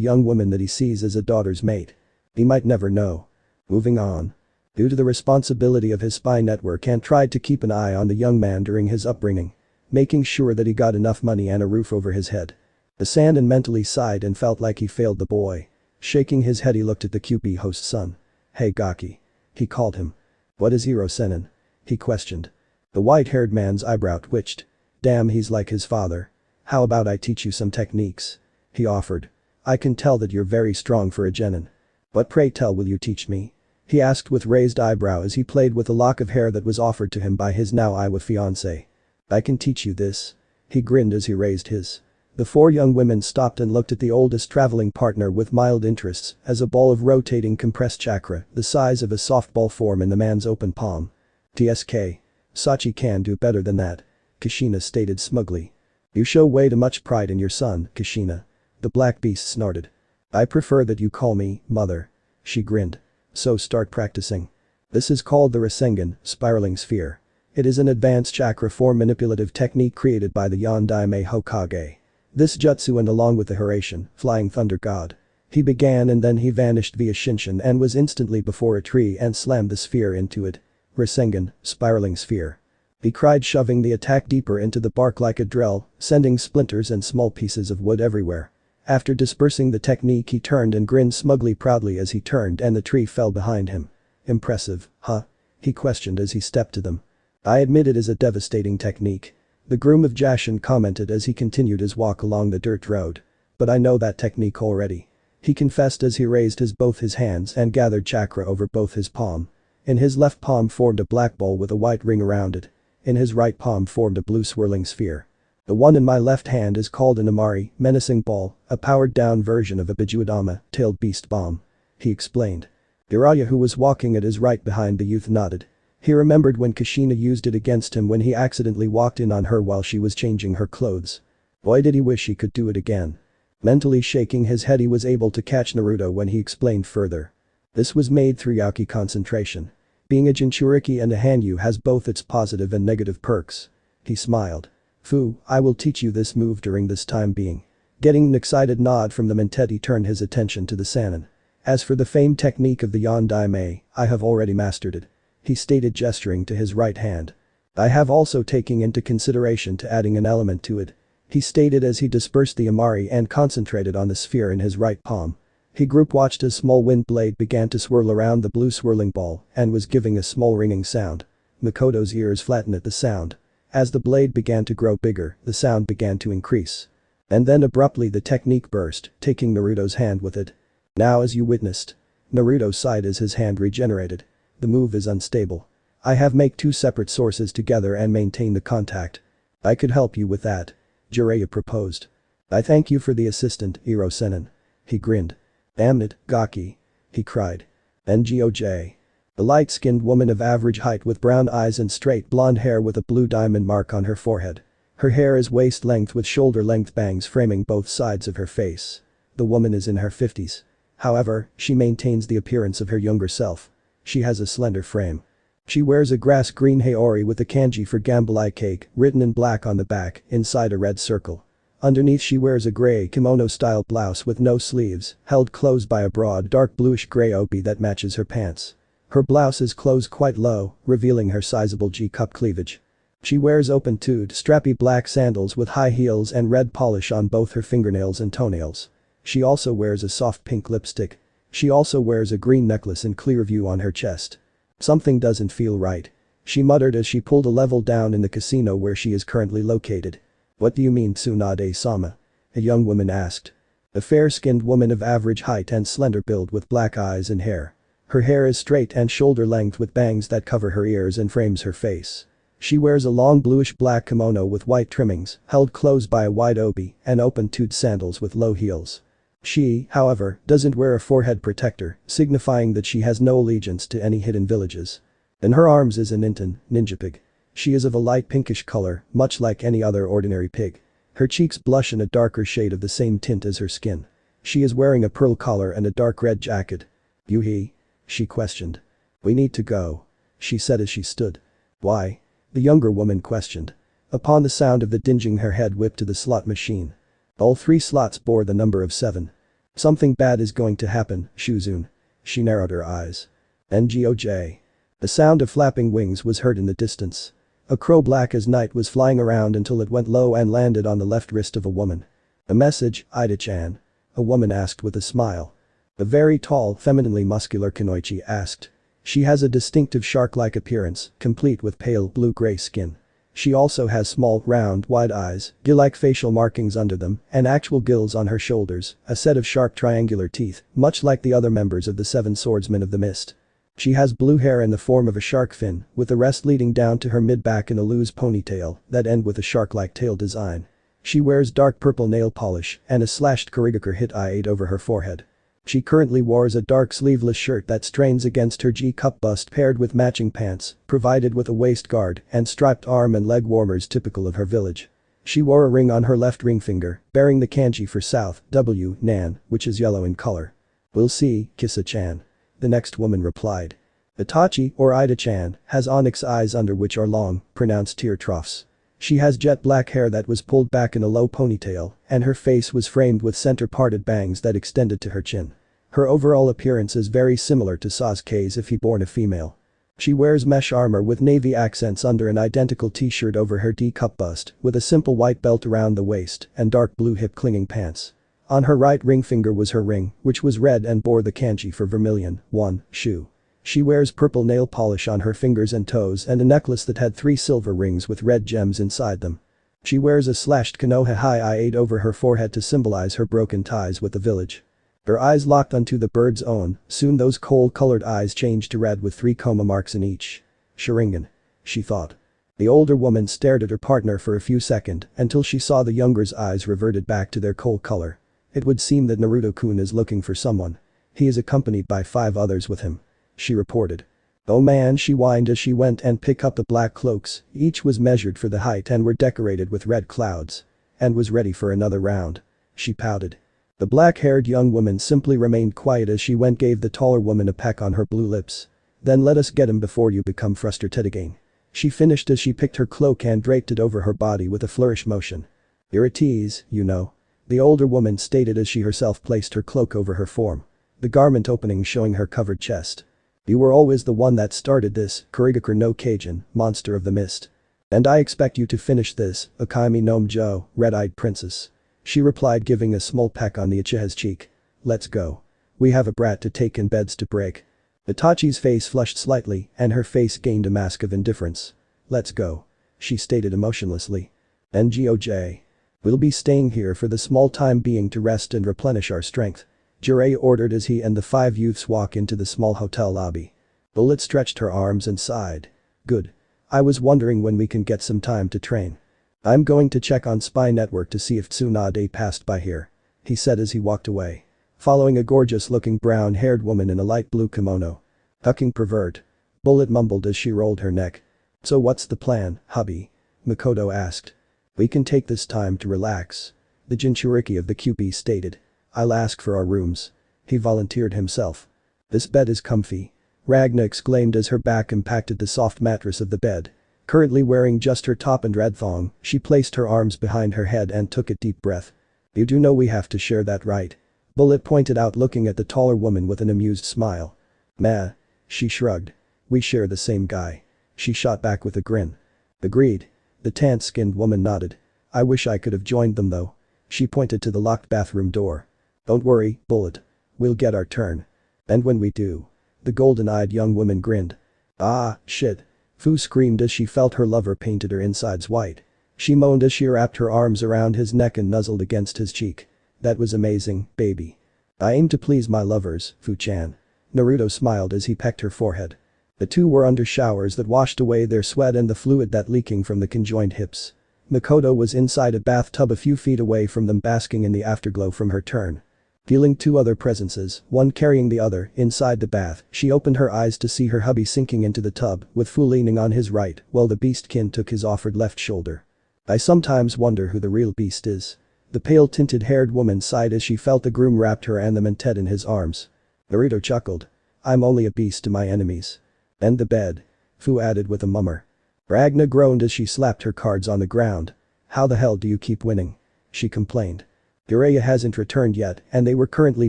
young woman that he sees as a daughter's mate. He might never know. Moving on. Due to the responsibility of his spy network and tried to keep an eye on the young man during his upbringing, making sure that he got enough money and a roof over his head. The Sanden mentally sighed and felt like he failed the boy. Shaking his head he looked at the QP host's son. "Hey Gaki." He called him. "What is Hiro Senin?" he questioned. The white-haired man's eyebrow twitched. "Damn, he's like his father. How about I teach you some techniques?" he offered. "I can tell that you're very strong for a genin. What pray tell will you teach me?" he asked with raised eyebrow as he played with a lock of hair that was offered to him by his now Iwa fiancé. "I can teach you this." He grinned as he raised his. The 4 young women stopped and looked at the oldest traveling partner with mild interests as a ball of rotating compressed chakra the size of a softball formed in the man's open palm. "TSK. Sachi can do better than that," Kushina stated smugly. "You show way too much pride in your son, Kushina." The black beast snorted. "I prefer that you call me, mother." She grinned. "So start practicing. This is called the Rasengan, spiraling sphere. It is an advanced chakra form manipulative technique created by the Yondaime Hokage. This jutsu and along with the Hiraishin, Flying Thunder God. He began and then he vanished via Shinshin and was instantly before a tree and slammed the sphere into it. Rasengan, spiraling sphere. He cried, shoving the attack deeper into the bark like a drill, sending splinters and small pieces of wood everywhere. After dispersing the technique he turned and grinned smugly proudly as he turned and the tree fell behind him. "Impressive, huh?" he questioned as he stepped to them. "I admit it is a devastating technique." The groom of Jashin commented as he continued his walk along the dirt road. "But I know that technique already," he confessed as he raised both his hands and gathered chakra over both his palm. In his left palm formed a black ball with a white ring around it. In his right palm formed a blue swirling sphere. "The one in my left hand is called an Amari, menacing ball, a powered-down version of a Bijuadama, tailed beast bomb," he explained. Jiraiya, who was walking at his right behind the youth, nodded. He remembered when Kushina used it against him when he accidentally walked in on her while she was changing her clothes. Boy, did he wish he could do it again. Mentally shaking his head he was able to catch Naruto when he explained further. This was made through Yaki concentration. Being a Jinchuriki and a Hanyu has both its positive and negative perks. He smiled. "Fu, I will teach you this move during this time being." Getting an excited nod from the Mentet he turned his attention to the Sannin. "As for the famed technique of the Yondaime, I have already mastered it," he stated gesturing to his right hand. "I have also taken into consideration to adding an element to it," he stated as he dispersed the Amari and concentrated on the sphere in his right palm. He group watched as small wind blade began to swirl around the blue swirling ball and was giving a small ringing sound. Makoto's ears flattened at the sound. As the blade began to grow bigger, the sound began to increase. And then abruptly the technique burst, taking Naruto's hand with it. "Now as you witnessed." Naruto sighed as his hand regenerated. "The move is unstable. I have make 2 separate sources together and maintain the contact. I could help you with that," Jiraiya proposed. "I thank you for the assistant, Hiro Senin." He grinned. "Damn it, Gaki," he cried. "NGOJ." A light-skinned woman of average height with brown eyes and straight blonde hair with a blue diamond mark on her forehead. Her hair is waist-length with shoulder-length bangs framing both sides of her face. The woman is in her 50s. However, she maintains the appearance of her younger self. She has a slender frame. She wears a grass-green haori with a kanji for Gambalai cake written in black on the back inside a red circle. Underneath she wears a grey kimono-style blouse with no sleeves, held closed by a broad dark bluish-grey obi that matches her pants. Her blouse is closed quite low, revealing her sizable G-cup cleavage. She wears open-toed, strappy black sandals with high heels and red polish on both her fingernails and toenails. She also wears a soft pink lipstick. She also wears a green necklace in clear view on her chest. "Something doesn't feel right," she muttered as she pulled a level down in the casino where she is currently located. "What do you mean, Tsunade-sama?" a young woman asked. A fair-skinned woman of average height and slender build with black eyes and hair. Her hair is straight and shoulder-length with bangs that cover her ears and frames her face. She wears a long bluish-black kimono with white trimmings, held closed by a wide obi, and open-toed sandals with low heels. She, however, doesn't wear a forehead protector, signifying that she has no allegiance to any hidden villages. In her arms is an Inten, ninja pig. She is of a light pinkish color, much like any other ordinary pig. Her cheeks blush in a darker shade of the same tint as her skin. She is wearing a pearl collar and a dark red jacket. "Yuhi?" she questioned. "We need to go," she said as she stood. "Why?" the younger woman questioned. Upon the sound of the dinging, her head whipped to the slot machine. All 3 slots bore the number of 7. "Something bad is going to happen, Shuzun." She narrowed her eyes. "Ngoj." The sound of flapping wings was heard in the distance. A crow black as night was flying around until it went low and landed on the left wrist of a woman. "A message, Ida-chan?" a woman asked with a smile. A very tall, femininely muscular Kunoichi asked. She has a distinctive shark-like appearance, complete with pale blue-gray skin. She also has small, round, wide eyes, gill-like facial markings under them, and actual gills on her shoulders, a set of sharp triangular teeth, much like the other members of the 7 Swordsmen of the Mist. She has blue hair in the form of a shark fin, with the rest leading down to her mid-back in a loose ponytail that end with a shark-like tail design. She wears dark purple nail polish and a slashed Kurigakure hit eye over her forehead. She currently wears a dark sleeveless shirt that strains against her G-cup bust paired with matching pants, provided with a waist guard and striped arm and leg warmers typical of her village. She wore a ring on her left ring finger, bearing the kanji for South, W, Nan, which is yellow in color. "We'll see, Kisa-chan," the next woman replied. Itachi, or Ida-chan, has onyx eyes under which are long, pronounced tear troughs. She has jet black hair that was pulled back in a low ponytail, and her face was framed with center-parted bangs that extended to her chin. Her overall appearance is very similar to Sasuke's if he born a female. She wears mesh armor with navy accents under an identical t-shirt over her D-cup bust, with a simple white belt around the waist and dark blue hip-clinging pants. On her right ring finger was her ring, which was red and bore the kanji for vermilion, 1, shu. She wears purple nail polish on her fingers and toes and a necklace that had 3 silver rings with red gems inside them. She wears a slashed Konoha eye over her forehead to symbolize her broken ties with the village. Her eyes locked onto the bird's own, soon those coal-colored eyes changed to red with 3 coma marks in each. "Sharingan," she thought. The older woman stared at her partner for a few seconds until she saw the younger's eyes reverted back to their coal color. "It would seem that Naruto-kun is looking for someone. He is accompanied by 5 others with him," she reported. "Oh man," she whined as she went and picked up the black cloaks, each was measured for the height and were decorated with red clouds. "And was ready for another round," she pouted. The black-haired young woman simply remained quiet as she gave the taller woman a peck on her blue lips. "Then let us get him before you become frustrated again," she finished as she picked her cloak and draped it over her body with a flourish motion. "You're a tease, you know," the older woman stated as she herself placed her cloak over her form, the garment opening showing her covered chest. "You were always the one that started this, Kurigakure no Kajin, monster of the mist. And I expect you to finish this, Akaimi no Mjo, red-eyed princess," she replied, giving a small peck on the Uchiha's cheek. "Let's go. We have a brat to take and beds to break." Itachi's face flushed slightly and her face gained a mask of indifference. "Let's go," she stated emotionlessly. "Ngoj. We'll be staying here for the small time being to rest and replenish our strength," Jiraiya ordered as he and the 5 youths walk into the small hotel lobby. Bullet stretched her arms and sighed. "Good. I was wondering when we can get some time to train. I'm going to check on Spy Network to see if Tsunade passed by here," he said as he walked away. Following a gorgeous-looking brown-haired woman in a light blue kimono. "Fucking pervert," Bullet mumbled as she rolled her neck. "So what's the plan, hubby?" Makoto asked. "We can take this time to relax," the Jinchuriki of the QP stated. "I'll ask for our rooms." He volunteered himself. "This bed is comfy," Ragna exclaimed as her back impacted the soft mattress of the bed. Currently wearing just her top and red thong, she placed her arms behind her head and took a deep breath. "You do know we have to share that, right?" Bullet pointed out, looking at the taller woman with an amused smile. "Meh," she shrugged. "We share the same guy," she shot back with a grin. "Agreed." The tan-skinned woman nodded. "I wish I could have joined them though." She pointed to the locked bathroom door. "Don't worry, Bullet. We'll get our turn. And when we do." The golden-eyed young woman grinned. "Ah, shit." Fu screamed as she felt her lover painted her insides white. She moaned as she wrapped her arms around his neck and nuzzled against his cheek. "That was amazing, baby. I aim to please my lovers, Fu-chan." Naruto smiled as he pecked her forehead. The two were under showers that washed away their sweat and the fluid that leaking from the conjoined hips. Makoto was inside a bathtub a few feet away from them, basking in the afterglow from her turn. Feeling two other presences, one carrying the other, inside the bath, she opened her eyes to see her hubby sinking into the tub, with Fu leaning on his right, while the beastkin took his offered left shoulder. I sometimes wonder who the real beast is. The pale tinted haired woman sighed as she felt the groom wrapped her and the mentet in his arms. Naruto chuckled. I'm only a beast to my enemies. And the bed. Fu added with a mummer. Ragna groaned as she slapped her cards on the ground. How the hell do you keep winning? She complained. Jiraiya hasn't returned yet and they were currently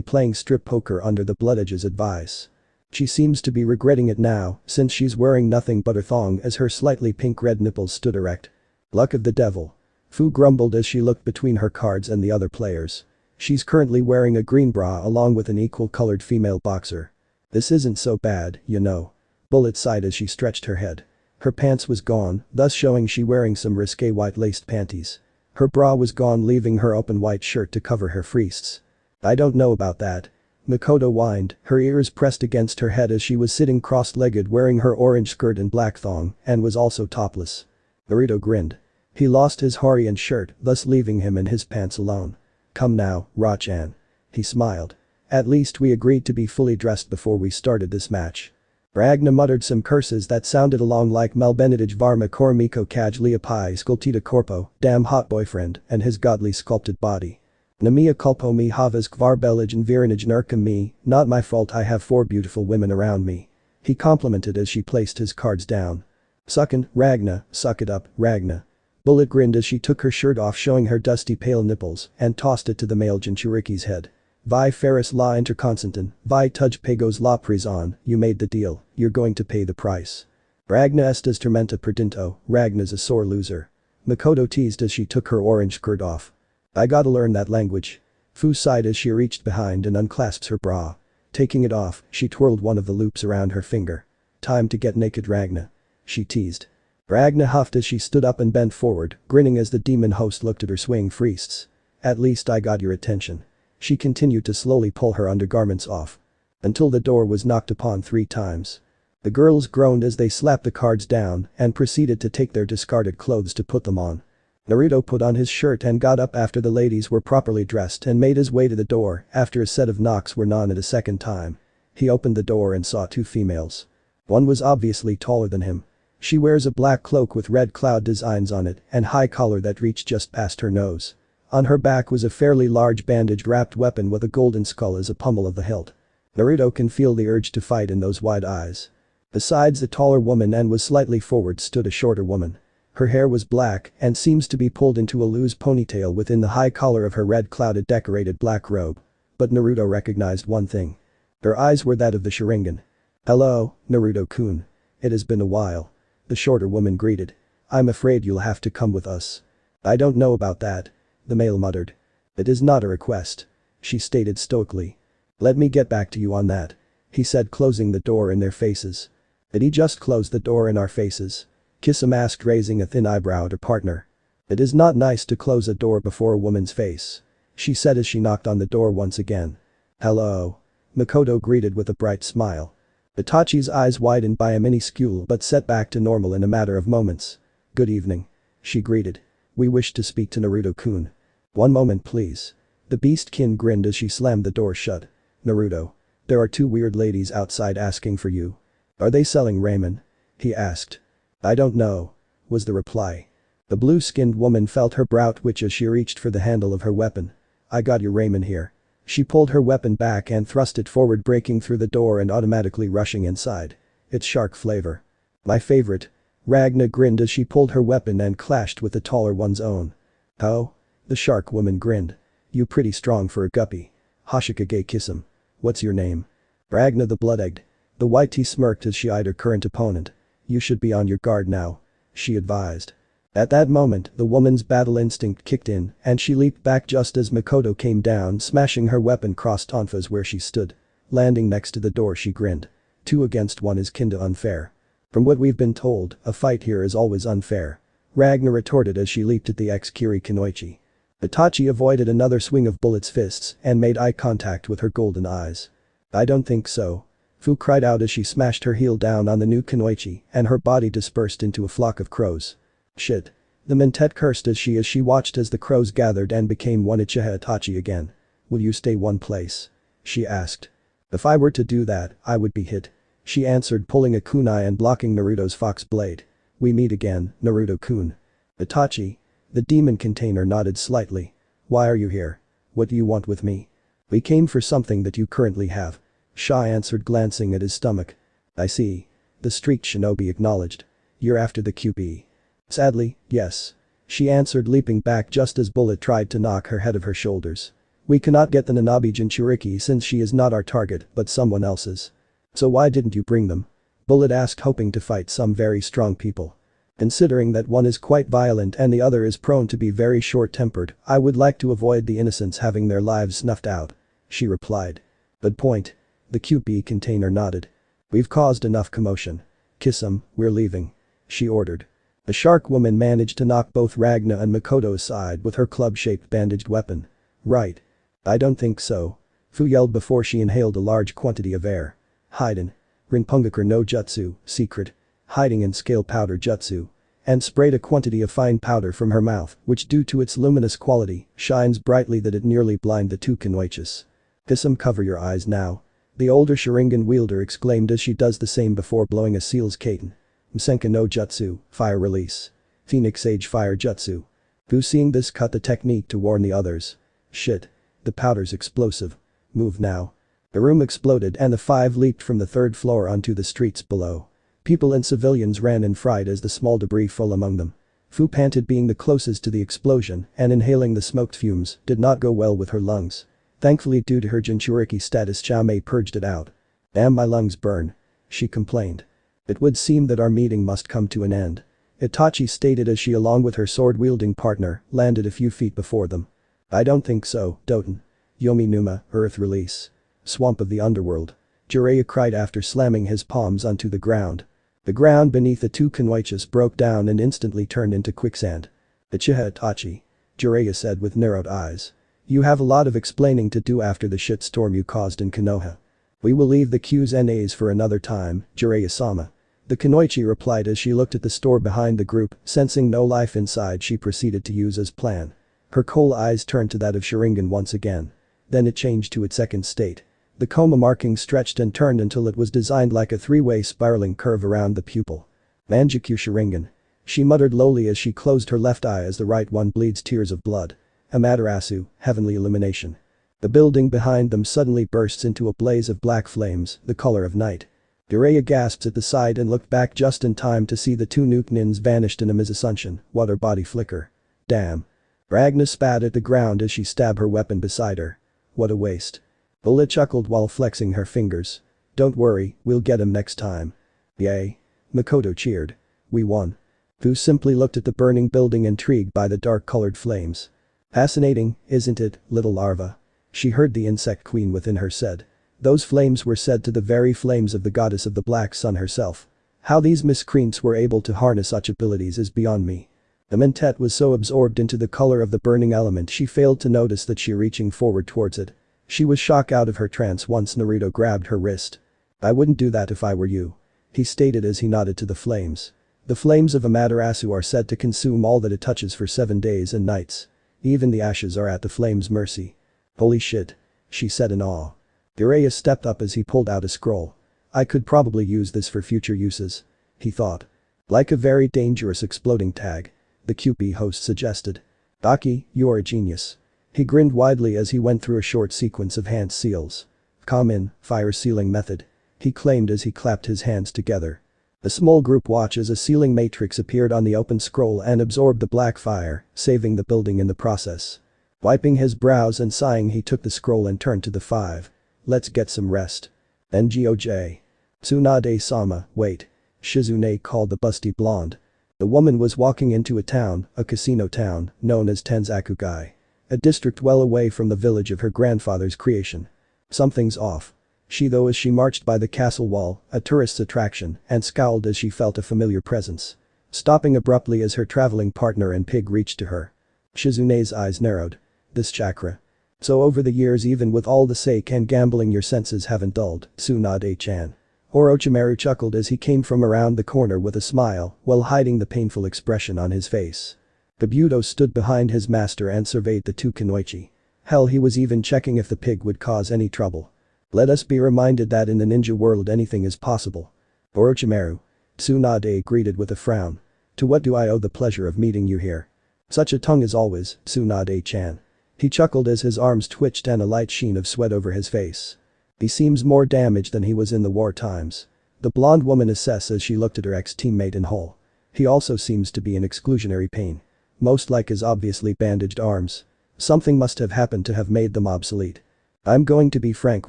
playing strip poker under the Blood Edge's advice. She seems to be regretting it now since she's wearing nothing but her thong as her slightly pink-red nipples stood erect. Luck of the devil. Fu grumbled as she looked between her cards and the other players. She's currently wearing a green bra along with an equal-colored female boxer. This isn't so bad, you know. Bullet sighed as she stretched her head. Her pants was gone, thus showing she wearing some risque white-laced panties. Her bra was gone leaving her open white shirt to cover her wrists. I don't know about that. Makoto whined, her ears pressed against her head as she was sitting cross-legged wearing her orange skirt and black thong and was also topless. Naruto grinned. He lost his Horian shirt, thus leaving him in his pants alone. Come now, Ra-chan. He smiled. At least we agreed to be fully dressed before we started this match. Ragna muttered some curses that sounded along like Malbenedij Varma Kormiko Kaj Leopai Sculptita Corpo, damn hot boyfriend, and his godly sculpted body. Namia culpo mi havas kvar belij and virinij nurka me, not my fault I have 4 beautiful women around me. He complimented as she placed his cards down. Suckin', Ragna, suck it up, Ragna. Bullet grinned as she took her shirt off showing her dusty pale nipples and tossed it to the male Jinchuriki's head. Vi Ferris la interconstantin, vi tuj pagos la prison, you made the deal, you're going to pay the price. Ragna estas tormenta perdinto, Ragna's a sore loser. Makoto teased as she took her orange skirt off. I gotta learn that language. Fu sighed as she reached behind and unclasped her bra. Taking it off, she twirled one of the loops around her finger. Time to get naked, Ragna. She teased. Ragna huffed as she stood up and bent forward, grinning as the demon host looked at her swaying wrists. At least I got your attention. She continued to slowly pull her undergarments off. Until the door was knocked upon 3 times. The girls groaned as they slapped the cards down and proceeded to take their discarded clothes to put them on. Naruto put on his shirt and got up after the ladies were properly dressed and made his way to the door after a set of knocks were known at a second time. He opened the door and saw 2 females. One was obviously taller than him. She wears a black cloak with red cloud designs on it and high collar that reached just past her nose. On her back was a fairly large bandage-wrapped weapon with a golden skull as a pommel of the hilt. Naruto can feel the urge to fight in those wide eyes. Besides the taller woman and was slightly forward stood a shorter woman. Her hair was black and seems to be pulled into a loose ponytail within the high collar of her red clouded decorated black robe. But Naruto recognized one thing. Her eyes were that of the Sharingan. Hello, Naruto-kun. It has been a while. The shorter woman greeted. I'm afraid you'll have to come with us. I don't know about that. The male muttered. It is not a request. She stated stoically. Let me get back to you on that. He said closing the door in their faces. Did he just close the door in our faces? Kisum asked raising a thin eyebrow at her partner. It is not nice to close a door before a woman's face. She said as she knocked on the door once again. Hello. Makoto greeted with a bright smile. Itachi's eyes widened by a minuscule but set back to normal in a matter of moments. Good evening. She greeted. We wish to speak to Naruto-kun. One moment please. The beastkin grinned as she slammed the door shut. Naruto. There are 2 weird ladies outside asking for you. Are they selling ramen? He asked. I don't know. Was the reply. The blue-skinned woman felt her brow twitch as she reached for the handle of her weapon. I got your ramen here. She pulled her weapon back and thrust it forward breaking through the door and automatically rushing inside. It's shark flavor. My favorite. Ragna grinned as she pulled her weapon and clashed with the taller one's own. Oh? The shark woman grinned. You pretty strong for a guppy. Hashikage Kisum. What's your name? Ragna the blood-egged. The white tea smirked as she eyed her current opponent. You should be on your guard now. She advised. At that moment, the woman's battle instinct kicked in and she leaped back just as Makoto came down smashing her weapon cross tonfas where she stood. Landing next to the door she grinned. 2 against 1 is kinda unfair. From what we've been told, a fight here is always unfair. Ragna retorted as she leaped at the ex-Kiri Kunoichi. Itachi avoided another swing of Bullet's fists and made eye contact with her golden eyes. I don't think so. Fu cried out as she smashed her heel down on the new Kunoichi and her body dispersed into a flock of crows. Shit. The mentet cursed as she watched as the crows gathered and became one Uchiha Itachi again. Will you stay one place? She asked. If I were to do that, I would be hit. She answered, pulling a kunai and blocking Naruto's fox blade. We meet again, Naruto-kun. Itachi. The demon container nodded slightly. Why are you here? What do you want with me? We came for something that you currently have. Sha answered, glancing at his stomach. I see. The streaked shinobi acknowledged. You're after the QB. Sadly, yes. She answered, leaping back just as Bullet tried to knock her head of her shoulders. We cannot get the Nanabi Jinchuriki since she is not our target but someone else's. So why didn't you bring them? Bullet asked, hoping to fight some very strong people. Considering that one is quite violent and the other is prone to be very short-tempered, I would like to avoid the innocents having their lives snuffed out. She replied. Good point. The QB container nodded. We've caused enough commotion. Kiss 'em, we're leaving. She ordered. The shark woman managed to knock both Ragna and Makoto aside with her club-shaped bandaged weapon. Right. I don't think so. Fu yelled before she inhaled a large quantity of air. Hiden. Rinpogakur no Jutsu, secret. Hiding and scale powder jutsu. And sprayed a quantity of fine powder from her mouth, which due to its luminous quality, shines brightly that it nearly blind the two Kunoichis. Kisum, cover your eyes now. The older Sharingan wielder exclaimed as she does the same before blowing a seal's katen. Msenka no Jutsu, fire release. Phoenix Age fire jutsu. Fu seeing this cut the technique to warn the others. Shit. The powder's explosive. Move now. The room exploded and the five leaped from the third floor onto the streets below. People and civilians ran in fright as the small debris fell among them. Fu panted, being the closest to the explosion, and inhaling the smoked fumes did not go well with her lungs. Thankfully, due to her Jinchuriki status, Xiaomei purged it out. Damn, my lungs burn. She complained. It would seem that our meeting must come to an end. Itachi stated as she, along with her sword-wielding partner, landed a few feet before them. I don't think so, Doten. Yomi Numa, Earth Release. Swamp of the Underworld. Jiraiya cried after slamming his palms onto the ground. The ground beneath the two Kunoichis broke down and instantly turned into quicksand. Uchiha Itachi. Jiraiya said with narrowed eyes. You have a lot of explaining to do after the shitstorm you caused in Konoha. We will leave the Q's and A's for another time, Jiraiya-sama. The Kunoichi replied as she looked at the store behind the group, sensing no life inside. She proceeded to use as plan. Her coal eyes turned to that of Sharingan once again. Then it changed to its second state. The coma marking stretched and turned until it was designed like a three-way spiraling curve around the pupil. Manjikyu Sharingan. She muttered lowly as she closed her left eye as the right one bleeds tears of blood. Amaterasu, Heavenly Illumination. The building behind them suddenly bursts into a blaze of black flames, the color of night. Jiraiya gasps at the sight and looked back just in time to see the two nuke nins vanished in a misasuntion, water body flicker. Damn. Ragna spat at the ground as she stabbed her weapon beside her. What a waste. Bullet chuckled while flexing her fingers. Don't worry, we'll get him next time. Yay. Makoto cheered. We won. Fu simply looked at the burning building, intrigued by the dark-colored flames. Fascinating, isn't it, little larva? She heard the insect queen within her said. Those flames were said to the very flames of the goddess of the black sun herself. How these miscreants were able to harness such abilities is beyond me. The Mentet was so absorbed into the color of the burning element she failed to notice that she reaching forward towards it. She was shocked out of her trance once Naruto grabbed her wrist. I wouldn't do that if I were you. He stated as he nodded to the flames. The flames of Amaterasu are said to consume all that it touches for 7 days and nights. Even the ashes are at the flames' mercy. Holy shit. She said in awe. Jiraiya stepped up as he pulled out a scroll. I could probably use this for future uses. He thought. Like a very dangerous exploding tag. The QP host suggested. Daki, you are a genius. He grinned widely as he went through a short sequence of hand seals. Come in, fire sealing method. He claimed as he clapped his hands together. A small group watched as a sealing matrix appeared on the open scroll and absorbed the black fire, saving the building in the process. Wiping his brows and sighing, he took the scroll and turned to the five. Let's get some rest. NGOJ. Tsunade-sama, wait. Shizune called the busty blonde. The woman was walking into a town, a casino town, known as Tenzakugai. A district well away from the village of her grandfather's creation. Something's off. She though as she marched by the castle wall, a tourist's attraction, and scowled as she felt a familiar presence. Stopping abruptly as her traveling partner and pig reached to her. Shizune's eyes narrowed. This chakra. So over the years, even with all the sake and gambling, your senses haven't dulled, Tsunade-chan. Orochimaru chuckled as he came from around the corner with a smile while hiding the painful expression on his face. Obito stood behind his master and surveyed the two Kunoichi. Hell, he was even checking if the pig would cause any trouble. Let us be reminded that in the ninja world anything is possible. Orochimaru. Tsunade greeted with a frown. To what do I owe the pleasure of meeting you here? Such a tongue as always, Tsunade-chan. He chuckled as his arms twitched and a light sheen of sweat over his face. He seems more damaged than he was in the war times. The blonde woman assessed as she looked at her ex-teammate in whole. He also seems to be in exclusionary pain. Most like his obviously bandaged arms. Something must have happened to have made them obsolete. I'm going to be frank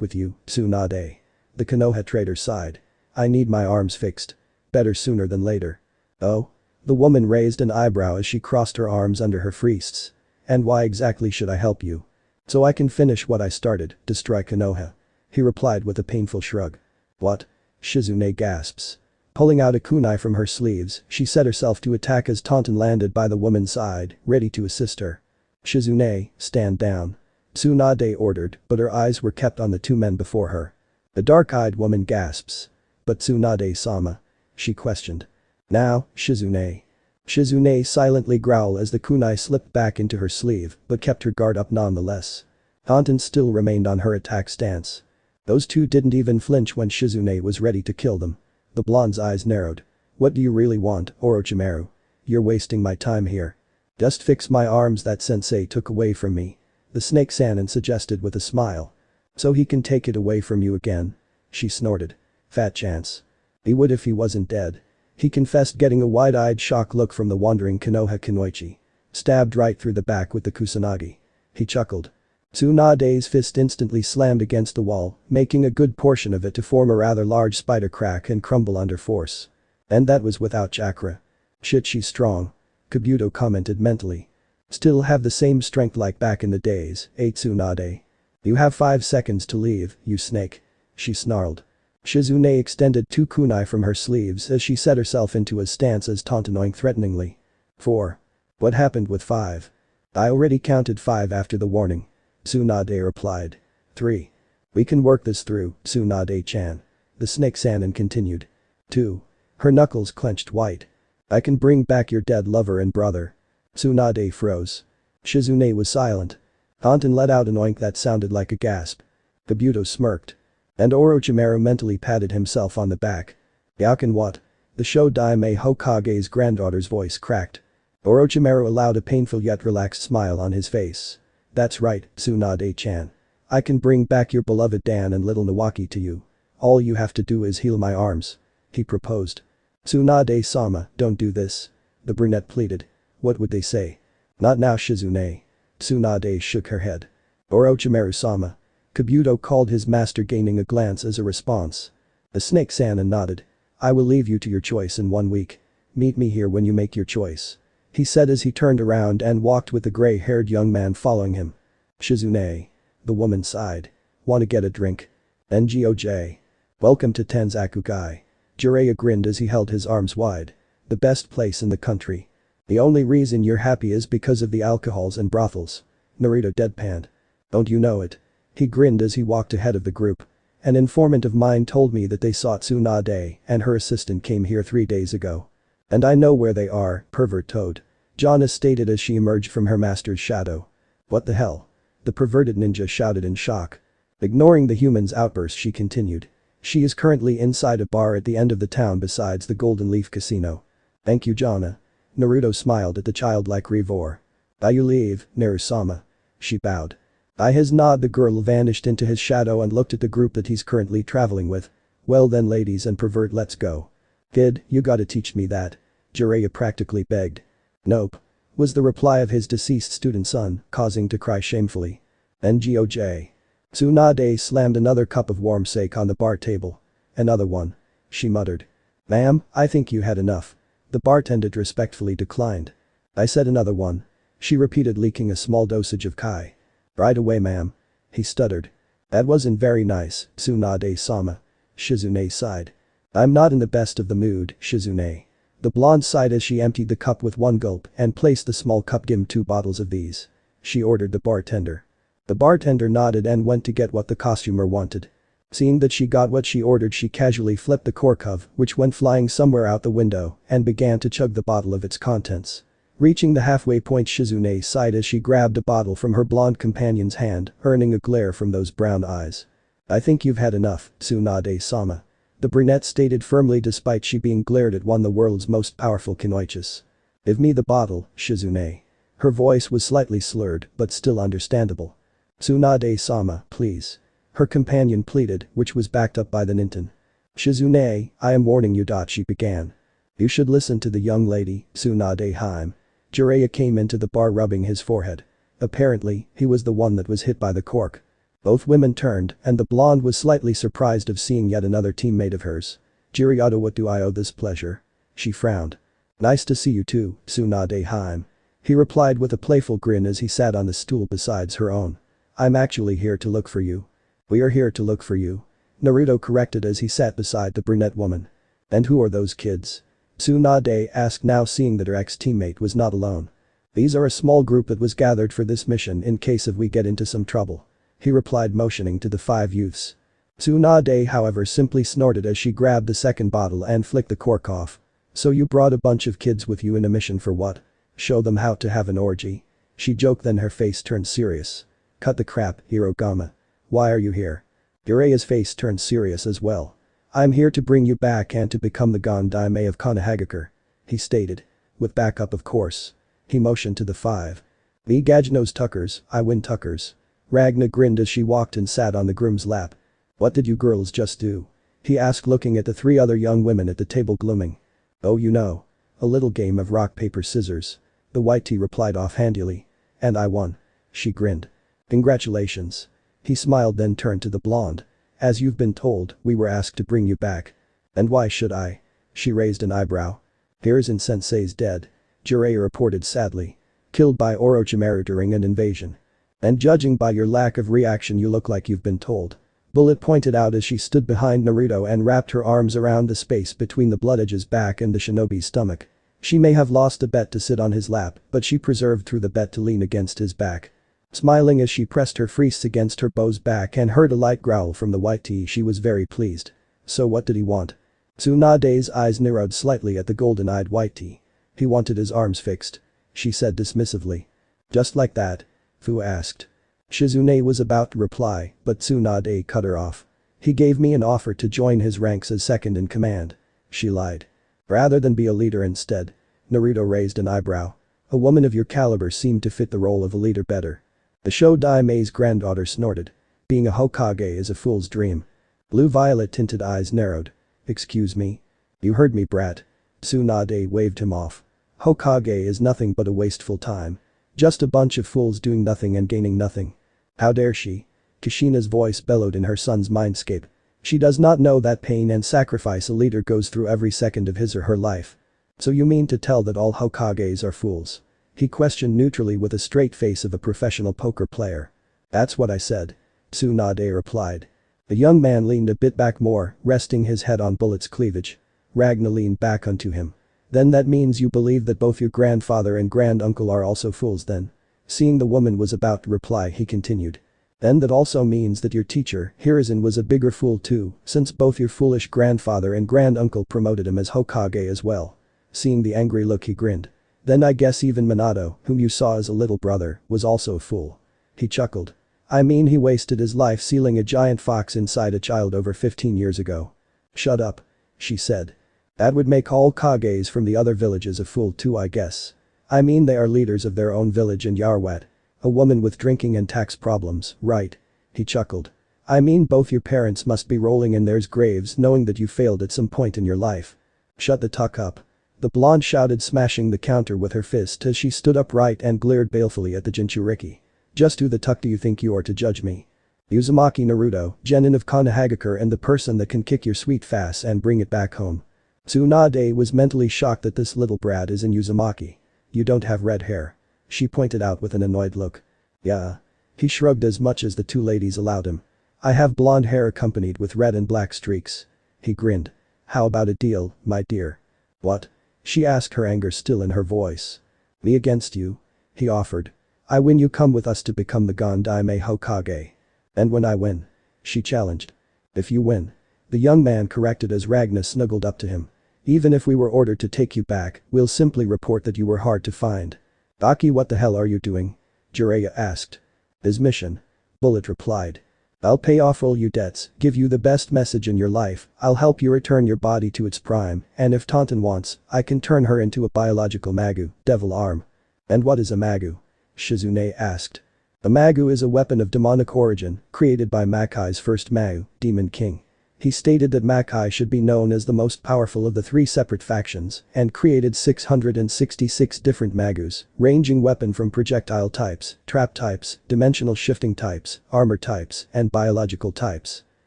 with you, Tsunade. The Konoha trader sighed. I need my arms fixed. Better sooner than later. Oh? The woman raised an eyebrow as she crossed her arms under her fists. And why exactly should I help you? So I can finish what I started, destroy Konoha. He replied with a painful shrug. What? Shizune gasps. Pulling out a kunai from her sleeves, she set herself to attack as taunton landed by the woman's side, ready to assist her. Shizune, stand down. Tsunade ordered, but her eyes were kept on the two men before her. The dark-eyed woman gasps. But Tsunade-sama? She questioned. Now, Shizune. Shizune silently growled as the kunai slipped back into her sleeve, but kept her guard up nonetheless. Taunton still remained on her attack stance. Those two didn't even flinch when Shizune was ready to kill them. The blonde's eyes narrowed. What do you really want, Orochimaru? You're wasting my time here. Just fix my arms that sensei took away from me. The snake Sanin suggested with a smile. So he can take it away from you again? She snorted. Fat chance. He would if he wasn't dead. He confessed, getting a wide-eyed shock look from the wandering Konoha Kunoichi. Stabbed right through the back with the kusanagi. He chuckled. Tsunade's fist instantly slammed against the wall, making a good portion of it to form a rather large spider crack and crumble under force. And that was without chakra. Shit, she's strong. Kabuto commented mentally. Still have the same strength like back in the days, eh Tsunade? You have 5 seconds to leave, you snake. She snarled. Shizune extended 2 kunai from her sleeves as she set herself into a stance as taunting threateningly. 4. What happened with 5? I already counted 5 after the warning. Tsunade replied. 3. We can work this through, Tsunade-chan. The snake Sanin continued. 2. Her knuckles clenched white. I can bring back your dead lover and brother. Tsunade froze. Shizune was silent. Taunton let out an oink that sounded like a gasp. Kabuto smirked. And Orochimaru mentally patted himself on the back. Yakin what? The Shodaime Hokage's granddaughter's voice cracked. Orochimaru allowed a painful yet relaxed smile on his face. That's right, Tsunade-chan. I can bring back your beloved Dan and little Nawaki to you. All you have to do is heal my arms. He proposed. Tsunade-sama, don't do this. The brunette pleaded. What would they say? Not now, Shizune. Tsunade shook her head. Orochimaru-sama. Kabuto called his master, gaining a glance as a response. The snake Sanin nodded. I will leave you to your choice in 1 week. Meet me here when you make your choice. He said as he turned around and walked with the gray-haired young man following him. Shizune. The woman sighed. Wanna get a drink? NGOJ. Welcome to Tanzakugai. Jiraiya grinned as he held his arms wide. The best place in the country. The only reason you're happy is because of the alcohols and brothels. Naruto deadpanned. Don't you know it? He grinned as he walked ahead of the group. An informant of mine told me that they saw Tsunade and her assistant came here 3 days ago. And I know where they are, pervert toad. Jana stated as she emerged from her master's shadow. What the hell? The perverted ninja shouted in shock. Ignoring the human's outburst, she continued. She is currently inside a bar at the end of the town besides the Golden Leaf Casino. Thank you, Jana. Naruto smiled at the childlike Revor. You leave, Naru-sama. She bowed. His nod. The girl vanished into his shadow and looked at the group that he's currently traveling with. Well then, ladies and pervert, let's go. Kid, you gotta teach me that. Jiraiya practically begged. Nope. Was the reply of his deceased student son, causing to cry shamefully. NGOJ. Tsunade slammed another cup of warm sake on the bar table. Another one. She muttered. Ma'am, I think you had enough. The bartender respectfully declined. I said another one. She repeated, leaking a small dosage of kai. Right away, ma'am. He stuttered. That wasn't very nice, Tsunade-sama. Shizune sighed. I'm not in the best of the mood, Shizune. The blonde sighed as she emptied the cup with 1 gulp and placed the small cup. Give him 2 bottles of these. She ordered the bartender. The bartender nodded and went to get what the costumer wanted. Seeing that she got what she ordered, she casually flipped the cork of which went flying somewhere out the window and began to chug the bottle of its contents. Reaching the halfway point, Shizune sighed as she grabbed a bottle from her blonde companion's hand, earning a glare from those brown eyes. "I think you've had enough, Tsunade-sama." The brunette stated firmly despite she being glared at one of the world's most powerful kunoichis. "Give me the bottle, Shizune." Her voice was slightly slurred, but still understandable. "Tsunade-sama, please." Her companion pleaded, which was backed up by the Ninten. "Shizune, I am warning you." She began. "You should listen to the young lady, Tsunade-hime." Jiraiya came into the bar rubbing his forehead. Apparently, he was the one that was hit by the cork. Both women turned, and the blonde was slightly surprised of seeing yet another teammate of hers. "Jiraiya, what do I owe this pleasure?" She frowned. "Nice to see you too, Tsunade-hime." He replied with a playful grin as he sat on the stool beside her own. "I'm actually here to look for you." "We are here to look for you," Naruto corrected as he sat beside the brunette woman. "And who are those kids?" Tsunade asked, now seeing that her ex-teammate was not alone. "These are a small group that was gathered for this mission in case if we get into some trouble," he replied, motioning to the 5 youths. Tsunade, however, simply snorted as she grabbed the second bottle and flicked the cork off. "So you brought a bunch of kids with you in a mission for what? Show them how to have an orgy?" She joked, then her face turned serious. "Cut the crap, Hirogama. Why are you here?" Jiraiya's face turned serious as well. "I'm here to bring you back and to become the Gon Daime of Konohagakure," he stated. "With backup, of course." He motioned to the 5. "Me Gajno's Tuckers, I win Tuckers." Ragna grinned as she walked and sat on the groom's lap. "What did you girls just do?" he asked, looking at the 3 other young women at the table glooming. "Oh, you know. A little game of rock paper scissors," the white tee replied offhandedly. "And I won." She grinned. "Congratulations." He smiled, then turned to the blonde. "As you've been told, we were asked to bring you back." "And why should I?" She raised an eyebrow. "Hiruzen-sensei's dead," Jiraiya reported sadly. "Killed by Orochimaru during an invasion. And judging by your lack of reaction, you look like you've been told." Bullet pointed out as she stood behind Naruto and wrapped her arms around the space between the Blood Edge's back and the shinobi's stomach. She may have lost a bet to sit on his lap, but she persevered through the bet to lean against his back. Smiling as she pressed her fists against her beau's back and heard a light growl from the white tee, she was very pleased. "So what did he want?" Tsunade's eyes narrowed slightly at the golden-eyed white tee. "He wanted his arms fixed," she said dismissively. "Just like that?" Fu asked. Shizune was about to reply, but Tsunade cut her off. "He gave me an offer to join his ranks as second in command," she lied. "Rather than be a leader instead?" Naruto raised an eyebrow. "A woman of your caliber seemed to fit the role of a leader better." The Sho-Daime's granddaughter snorted. "Being a Hokage is a fool's dream." Blue-violet tinted eyes narrowed. "Excuse me?" "You heard me, brat." Tsunade waved him off. "Hokage is nothing but a wasteful time. Just a bunch of fools doing nothing and gaining nothing." "How dare she?" Kushina's voice bellowed in her son's mindscape. "She does not know that pain and sacrifice a leader goes through every second of his or her life." "So you mean to tell that all Hokages are fools?" he questioned neutrally with a straight face of a professional poker player. "That's what I said," Tsunade replied. The young man leaned a bit back more, resting his head on Bullet's cleavage. Ragna leaned back onto him. "Then that means you believe that both your grandfather and granduncle are also fools then?" Seeing the woman was about to reply, he continued. "Then that also means that your teacher, Hiruzen, was a bigger fool too, since both your foolish grandfather and granduncle promoted him as Hokage as well." Seeing the angry look, he grinned. "Then I guess even Minato, whom you saw as a little brother, was also a fool." He chuckled. "I mean, he wasted his life sealing a giant fox inside a child over 15 years ago." "Shut up," she said. "That would make all Kages from the other villages a fool too, I guess. I mean, they are leaders of their own village and Yarwat. A woman with drinking and tax problems, right?" He chuckled. "I mean, both your parents must be rolling in theirs graves knowing that you failed at some point in your life." "Shut the tuck up," the blonde shouted, smashing the counter with her fist as she stood upright and glared balefully at the Jinchuriki. "Just who the tuck do you think you are to judge me? Uzumaki Naruto, genin of Konohagakure and the person that can kick your sweet face and bring it back home." Tsunade was mentally shocked that this little brat is in Uzumaki. "You don't have red hair," she pointed out with an annoyed look. "Yeah." He shrugged as much as the 2 ladies allowed him. "I have blonde hair accompanied with red and black streaks." He grinned. "How about a deal, my dear?" "What?" she asked, her anger still in her voice. "Me against you?" he offered. "I win, you come with us to become the Gon Daime Hokage. And when I win?" she challenged. "If you win," the young man corrected as Ragna snuggled up to him. Even if we were ordered to take you back, we'll simply report that you were hard to find. Aki, what the hell are you doing? Jiraiya asked. His mission. Bullet replied. I'll pay off all your debts, give you the best message in your life, I'll help you return your body to its prime, and if Taunton wants, I can turn her into a biological Magu, devil arm. And what is a Magu? Shizune asked. A Magu is a weapon of demonic origin, created by Makai's first Mau, Demon King. He stated that Makai should be known as the most powerful of the 3 separate factions, and created 666 different Magus, ranging weapon from projectile types, trap types, dimensional shifting types, armor types, and biological types.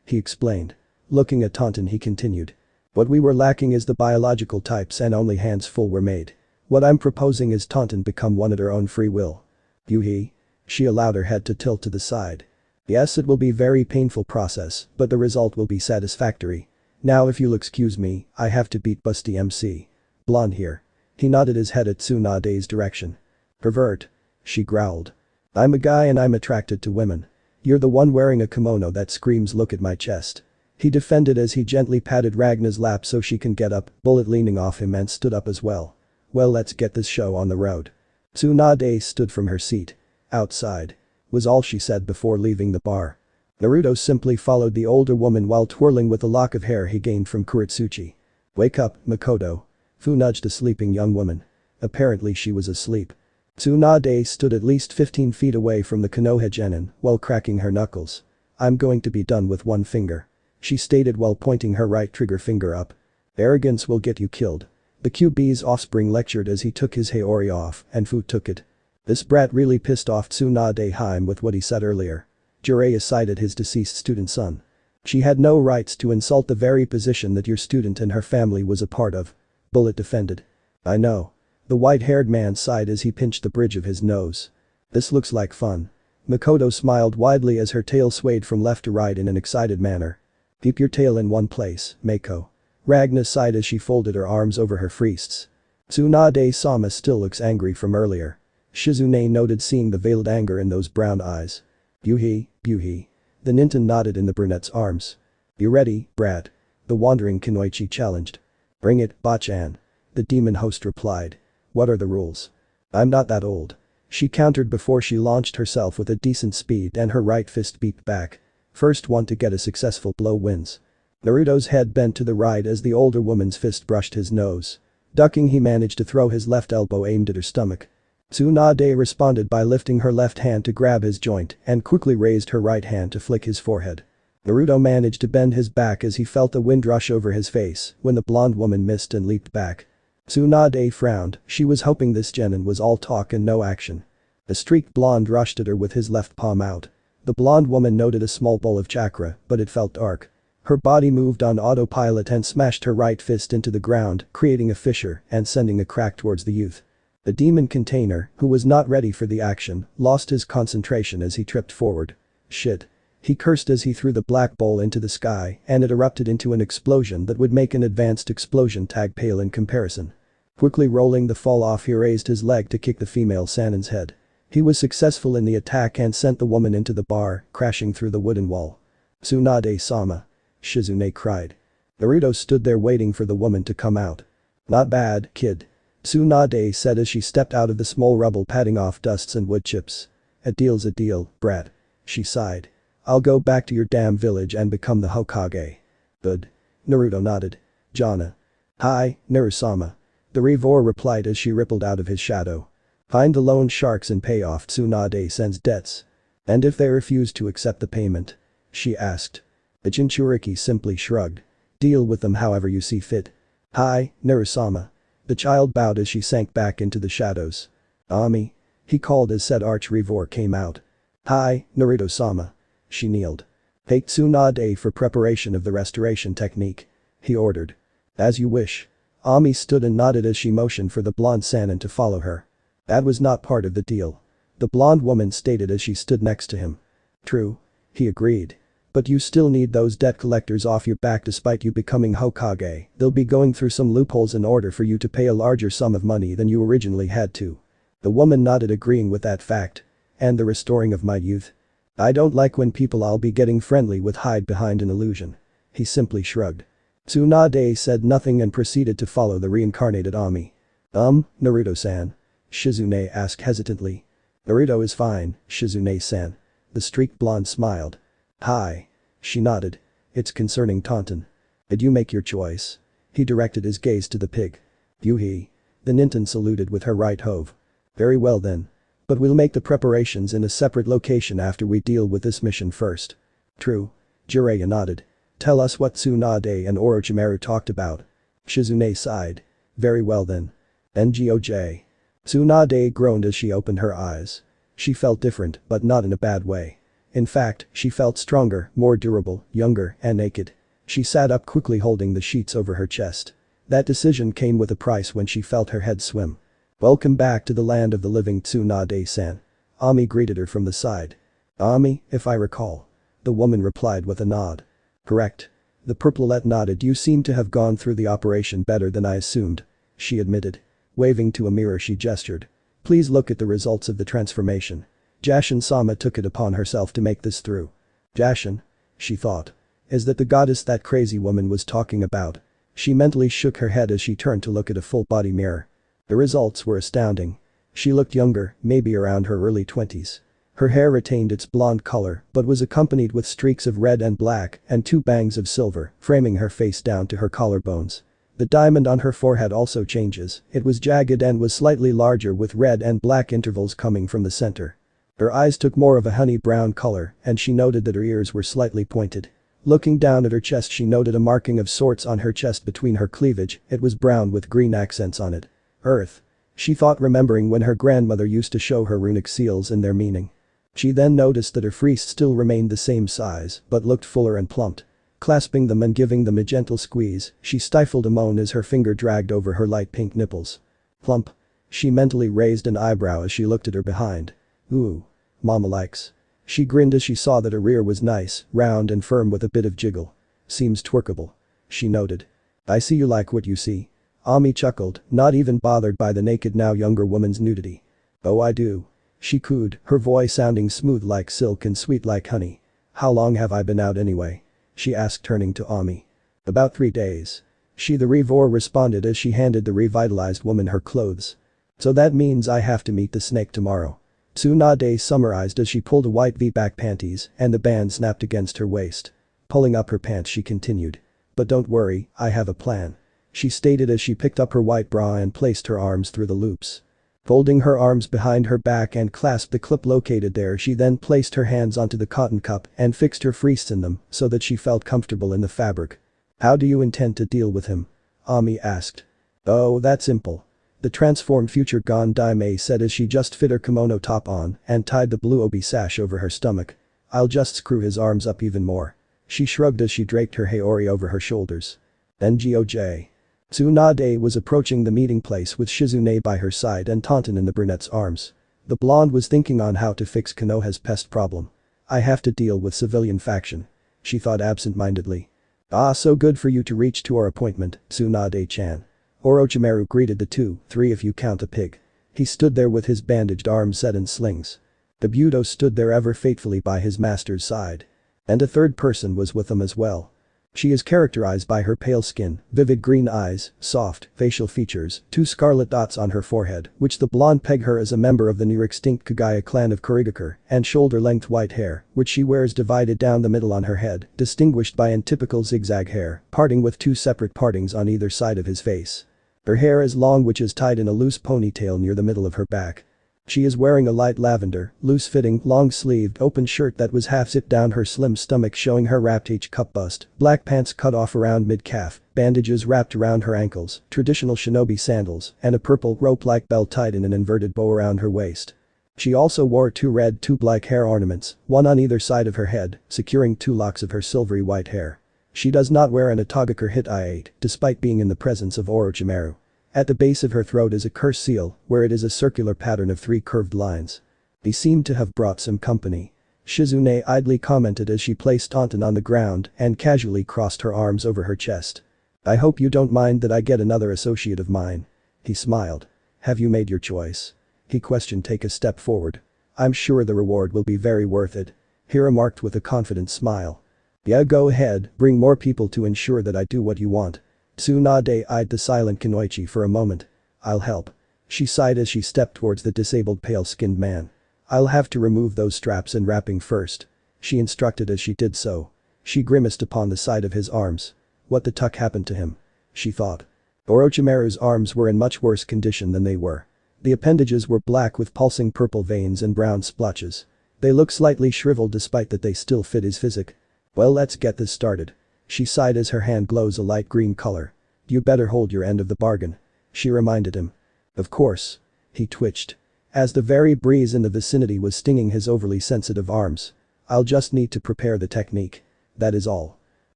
He explained. Looking at Taunton he continued. What we were lacking is the biological types and only hands full were made. What I'm proposing is Taunton become one at her own free will. Yuhi. She allowed her head to tilt to the side. Yes, it will be very painful process, but the result will be satisfactory. Now if you'll excuse me, I have to beat Busty MC. Blonde here. He nodded his head at Tsunade's direction. Pervert. She growled. I'm a guy and I'm attracted to women. You're the one wearing a kimono that screams look at my chest. He defended as he gently patted Ragna's lap so she can get up, Bullet leaning off him and stood up as well. Well, let's get this show on the road. Tsunade stood from her seat. Outside. Was all she said before leaving the bar. Naruto simply followed the older woman while twirling with the lock of hair he gained from Kuretsuchi. Wake up, Makoto. Fu nudged a sleeping young woman. Apparently she was asleep. Tsunade stood at least 15 feet away from the Konoha genin while cracking her knuckles. I'm going to be done with one finger. She stated while pointing her right trigger finger up. Arrogance will get you killed. The QB's offspring lectured as he took his Haori off and Fu took it. This brat really pissed off Tsunade Haim with what he said earlier. Jiraiya cited his deceased student's son. She had no rights to insult the very position that your student and her family was a part of. Bullet defended. I know. The white-haired man sighed as he pinched the bridge of his nose. This looks like fun. Makoto smiled widely as her tail swayed from left to right in an excited manner. Keep your tail in one place, Mako. Ragna sighed as she folded her arms over her fists. Tsunade-sama still looks angry from earlier. Shizune noted seeing the veiled anger in those brown eyes. Buhi. The Ninten nodded in the brunette's arms. You ready, brat? The wandering Kunoichi challenged. Bring it, Bachan. The demon host replied. What are the rules? I'm not that old. She countered before she launched herself with a decent speed and her right fist beat back. First one to get a successful blow wins. Naruto's head bent to the right as the older woman's fist brushed his nose. Ducking he managed to throw his left elbow aimed at her stomach. Tsunade responded by lifting her left hand to grab his joint and quickly raised her right hand to flick his forehead. Naruto managed to bend his back as he felt the wind rush over his face when the blonde woman missed and leaped back. Tsunade frowned, she was hoping this genin was all talk and no action. A streaked blonde rushed at her with his left palm out. The blonde woman noted a small bowl of chakra, but it felt dark. Her body moved on autopilot and smashed her right fist into the ground, creating a fissure and sending a crack towards the youth. The demon container, who was not ready for the action, lost his concentration as he tripped forward. Shit. He cursed as he threw the black bowl into the sky and it erupted into an explosion that would make an advanced explosion tag pale in comparison. Quickly rolling the fall off he raised his leg to kick the female Sanin's head. He was successful in the attack and sent the woman into the bar, crashing through the wooden wall. Tsunade-sama. Shizune cried. Naruto stood there waiting for the woman to come out. Not bad, kid. Tsunade said as she stepped out of the small rubble patting off dusts and wood chips. A deal's a deal, brat. She sighed. I'll go back to your damn village and become the Hokage. Good. Naruto nodded. Jana. Hi, Narusama. The Reavor replied as she rippled out of his shadow. Find the loan sharks and pay off Tsunade-sen's debts. And if they refuse to accept the payment? She asked. The Jinchuriki simply shrugged. Deal with them however you see fit. Hi, Narusama. The child bowed as she sank back into the shadows. Ami. He called as said arch Reavor came out. Hi, Naruto-sama. She kneeled. Take Tsunade for preparation of the restoration technique. He ordered. As you wish. Ami stood and nodded as she motioned for the blonde Sanin to follow her. That was not part of the deal. The blonde woman stated as she stood next to him. True. He agreed. But you still need those debt collectors off your back despite you becoming Hokage. They'll be going through some loopholes in order for you to pay a larger sum of money than you originally had to. The woman nodded agreeing with that fact. And the restoring of my youth. I don't like when people I'll be getting friendly with hide behind an illusion. He simply shrugged. Tsunade said nothing and proceeded to follow the reincarnated Ami. Naruto-san? Shizune asked hesitantly. Naruto is fine, Shizune-san. The streaked blonde smiled. Hi. She nodded. It's concerning Taunton. Did you make your choice? He directed his gaze to the pig. Yuhi. The Ninten saluted with her right hove. Very well then. But we'll make the preparations in a separate location after we deal with this mission first. True. Jiraiya nodded. Tell us what Tsunade and Orochimaru talked about. Shizune sighed. Very well then. NGOJ. Tsunade groaned as she opened her eyes. She felt different, but not in a bad way. In fact, she felt stronger, more durable, younger, and naked. She sat up quickly holding the sheets over her chest. That decision came with a price when she felt her head swim. Welcome back to the land of the living, Tsunade-san. Ami greeted her from the side. Ami, if I recall. The woman replied with a nod. Correct. The purpleette nodded. You seem to have gone through the operation better than I assumed. She admitted. Waving to a mirror she gestured. Please look at the results of the transformation. Jashin-sama took it upon herself to make this through. Jashin? She thought. Is that the goddess that crazy woman was talking about? She mentally shook her head as she turned to look at a full-body mirror. The results were astounding. She looked younger, maybe around her early 20s. Her hair retained its blonde color but was accompanied with streaks of red and black and 2 bangs of silver, framing her face down to her collarbones. The diamond on her forehead also changes. It was jagged and was slightly larger with red and black intervals coming from the center. Her eyes took more of a honey brown color and she noted that her ears were slightly pointed. Looking down at her chest she noted a marking of sorts on her chest between her cleavage. It was brown with green accents on it. Earth. She thought, remembering when her grandmother used to show her runic seals and their meaning. She then noticed that her frieze still remained the same size but looked fuller and plumped. Clasping them and giving them a gentle squeeze, she stifled a moan as her finger dragged over her light pink nipples. Plump. She mentally raised an eyebrow as she looked at her behind. Ooh. Mama likes. She grinned as she saw that her rear was nice, round and firm with a bit of jiggle. Seems twerkable. She noted. I see you like what you see. Ami chuckled, not even bothered by the naked now younger woman's nudity. Oh I do. She cooed, her voice sounding smooth like silk and sweet like honey. How long have I been out anyway? She asked turning to Ami. About 3 days. She the Revor responded as she handed the revitalized woman her clothes. So that means I have to meet the snake tomorrow. Tsunade summarized as she pulled a white V-back panties and the band snapped against her waist. Pulling up her pants she continued. But don't worry, I have a plan. She stated as she picked up her white bra and placed her arms through the loops. Folding her arms behind her back and clasped the clip located there, she then placed her hands onto the cotton cup and fixed her frieze in them so that she felt comfortable in the fabric. How do you intend to deal with him? Ami asked. Oh, that's simple. The transformed future Gon Daime said as she just fit her kimono top on and tied the blue obi sash over her stomach. I'll just screw his arms up even more. She shrugged as she draped her haori over her shoulders. NGOJ. Tsunade was approaching the meeting place with Shizune by her side and Taunton in the brunette's arms. The blonde was thinking on how to fix Konoha's pest problem. I have to deal with civilian faction. She thought absent-mindedly. Ah, so good for you to reach to our appointment, Tsunade-chan. Orochimaru greeted the 2-3 if you count the pig. He stood there with his bandaged arms set in slings. Obito stood there ever faithfully by his master's side. And a third person was with them as well. She is characterized by her pale skin, vivid green eyes, soft, facial features, 2 scarlet dots on her forehead, which the blonde peg her as a member of the near-extinct Kagaya clan of Kurigakure, and shoulder-length white hair, which she wears divided down the middle on her head, distinguished by atypical zigzag hair, parting with 2 separate partings on either side of his face. Her hair is long, which is tied in a loose ponytail near the middle of her back. She is wearing a light lavender, loose-fitting, long-sleeved, open shirt that was half-zipped down her slim stomach showing her wrapped H-cup bust, black pants cut off around mid-calf, bandages wrapped around her ankles, traditional shinobi sandals, and a purple rope-like belt tied in an inverted bow around her waist. She also wore 2 red tube-like hair ornaments, one on either side of her head, securing 2 locks of her silvery white hair. She does not wear an Atagakure hit I-8, despite being in the presence of Orochimaru. At the base of her throat is a curse seal, where it is a circular pattern of 3 curved lines. They seem to have brought some company. Shizune idly commented as she placed Taunton on the ground and casually crossed her arms over her chest. I hope you don't mind that I get another associate of mine. He smiled. Have you made your choice? He questioned. Take a step forward. I'm sure the reward will be very worth it. He remarked with a confident smile. Yeah, go ahead, bring more people to ensure that I do what you want. Tsunade eyed the silent Kunoichi for a moment. I'll help. She sighed as she stepped towards the disabled pale-skinned man. I'll have to remove those straps and wrapping first. She instructed as she did so. She grimaced upon the sight of his arms. What the tuck happened to him? She thought. Orochimaru's arms were in much worse condition than they were. The appendages were black with pulsing purple veins and brown splotches. They looked slightly shriveled despite that they still fit his physique. Well, let's get this started. She sighed as her hand glows a light green color. You better hold your end of the bargain. She reminded him. Of course. He twitched. As the very breeze in the vicinity was stinging his overly sensitive arms. I'll just need to prepare the technique. That is all.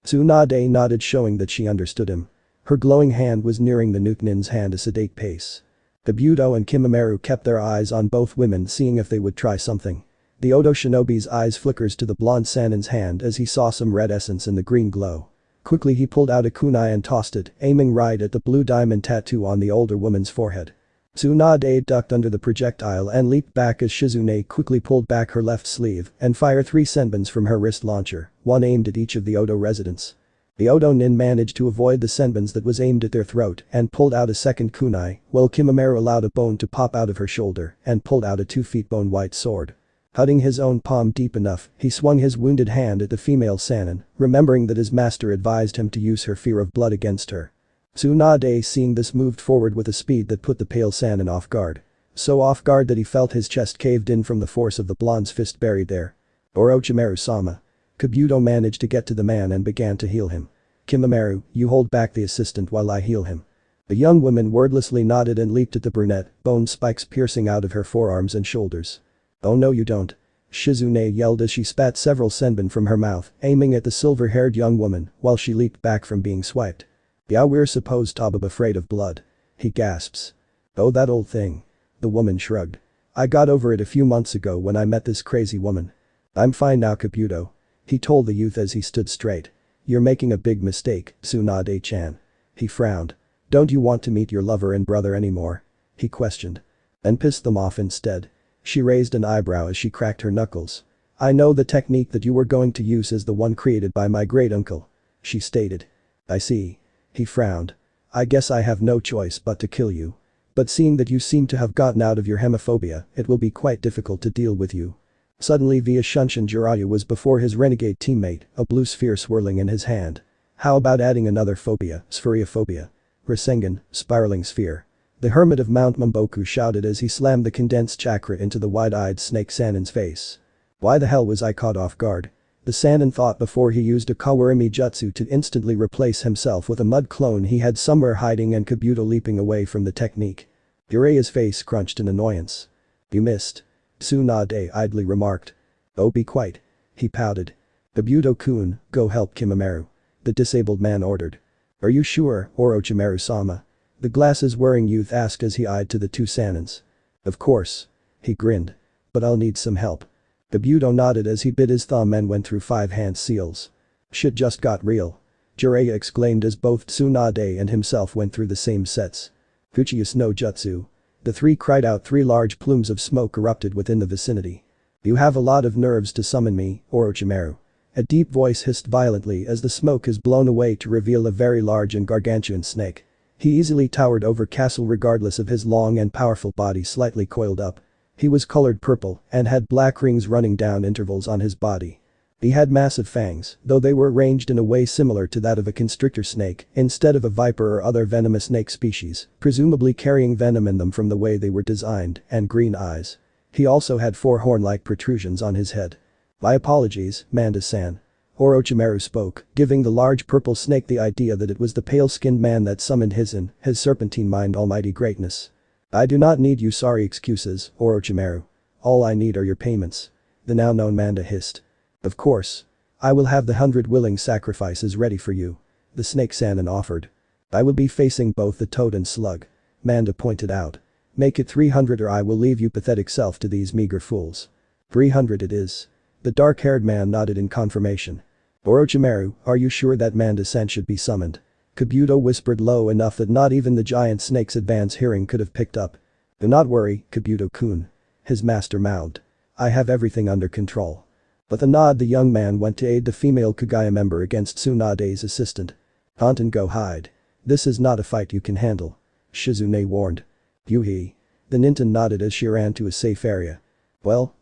Tsunade nodded, showing that she understood him. Her glowing hand was nearing the Nukenin's hand a sedate pace. Obito and Kimimaro kept their eyes on both women, seeing if they would try something. The Odo shinobi's eyes flickers to the blonde Sanin's hand as he saw some red essence in the green glow. Quickly he pulled out a kunai and tossed it, aiming right at the blue diamond tattoo on the older woman's forehead. Tsunade ducked under the projectile and leaped back as Shizune quickly pulled back her left sleeve and fired 3 senbons from her wrist launcher, one aimed at each of the Odo residents. The Odo nin managed to avoid the senbons that was aimed at their throat and pulled out a second kunai, while Kimimaro allowed a bone to pop out of her shoulder and pulled out a 2-feet bone white sword. Hudding his own palm deep enough, he swung his wounded hand at the female Sanin, remembering that his master advised him to use her fear of blood against her. Tsunade, seeing this, moved forward with a speed that put the pale Sanin off guard. So off guard that he felt his chest caved in from the force of the blonde's fist buried there. Orochimaru-sama. Kabuto managed to get to the man and began to heal him. Kimimaro, you hold back the assistant while I heal him. The young woman wordlessly nodded and leaped at the brunette, bone spikes piercing out of her forearms and shoulders. Oh no you don't. Shizune yelled as she spat several senbon from her mouth, aiming at the silver-haired young woman while she leaped back from being swiped. Yeah, we're supposed to be afraid of blood. He gasps. Oh, that old thing. The woman shrugged. I got over it a few months ago when I met this crazy woman. I'm fine now, Kabuto. He told the youth as he stood straight. You're making a big mistake, Tsunade-chan. He frowned. Don't you want to meet your lover and brother anymore? He questioned. And piss them off instead. She raised an eyebrow as she cracked her knuckles. I know the technique that you were going to use is the one created by my great uncle. She stated. I see. He frowned. I guess I have no choice but to kill you. But seeing that you seem to have gotten out of your hemophobia, it will be quite difficult to deal with you. Suddenly Via Shunshin Jiraiya was before his renegade teammate, a blue sphere swirling in his hand. How about adding another phobia, spherophobia? Rasengan, spiraling sphere. The hermit of Mount Mamboku shouted as he slammed the condensed chakra into the wide-eyed snake Sanin's face. Why the hell was I caught off guard? The Sanin thought before he used a Kawarimi jutsu to instantly replace himself with a mud clone he had somewhere hiding, and Kabuto leaping away from the technique. Jiraiya's face crunched in annoyance. You missed. Tsunade idly remarked. Oh, be quiet. He pouted. Kabuto-kun, go help Kimimaro. The disabled man ordered. Are you sure, Orochimaru-sama? The glasses-wearing youth asked as he eyed to the 2 Sanins. Of course. He grinned. But I'll need some help. Kabuto nodded as he bit his thumb and went through 5 hand seals. Shit just got real. Jiraiya exclaimed as both Tsunade and himself went through the same sets. Uchiha no jutsu. The 3 cried out. 3 large plumes of smoke erupted within the vicinity. You have a lot of nerves to summon me, Orochimaru. A deep voice hissed violently as the smoke is blown away to reveal a very large and gargantuan snake. He easily towered over Castle regardless of his long and powerful body slightly coiled up. He was colored purple and had black rings running down intervals on his body. He had massive fangs, though they were arranged in a way similar to that of a constrictor snake instead of a viper or other venomous snake species, presumably carrying venom in them from the way they were designed, and green eyes. He also had 4 horn-like protrusions on his head. My apologies, Manda-san. Orochimaru spoke, giving the large purple snake the idea that it was the pale-skinned man that summoned his serpentine mind almighty greatness. I do not need you sorry excuses, Orochimaru. All I need are your payments. The now-known Manda hissed. Of course. I will have the 100 willing sacrifices ready for you. The snake Sanin offered. I will be facing both the toad and slug. Manda pointed out. Make it 300 or I will leave you pathetic self to these meager fools. 300 it is. The dark-haired man nodded in confirmation. Orochimaru, are you sure that Manda-san should be summoned? Kabuto whispered low enough that not even the giant snake's advanced hearing could have picked up. Do not worry, Kabuto-kun. His master mouthed. I have everything under control. With a nod the young man went to aid the female Kagaya member against Tsunade's assistant. Anton, go hide. This is not a fight you can handle. Shizune warned. Yuhi. The Ninten nodded as she ran to a safe area. Well.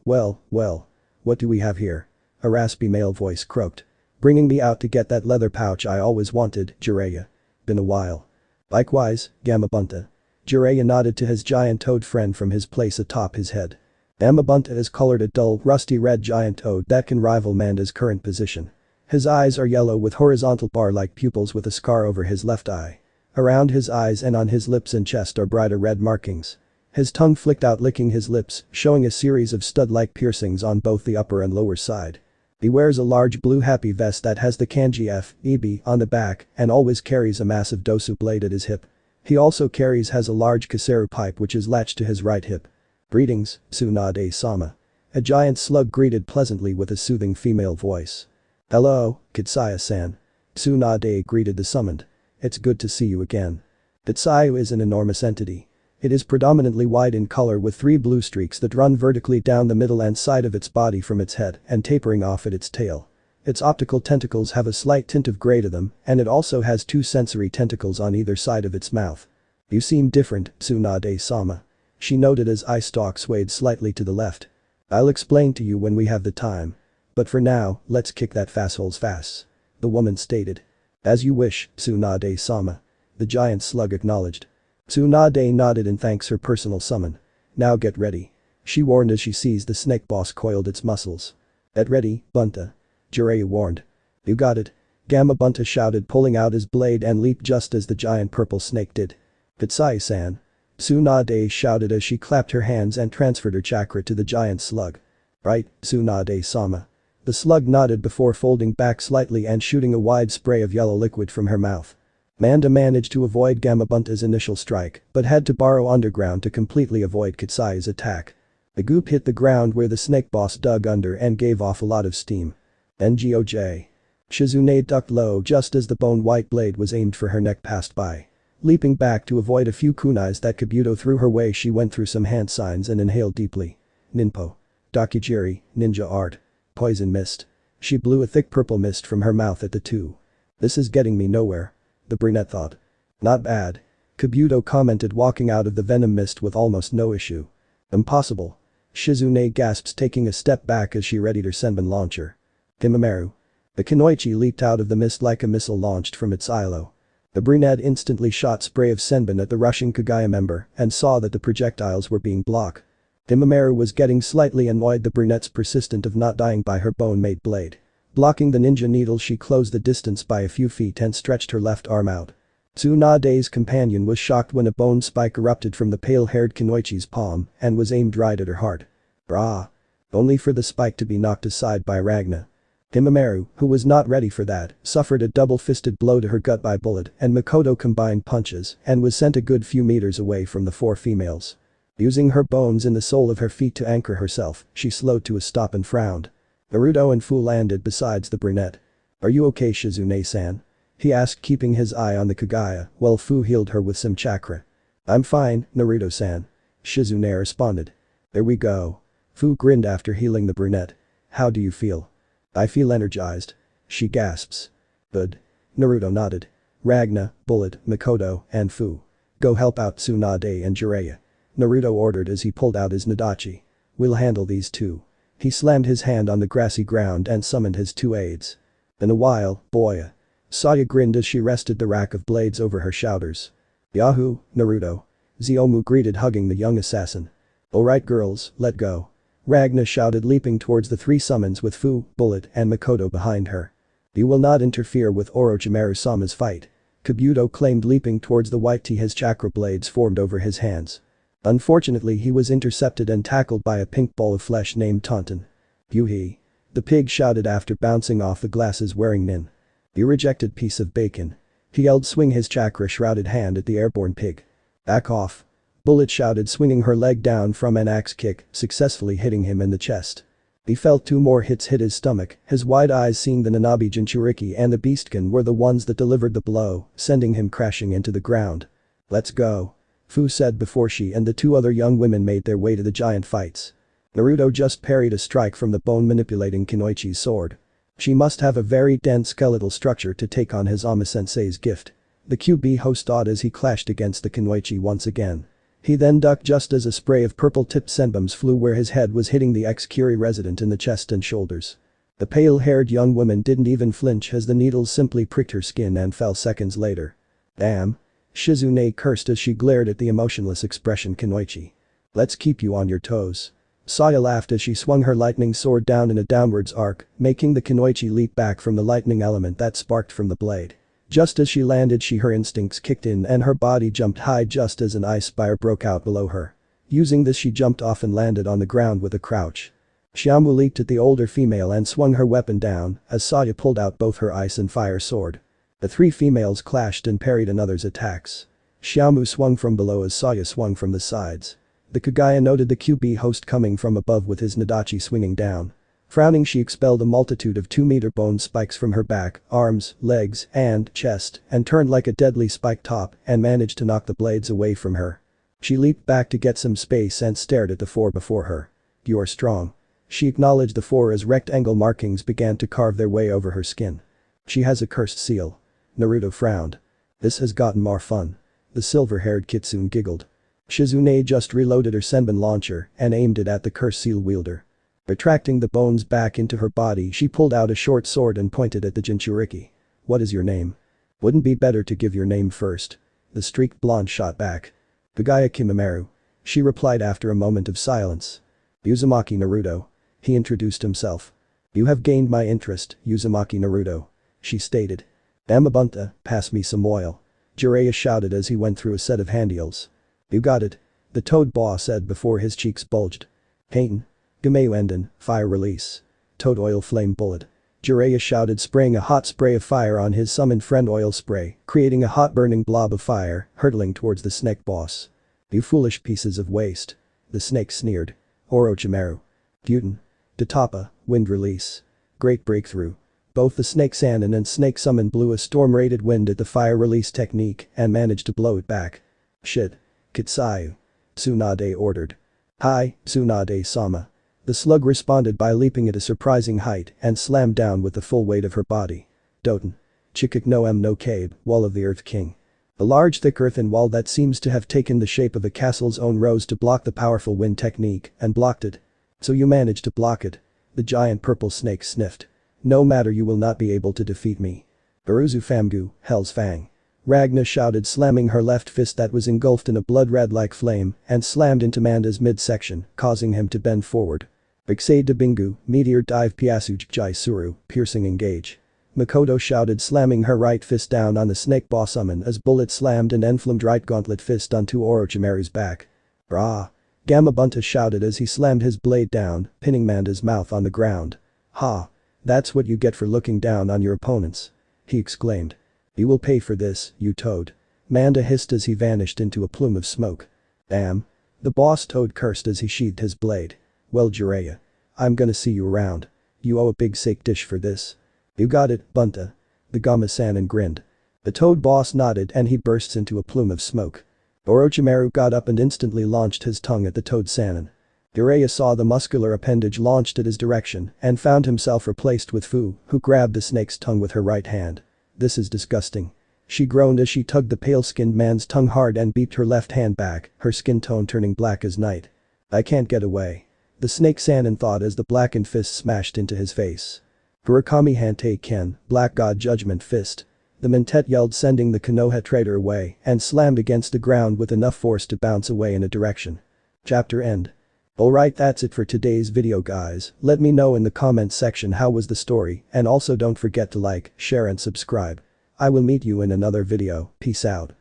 What do we have here? A raspy male voice croaked. Bringing me out to get that leather pouch I always wanted, Jiraiya. Been a while. Likewise, Gamabunta. Jiraiya nodded to his giant toad friend from his place atop his head. Gamabunta is colored a dull, rusty red giant toad that can rival Manda's current position. His eyes are yellow with horizontal bar-like pupils with a scar over his left eye. Around his eyes and on his lips and chest are brighter red markings. His tongue flicked out licking his lips, showing a series of stud-like piercings on both the upper and lower side. He wears a large blue happy vest that has the kanji F, EB on the back and always carries a massive dosu blade at his hip. He also has a large kaseru pipe which is latched to his right hip. Greetings, Tsunade-sama. A giant slug greeted pleasantly with a soothing female voice. Hello, Kitsaya-san. Tsunade greeted the summoned. It's good to see you again. Kitsaya is an enormous entity. It is predominantly white in color with 3 blue streaks that run vertically down the middle and side of its body from its head and tapering off at its tail. Its optical tentacles have a slight tint of gray to them, and it also has 2 sensory tentacles on either side of its mouth. You seem different, Tsunade-sama. She noted as eye stalk swayed slightly to the left. I'll explain to you when we have the time. But for now, let's kick that fasthole's ass. The woman stated. As you wish, Tsunade-sama. The giant slug acknowledged. Tsunade nodded in thanks her personal summon. Now get ready. She warned as she sees the snake boss coiled its muscles. Get ready, Bunta. Jiraiya warned. You got it. Gamabunta shouted pulling out his blade and leaped just as the giant purple snake did. Kitsai-san. Tsunade shouted as she clapped her hands and transferred her chakra to the giant slug. Right, Tsunade-sama. The slug nodded before folding back slightly and shooting a wide spray of yellow liquid from her mouth. Manda managed to avoid Gamabunta's initial strike, but had to borrow underground to completely avoid Kitsaya's attack. The goop hit the ground where the snake boss dug under and gave off a lot of steam. NGOJ. Shizune ducked low just as the bone-white blade was aimed for her neck passed by. Leaping back to avoid a few kunais that Kabuto threw her way, she went through some hand signs and inhaled deeply. Ninpo. Dakijiri, ninja art. Poison mist. She blew a thick purple mist from her mouth at the two. This is getting me nowhere. The brunette thought. Not bad. Kabuto commented walking out of the venom mist with almost no issue. Impossible. Shizune gasps taking a step back as she readied her senbon launcher. Himameru. The Kunoichi leaped out of the mist like a missile launched from its silo. The brunette instantly shot spray of senbon at the rushing Kagaya member and saw that the projectiles were being blocked. Himameru was getting slightly annoyed the brunette's persistent of not dying by her bone-made blade. Blocking the ninja needle, she closed the distance by a few feet and stretched her left arm out. Tsunade's companion was shocked when a bone spike erupted from the pale-haired Kunoichi's palm and was aimed right at her heart. Brah. Only for the spike to be knocked aside by Ragna. Himameru, who was not ready for that, suffered a double-fisted blow to her gut by bullet and Makoto combined punches and was sent a good few meters away from the 4 females. Using her bones in the sole of her feet to anchor herself, she slowed to a stop and frowned. Naruto and Fu landed besides the brunette. Are you okay, Shizune-san? He asked, keeping his eye on the Kagaya while Fu healed her with some chakra. I'm fine, Naruto-san. Shizune responded. There we go. Fu grinned after healing the brunette. How do you feel? I feel energized. She gasps. Good. Naruto nodded. Ragna, Bullet, Makoto, and Fu. Go help out Tsunade and Jiraiya. Naruto ordered as he pulled out his Nadachi. We'll handle these two. He slammed his hand on the grassy ground and summoned his 2 aides. In a while, boya. Saya grinned as she rested the rack of blades over her shoulders. Yahoo, Naruto. Ziomu greeted hugging the young assassin. Alright girls, let go. Ragna shouted leaping towards the 3 summons with Fu, Bullet and Makoto behind her. You will not interfere with Orochimaru-sama's fight. Kabuto claimed leaping towards the white tea, his chakra blades formed over his hands. Unfortunately he was intercepted and tackled by a pink ball of flesh named Taunton. Yuhi. The pig shouted after bouncing off the glasses wearing Nin. You rejected piece of bacon. He yelled, swing his chakra shrouded hand at the airborne pig. Back off. Bullet shouted, swinging her leg down from an axe kick, successfully hitting him in the chest. He felt 2 more hits hit his stomach, his wide eyes seeing the Nanabi Jinchuriki and the Beastkin were the ones that delivered the blow, sending him crashing into the ground. Let's go. Fu said before she and the 2 other young women made their way to the giant fights. Naruto just parried a strike from the bone-manipulating Kunoichi's sword. She must have a very dense skeletal structure to take on his Ama-sensei's gift. The QB host awed as he clashed against the Kunoichi once again. He then ducked just as a spray of purple-tipped senbums flew where his head was hitting the ex-Curie resident in the chest and shoulders. The pale-haired young woman didn't even flinch as the needles simply pricked her skin and fell seconds later. Damn. Shizune cursed as she glared at the emotionless expression Kunoichi. Let's keep you on your toes. Saya laughed as she swung her lightning sword down in a downwards arc, making the Kunoichi leap back from the lightning element that sparked from the blade. Just as she landed her instincts kicked in and her body jumped high just as an ice spire broke out below her. Using this she jumped off and landed on the ground with a crouch. Xiaomu leaped at the older female and swung her weapon down as Saya pulled out both her ice and fire sword. The three females clashed and parried another's attacks. Xiaomu swung from below as Saya swung from the sides. The Kagaya noted the QB host coming from above with his Nadachi swinging down. Frowning, she expelled a multitude of 2-meter bone spikes from her back, arms, legs, and chest and turned like a deadly spike top and managed to knock the blades away from her. She leaped back to get some space and stared at the four before her. "You're strong." She acknowledged the four as rectangle markings began to carve their way over her skin. "She has a cursed seal." Naruto frowned. "This has gotten more fun." The silver-haired kitsune giggled. Shizune just reloaded her senbon launcher and aimed it at the cursed seal wielder. Retracting the bones back into her body, she pulled out a short sword and pointed at the Jinchuriki. "What is your name?" "Wouldn't be better to give your name first?" The streaked blonde shot back. "Kagaya Kimimaro." She replied after a moment of silence. "Uzumaki Naruto." He introduced himself. "You have gained my interest, Uzumaki Naruto," she stated. "Amabunta, pass me some oil." Jiraiya shouted as he went through a set of handheals. "You got it," the Toad Boss said before his cheeks bulged. "Heitan. Gameu Enden, fire release." "Toad oil flame bullet." Jiraiya shouted, spraying a hot spray of fire on his summoned friend oil spray, creating a hot burning blob of fire, hurtling towards the snake boss. "You foolish pieces of waste." The snake sneered. "Orochimaru. Gyuten. Tatapa, wind release." Great breakthrough. Both the snake Sannin and snake summon blew a storm-rated wind at the fire release technique and managed to blow it back. "Shit. Kitsayu." Tsunade ordered. "Hi, Tsunade-sama." The slug responded by leaping at a surprising height and slammed down with the full weight of her body. "Doten. Chikuk no no Cabe, wall of the Earth King." A large thick earthen wall that seems to have taken the shape of a castle's own rose to block the powerful wind technique and blocked it. "So you managed to block it?" The giant purple snake sniffed. "No matter, you will not be able to defeat me." "Baruzu Famgu, Hell's Fang." Ragna shouted, slamming her left fist that was engulfed in a blood-red-like flame and slammed into Manda's midsection, causing him to bend forward. "Bixade de Bingu, Meteor Dive Piasuj Jai Suru, Piercing Engage." Makoto shouted, slamming her right fist down on the snake boss summon as bullet slammed an enflamed right gauntlet fist onto Orochimaru's back. "Brah!" Gamabunta shouted as he slammed his blade down, pinning Manda's mouth on the ground. "Ha! That's what you get for looking down on your opponents," he exclaimed. "You will pay for this, you toad." Manda hissed as he vanished into a plume of smoke. "Damn." The boss toad cursed as he sheathed his blade. "Well, Jiraiya. I'm gonna see you around. You owe a big steak dish for this." "You got it, Bunta." The Gama-Sannin grinned. The toad boss nodded and he bursts into a plume of smoke. Orochimaru got up and instantly launched his tongue at the toad Sannin. Jiraiya saw the muscular appendage launched at his direction and found himself replaced with Fu, who grabbed the snake's tongue with her right hand. "This is disgusting." She groaned as she tugged the pale-skinned man's tongue hard and beeped her left hand back, her skin tone turning black as night. "I can't get away." The snake Sannin thought as the blackened fist smashed into his face. "Furakami Hantei Ken, Black God Judgment Fist." The Mentet yelled, sending the Konoha traitor away and slammed against the ground with enough force to bounce away in a direction. Chapter end. Alright, that's it for today's video guys. Let me know in the comments section how was the story, and also don't forget to like, share and subscribe. I will meet you in another video. Peace out.